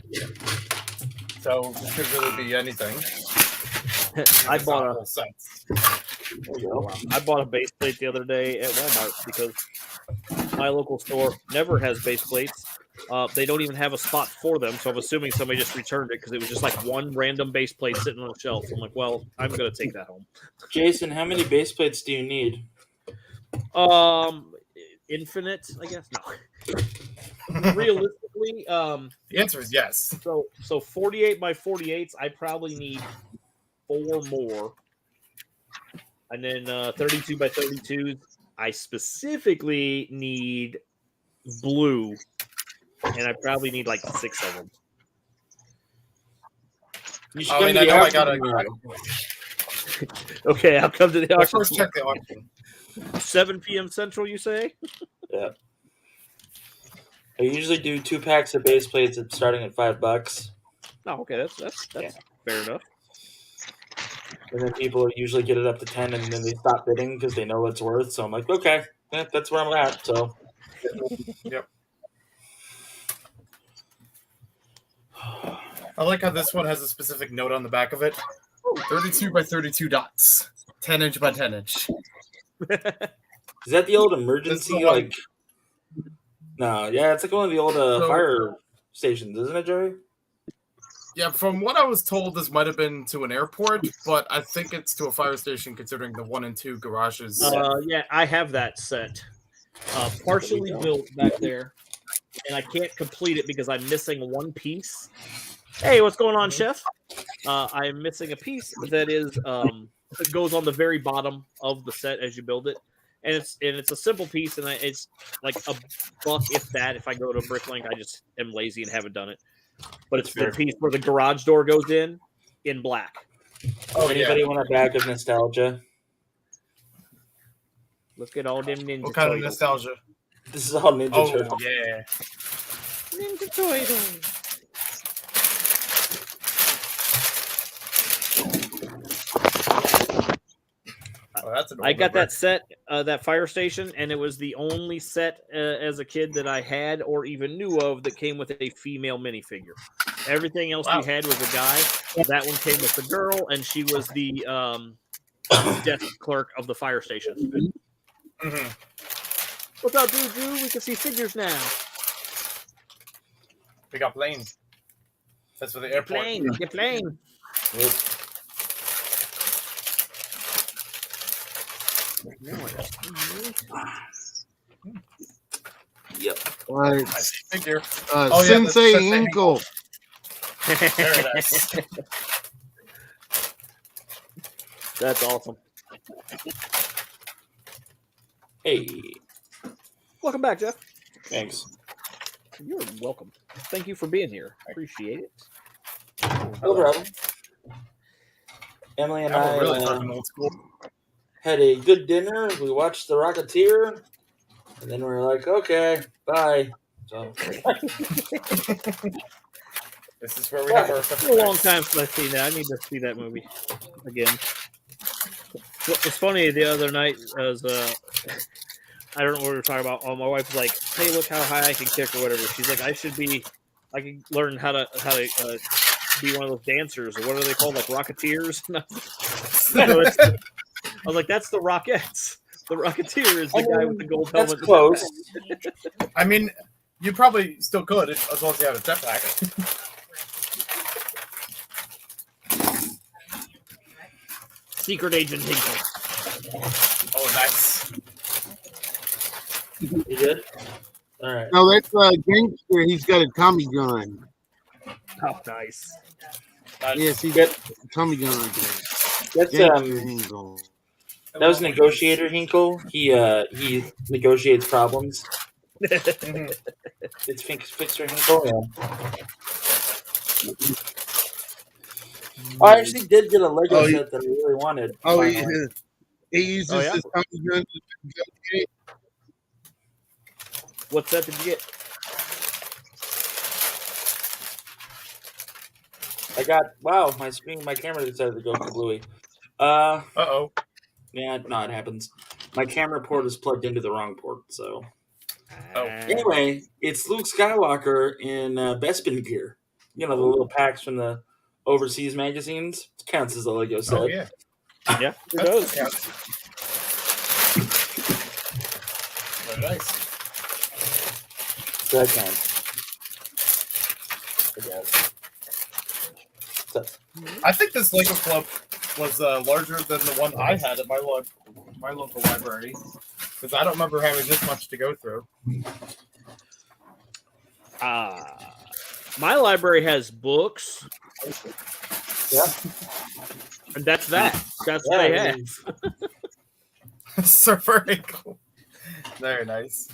So, it could really be anything. I bought whole sets. I bought a base plate the other day at Walmart because my local store never has base plates. They don't even have a spot for them, so I'm assuming somebody just returned it because it was just like one random base plate sitting on the shelf. I'm like, well, I'm going to take that home. Jason, how many base plates do you need? Infinite, I guess. No. Realistically, the answer is yes. So 48 by 48s, I probably need 4 more. And then 32 by 32s, I specifically need blue, and I probably need like 6 of them. You should come to the auction. Okay, I'll come to the auction. First check the auction. 7 p.m. Central, you say? Yeah. I usually do 2 packs of base plates starting at $5. Oh, okay, that's fair enough. And then people usually get it up to 10, and then they stop bidding because they know what it's worth. So I'm like, okay, that's where I'm at. So, yep. I like how this one has a specific note on the back of it. 32 by 32 dots. 10 inch by 10 inch. Is that the old emergency? No, yeah, it's like one of the old fire stations, isn't it, Jerry? Yeah, from what I was told, this might have been to an airport, but I think it's to a fire station considering the 1 and 2 garages. Yeah, I have that set. Partially built back there, and I can't complete it because I'm missing one piece. Hey, what's going on, Chef? I am missing a piece that is that goes on the very bottom of the set as you build it, and it's a simple piece, and it's like $1, if that. If I go to Bricklink, I just am lazy and haven't done it. But it's the piece where the garage door goes in black. Oh, anybody want a bag of nostalgia? Look at all them Ninja What kind Turtles. of nostalgia? This is all Ninja Turtles. Oh, yeah. Ninja Turtles. I got that set, that fire station, and it was the only set as a kid that I had or even knew of that came with a female minifigure. Everything else we had was a guy. That one came with the girl, and she was the desk clerk of the fire station. Mm-hmm. What's up, Drew? We can see figures now. We got planes. That's for the airport. Get plane. Yep. Yep. Right. I see figure. Sensei Inkle. There it is. That's awesome. Hey. Welcome back, Jeff. Thanks. You're welcome. Thank you for being here. Appreciate it. No problem. Emily and I really talking old school. had a good dinner. We watched The Rocketeer, and then we were like, okay, bye. So this is where we have our It's a long time since I've seen that. I need to see that movie again. It's funny, the other night, as I don't know what we were talking about. My wife was like, hey, look how high I can kick or whatever. She's like, I can learn how to be one of those dancers, or what are they called, like Rocketeers? I was like, that's the Rockettes. The Rocketeer is the guy with the gold helmet. That's close. I mean, you probably still could as long as you have a jetpack. Secret Agent Hinkle. Oh, nice. You good? All right. No, that's a gangster. He's got a Tommy gun. Oh, nice. Yes, he got a Tommy gun. That's that was Negotiator Hinkle. He negotiates problems. It's Fixer Hinkle. Yeah. I actually did get a Lego set that I really wanted. Oh, he uses his Tommy gun to negotiate. What set did you get? I got my camera decided to go kablooey. Uh-oh. Yeah, no, it happens. My camera port is plugged into the wrong port, so. Oh. Anyway, it's Luke Skywalker in Bespin gear. You know, the little packs from the overseas magazines. It counts as a Lego set. Oh, yeah. Yeah, it does. Very nice. So that counts. I guess. So, I think this Lego club was larger than the one I had at my local library, because I don't remember having this much to go through. My library has books. Yeah. And that's that. That's what they have. Surfer ankle. Very nice.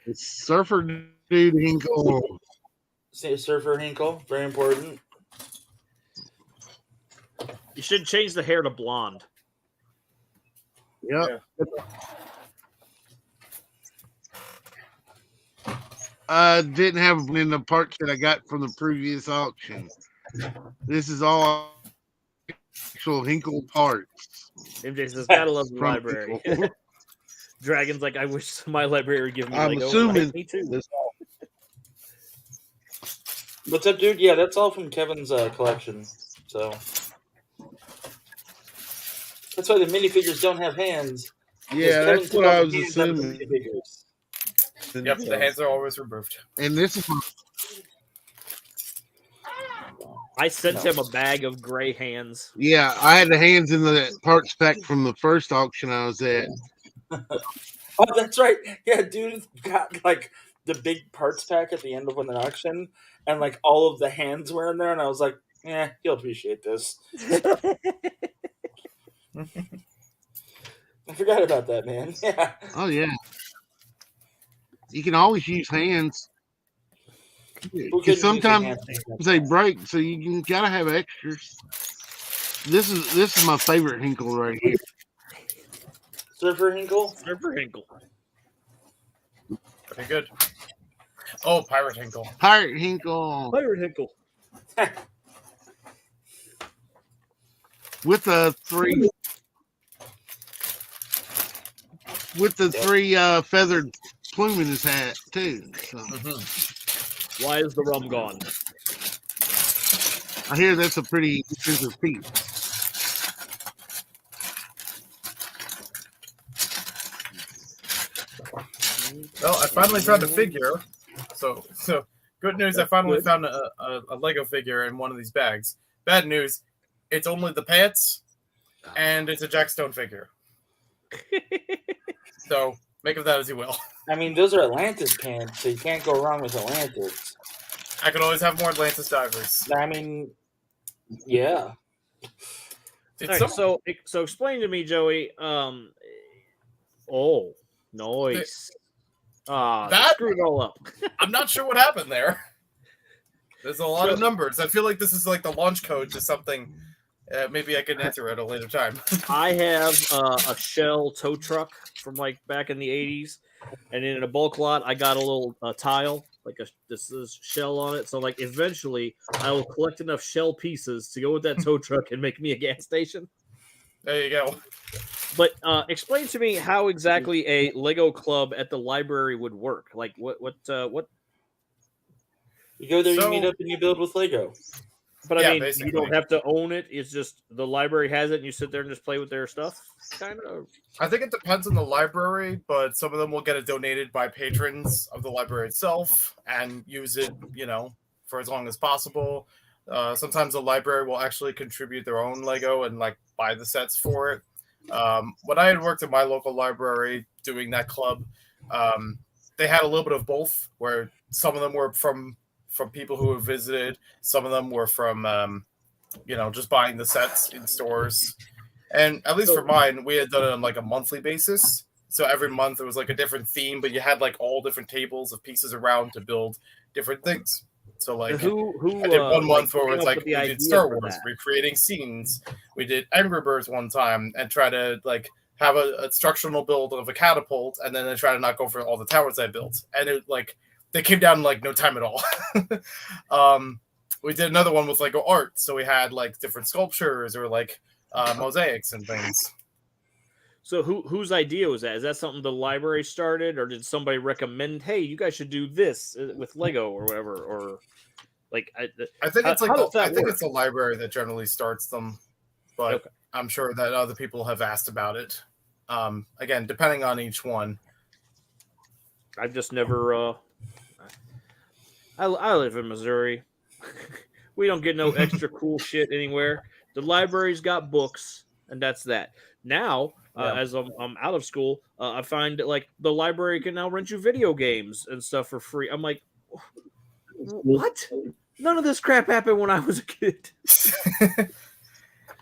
It's Surfer Dude Hinkle. Say Surfer Hinkle, very important. You should change the hair to blonde. Yep. I didn't have them in the parts that I got from the previous auction. This is all actual Hinkle parts. MJ says, gotta love the From library. Hinkle. Dragon's like, I wish my library would give me I'm Lego. assuming Me too. this What's up, dude? Yeah, that's all from Kevin's collection. So that's why the minifigures don't have hands. Yeah, Kevin that's took what all I the was hands out of the assuming. minifigures. Yep, the hands are always removed. And this is I sent him a bag of gray hands. yeah, I had the hands in the parts pack from the first auction I was at. Oh, that's right. Yeah, dude got like the big parts pack at the end of an auction, and like all of the hands were in there, and I was like, "Yeah, you'll appreciate this." I forgot about that, man. Yeah. Oh yeah. You can always use hands. Who couldn't Because use sometimes their hands? they break, so you gotta have extras. This is my favorite Hinkle right here. Surfer Hinkle? Surfer Hinkle. Pretty good. Oh, Pirate Hinkle. Pirate Hinkle. Pirate Hinkle. With the three feathered plume in his hat too. So. Why is the rum gone? I hear that's a pretty expensive piece. Well, I finally found a figure. So good news, I finally found a Lego figure in one of these bags. Bad news, it's only the pants, and it's a Jack Stone figure. So make of that as you will. I mean, those are Atlantis pants, so you can't go wrong with Atlantis. I could always have more Atlantis divers. I mean, yeah. It's All right, so explain to me, Joey. Oh, nice. That screwed it all up. I'm not sure what happened there. There's a lot of numbers. I feel like this is like the launch code to something. Maybe I can answer at a later time. I have a Shell tow truck from like back in the 80s, and in a bulk lot, I got a little tile, like this is Shell on it. So like eventually, I will collect enough Shell pieces to go with that tow truck and make me a gas station. There you go. But explain to me how exactly a Lego club at the library would work. Like what? You go there, you meet up, and you build with Lego. But Yeah, I mean, basically. you don't have to own it. It's just the library has it, and you sit there and just play with their stuff. Kind of. I think it depends on the library, but some of them will get it donated by patrons of the library itself and use it, for as long as possible. Sometimes the library will actually contribute their own Lego and like buy the sets for it. When I had worked at my local library doing that club, they had a little bit of both, where some of them were from people who have visited, some of them were from just buying the sets in stores. And at least for mine, we had done it on like a monthly basis. So every month it was like a different theme, but you had like all different tables of pieces around to build different things. So like who I did one month where it was came up like with we the did idea Star for Wars, that? recreating scenes. We did Angry Birds one time and try to like have a structural build of a catapult, and then I try to not go for all the towers I built, and it like they came down in like no time at all. We did another one with Lego art, so we had like different sculptures or like mosaics and things. So whose idea was that? Is that something the library started, or did somebody recommend, hey, you guys should do this with Lego or whatever? Or like I think it's like I think work? it's the library that generally starts them, but Okay. I'm sure that other people have asked about it. Again, depending on each one. I've just never. I live in Missouri. We don't get no extra cool shit anywhere. The library's got books, and that's that. Now, as I'm out of school, I find that like the library can now rent you video games and stuff for free. I'm like, what? None of this crap happened when I was a kid.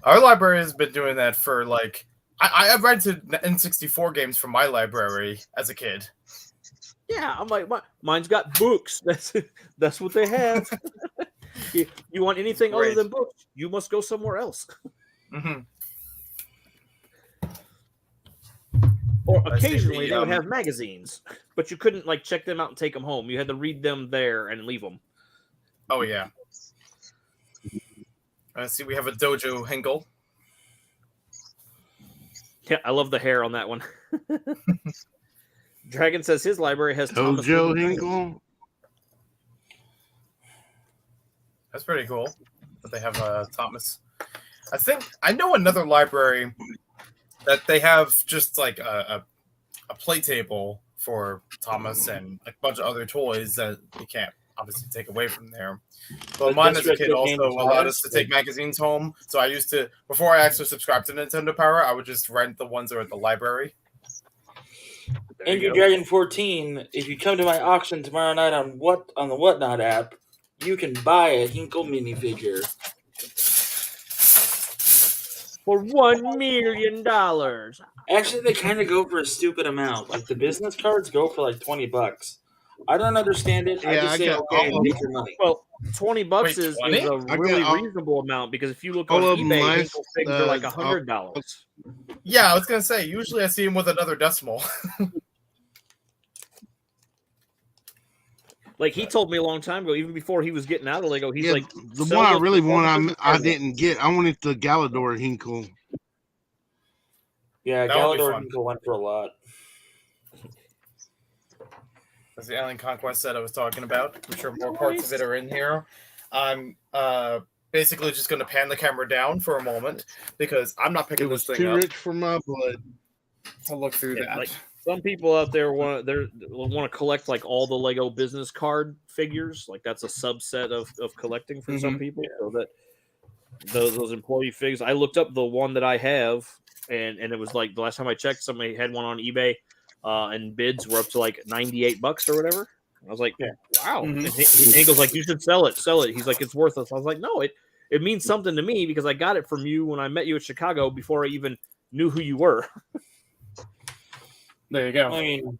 Our library has been doing that for like I've rented N64 games from my library as a kid. Yeah, I'm like, mine's got books. That's what they have. You want anything other than books, you must go somewhere else. Mm-hmm. Or occasionally they would have magazines, but you couldn't like check them out and take them home. You had to read them there and leave them. Oh yeah. I see we have a Dojo Hinkle. Yeah, I love the hair on that one. Dragon says his library has Dojo Hinkle. That's pretty cool that they have Thomas. I think I know another library that they have just like a play table for Thomas and a bunch of other toys that you can't obviously take away from there. But mine as a kid also allowed us to take magazines home. So I used to, before I actually subscribed to Nintendo Power, I would just rent the ones that were at the library. Angry Dragon 14, if you come to my auction tomorrow night on the Whatnot app, you can buy a Hinkle minifigure. For $1 million. Actually, they kind of go for a stupid amount. Like the business cards go for like $20. I don't understand it. I just say okay and make your money. Well, $20 is a really reasonable amount because if you look on eBay, Hinkle things are like $100. Yeah, I was gonna say. Usually, I see him with another decimal. Like he told me a long time ago, even before he was getting out of Lego, he's like, the one I really want, I didn't get. I wanted the Galador Hinkle. Yeah, Galador Hinkle went for a lot. That's the Alien Conquest set I was talking about. I'm sure more parts of it are in here. I'm basically just going to pan the camera down for a moment because I'm not picking this thing too up. rich for my blood to look through that. Like some people out there want to collect like all the Lego business card figures. Like that's a subset of collecting for some people. So that those employee figs. I looked up the one that I have, and it was like the last time I checked, somebody had one on eBay. And bids were up to like $98 or whatever. I was like, wow. And Hinkle's like, you should sell it. He's like, it's worthless. I was like, no, it means something to me because I got it from you when I met you at Chicago before I even knew who you were. There you go. I mean,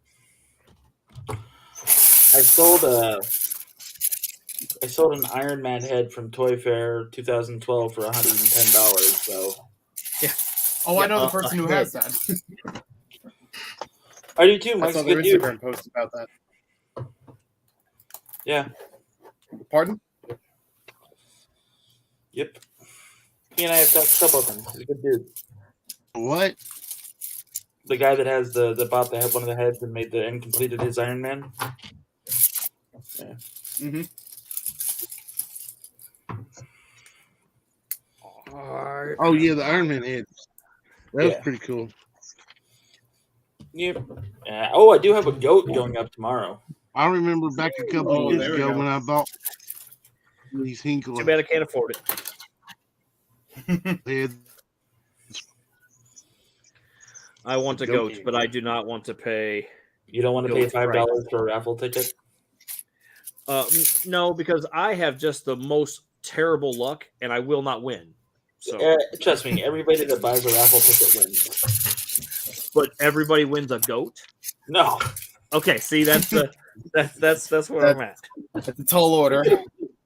I sold an Iron Man head from Toy Fair 2012 for $110. So yeah. Oh, I know the person who has that. I do too. I Mike's saw a their good dude. Instagram post about that. Yeah. Pardon? Yep. He and I have talked about him. He's a good dude. What? The guy that has the bot that had one of the heads and made and completed his Iron Man. Yeah. Oh yeah, the Iron Man head. That was pretty cool. Yep. I do have a goat going up tomorrow. I remember back a couple of years ago when I bought these Hinkle. Too bad I can't afford it. I want a goat, but I do not want to pay. You don't want to pay $5 for a raffle ticket? No, because I have just the most terrible luck, and I will not win. So trust me, everybody that buys a raffle ticket wins. But everybody wins a goat? No. Okay, see that's where I'm at. That's a tall order. You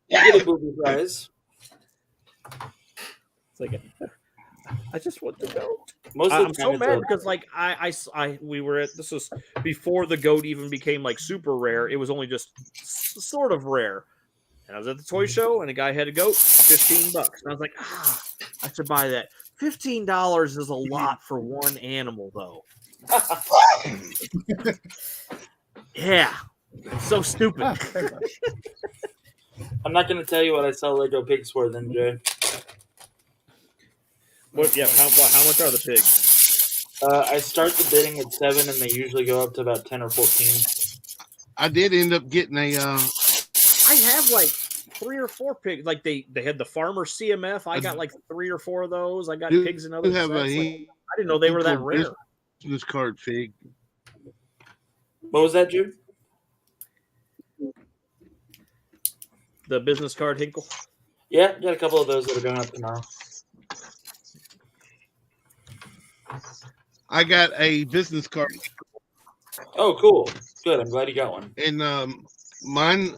get a booby prize. It's like I just want the goat. Most of the I'm time so it's mad a- because like we were at this was before the goat even became like super rare. It was only just sort of rare. And I was at the toy show and a guy had a goat, $15. And I was like, I should buy that. $15 is a lot for one animal though. Yeah. It's so stupid. I'm not going to tell you what I sell Lego pigs for, then, Jay. What? Yeah. How much are the pigs? I start the bidding at 7, and they usually go up to about 10 or 14. I did end up getting a. I have like 3 or 4 pigs. Like they had the farmer CMF. I got like 3 or 4 of those. I got pigs and other sets. Like, I didn't know they were that rare. This card fig. What was that, Jude? The business card Hinkle. Yeah, got a couple of those that are going up tomorrow. I got a business card. Oh, cool. Good. I'm glad you got one. And mine,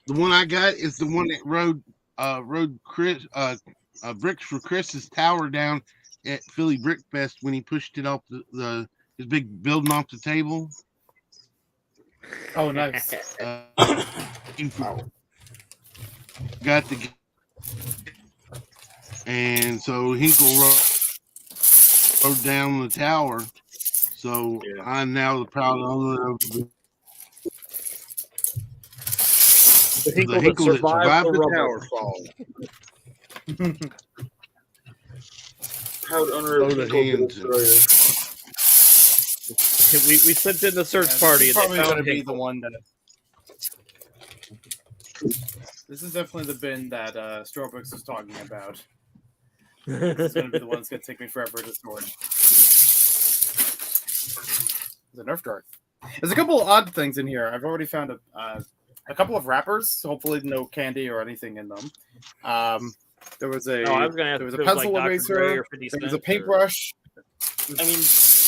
the one I got is the one that rode Chris bricks for Chris's tower down at Philly Brick Fest when he pushed it off his big building off the table. Oh, nice. Got the, and so Hinkle rode down the tower. So I'm now the proud owner of the Hinkle that survived the tower fall. Proud owner of the Hinkle Destroyer. We sent in the search party. This is probably going to be the one that. This is definitely the bin that Strawbrooks was talking about. This is going to be the one that's going to take me forever to storage. It's a Nerf dart. There's a couple of odd things in here. I've already found a couple of wrappers. Hopefully, no candy or anything in them. There was a pencil eraser. There was a paintbrush. I mean,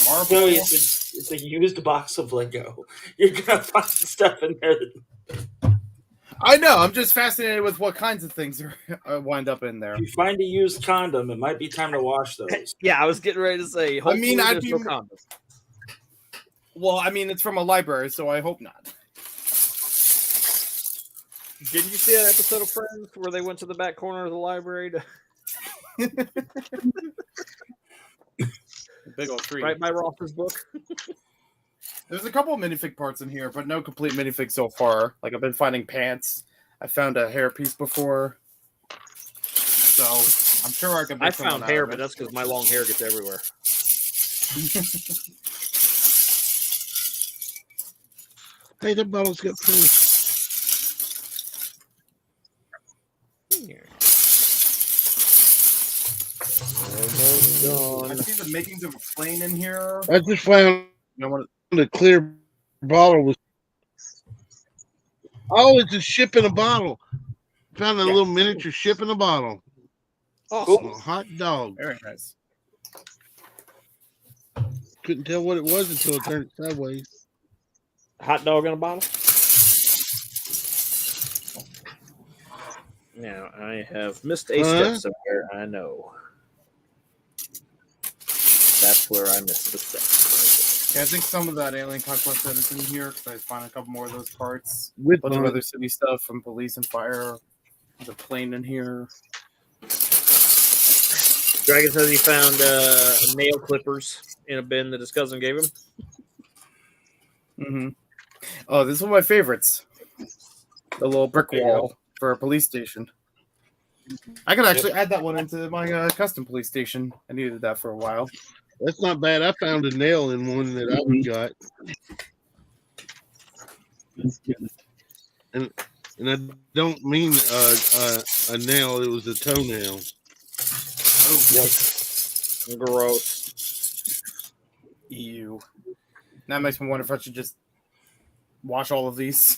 marble. Joey, it's a used box of Lego. You're gonna find stuff in there. I know. I'm just fascinated with what kinds of things wind up in there. If you find a used condom, it might be time to wash those. Yeah, I was getting ready to say. I mean, I'd be. No well, I mean, it's from a library, so I hope not. Didn't you see that episode of Friends where they went to the back corner of the library to big old tree write my Ross's book? There's a couple of minifig parts in here, but no complete minifig so far. Like I've been finding pants. I found a hair piece before, so I'm sure I can. I found hair, but that's because my long hair gets everywhere. Hey, the bottle's got proof. I see the makings of a plane in here. I just found a clear bottle with. Oh, it's a ship in a bottle. Found a little miniature ship in a bottle. Awesome. A hot dog. Very nice. Couldn't tell what it was until it turned sideways. Hot dog in a bottle. Now I have missed a step somewhere. I know. That's where I missed the step. Yeah, I think some of that Alien Conquest set is in here because I found a couple more of those parts. With a bunch of other city stuff from Police and Fire. There's a plane in here. Dragon says he found nail clippers in a bin that his cousin gave him. Mm-hmm. Oh, this is one of my favorites. The little brick wall for a police station. I could actually add that one into my custom police station. I needed that for a while. That's not bad. I found a nail in one that I got. And I don't mean a nail. It was a toenail. Oh, gross. Ew. That makes me wonder if I should just wash all of these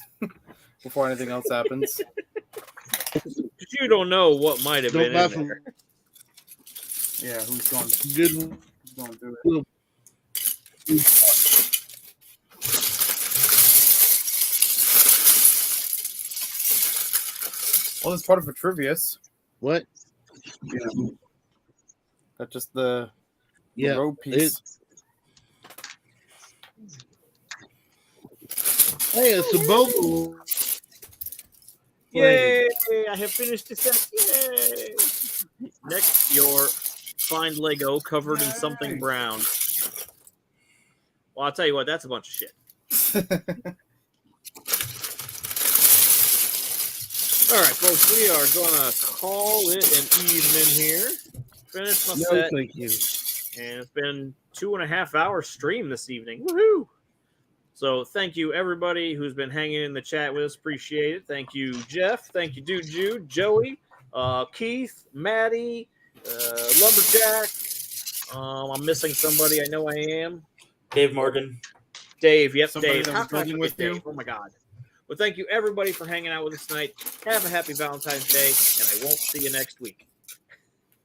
before anything else happens. You don't know what might have been in there. Yeah, who's going good? Going through it. Well, it's part of a Trivius. What? Yeah. That's just the Yeah, road piece. Hey, it's a bogle. Yay! I have finished the set. Yay! Next, your find Lego covered in something brown. Well, I'll tell you what, that's a bunch of shit. All right, folks, we are going to call it an evening here. Finish my set. Thank you. And it's been 2.5 hours stream this evening. Woohoo! So thank you, everybody who's been hanging in the chat with us. Appreciate it. Thank you, Jeff. Thank you, Dude Jude, Joey, Keith, Maddie, Lumberjack. I'm missing somebody. I know I am. Dave Morgan. Dave, yep, Somebody Dave. that How was can I building forget with you? Dave? Oh, my God. Well, thank you, everybody, for hanging out with us tonight. Have a happy Valentine's Day, and I won't see you next week.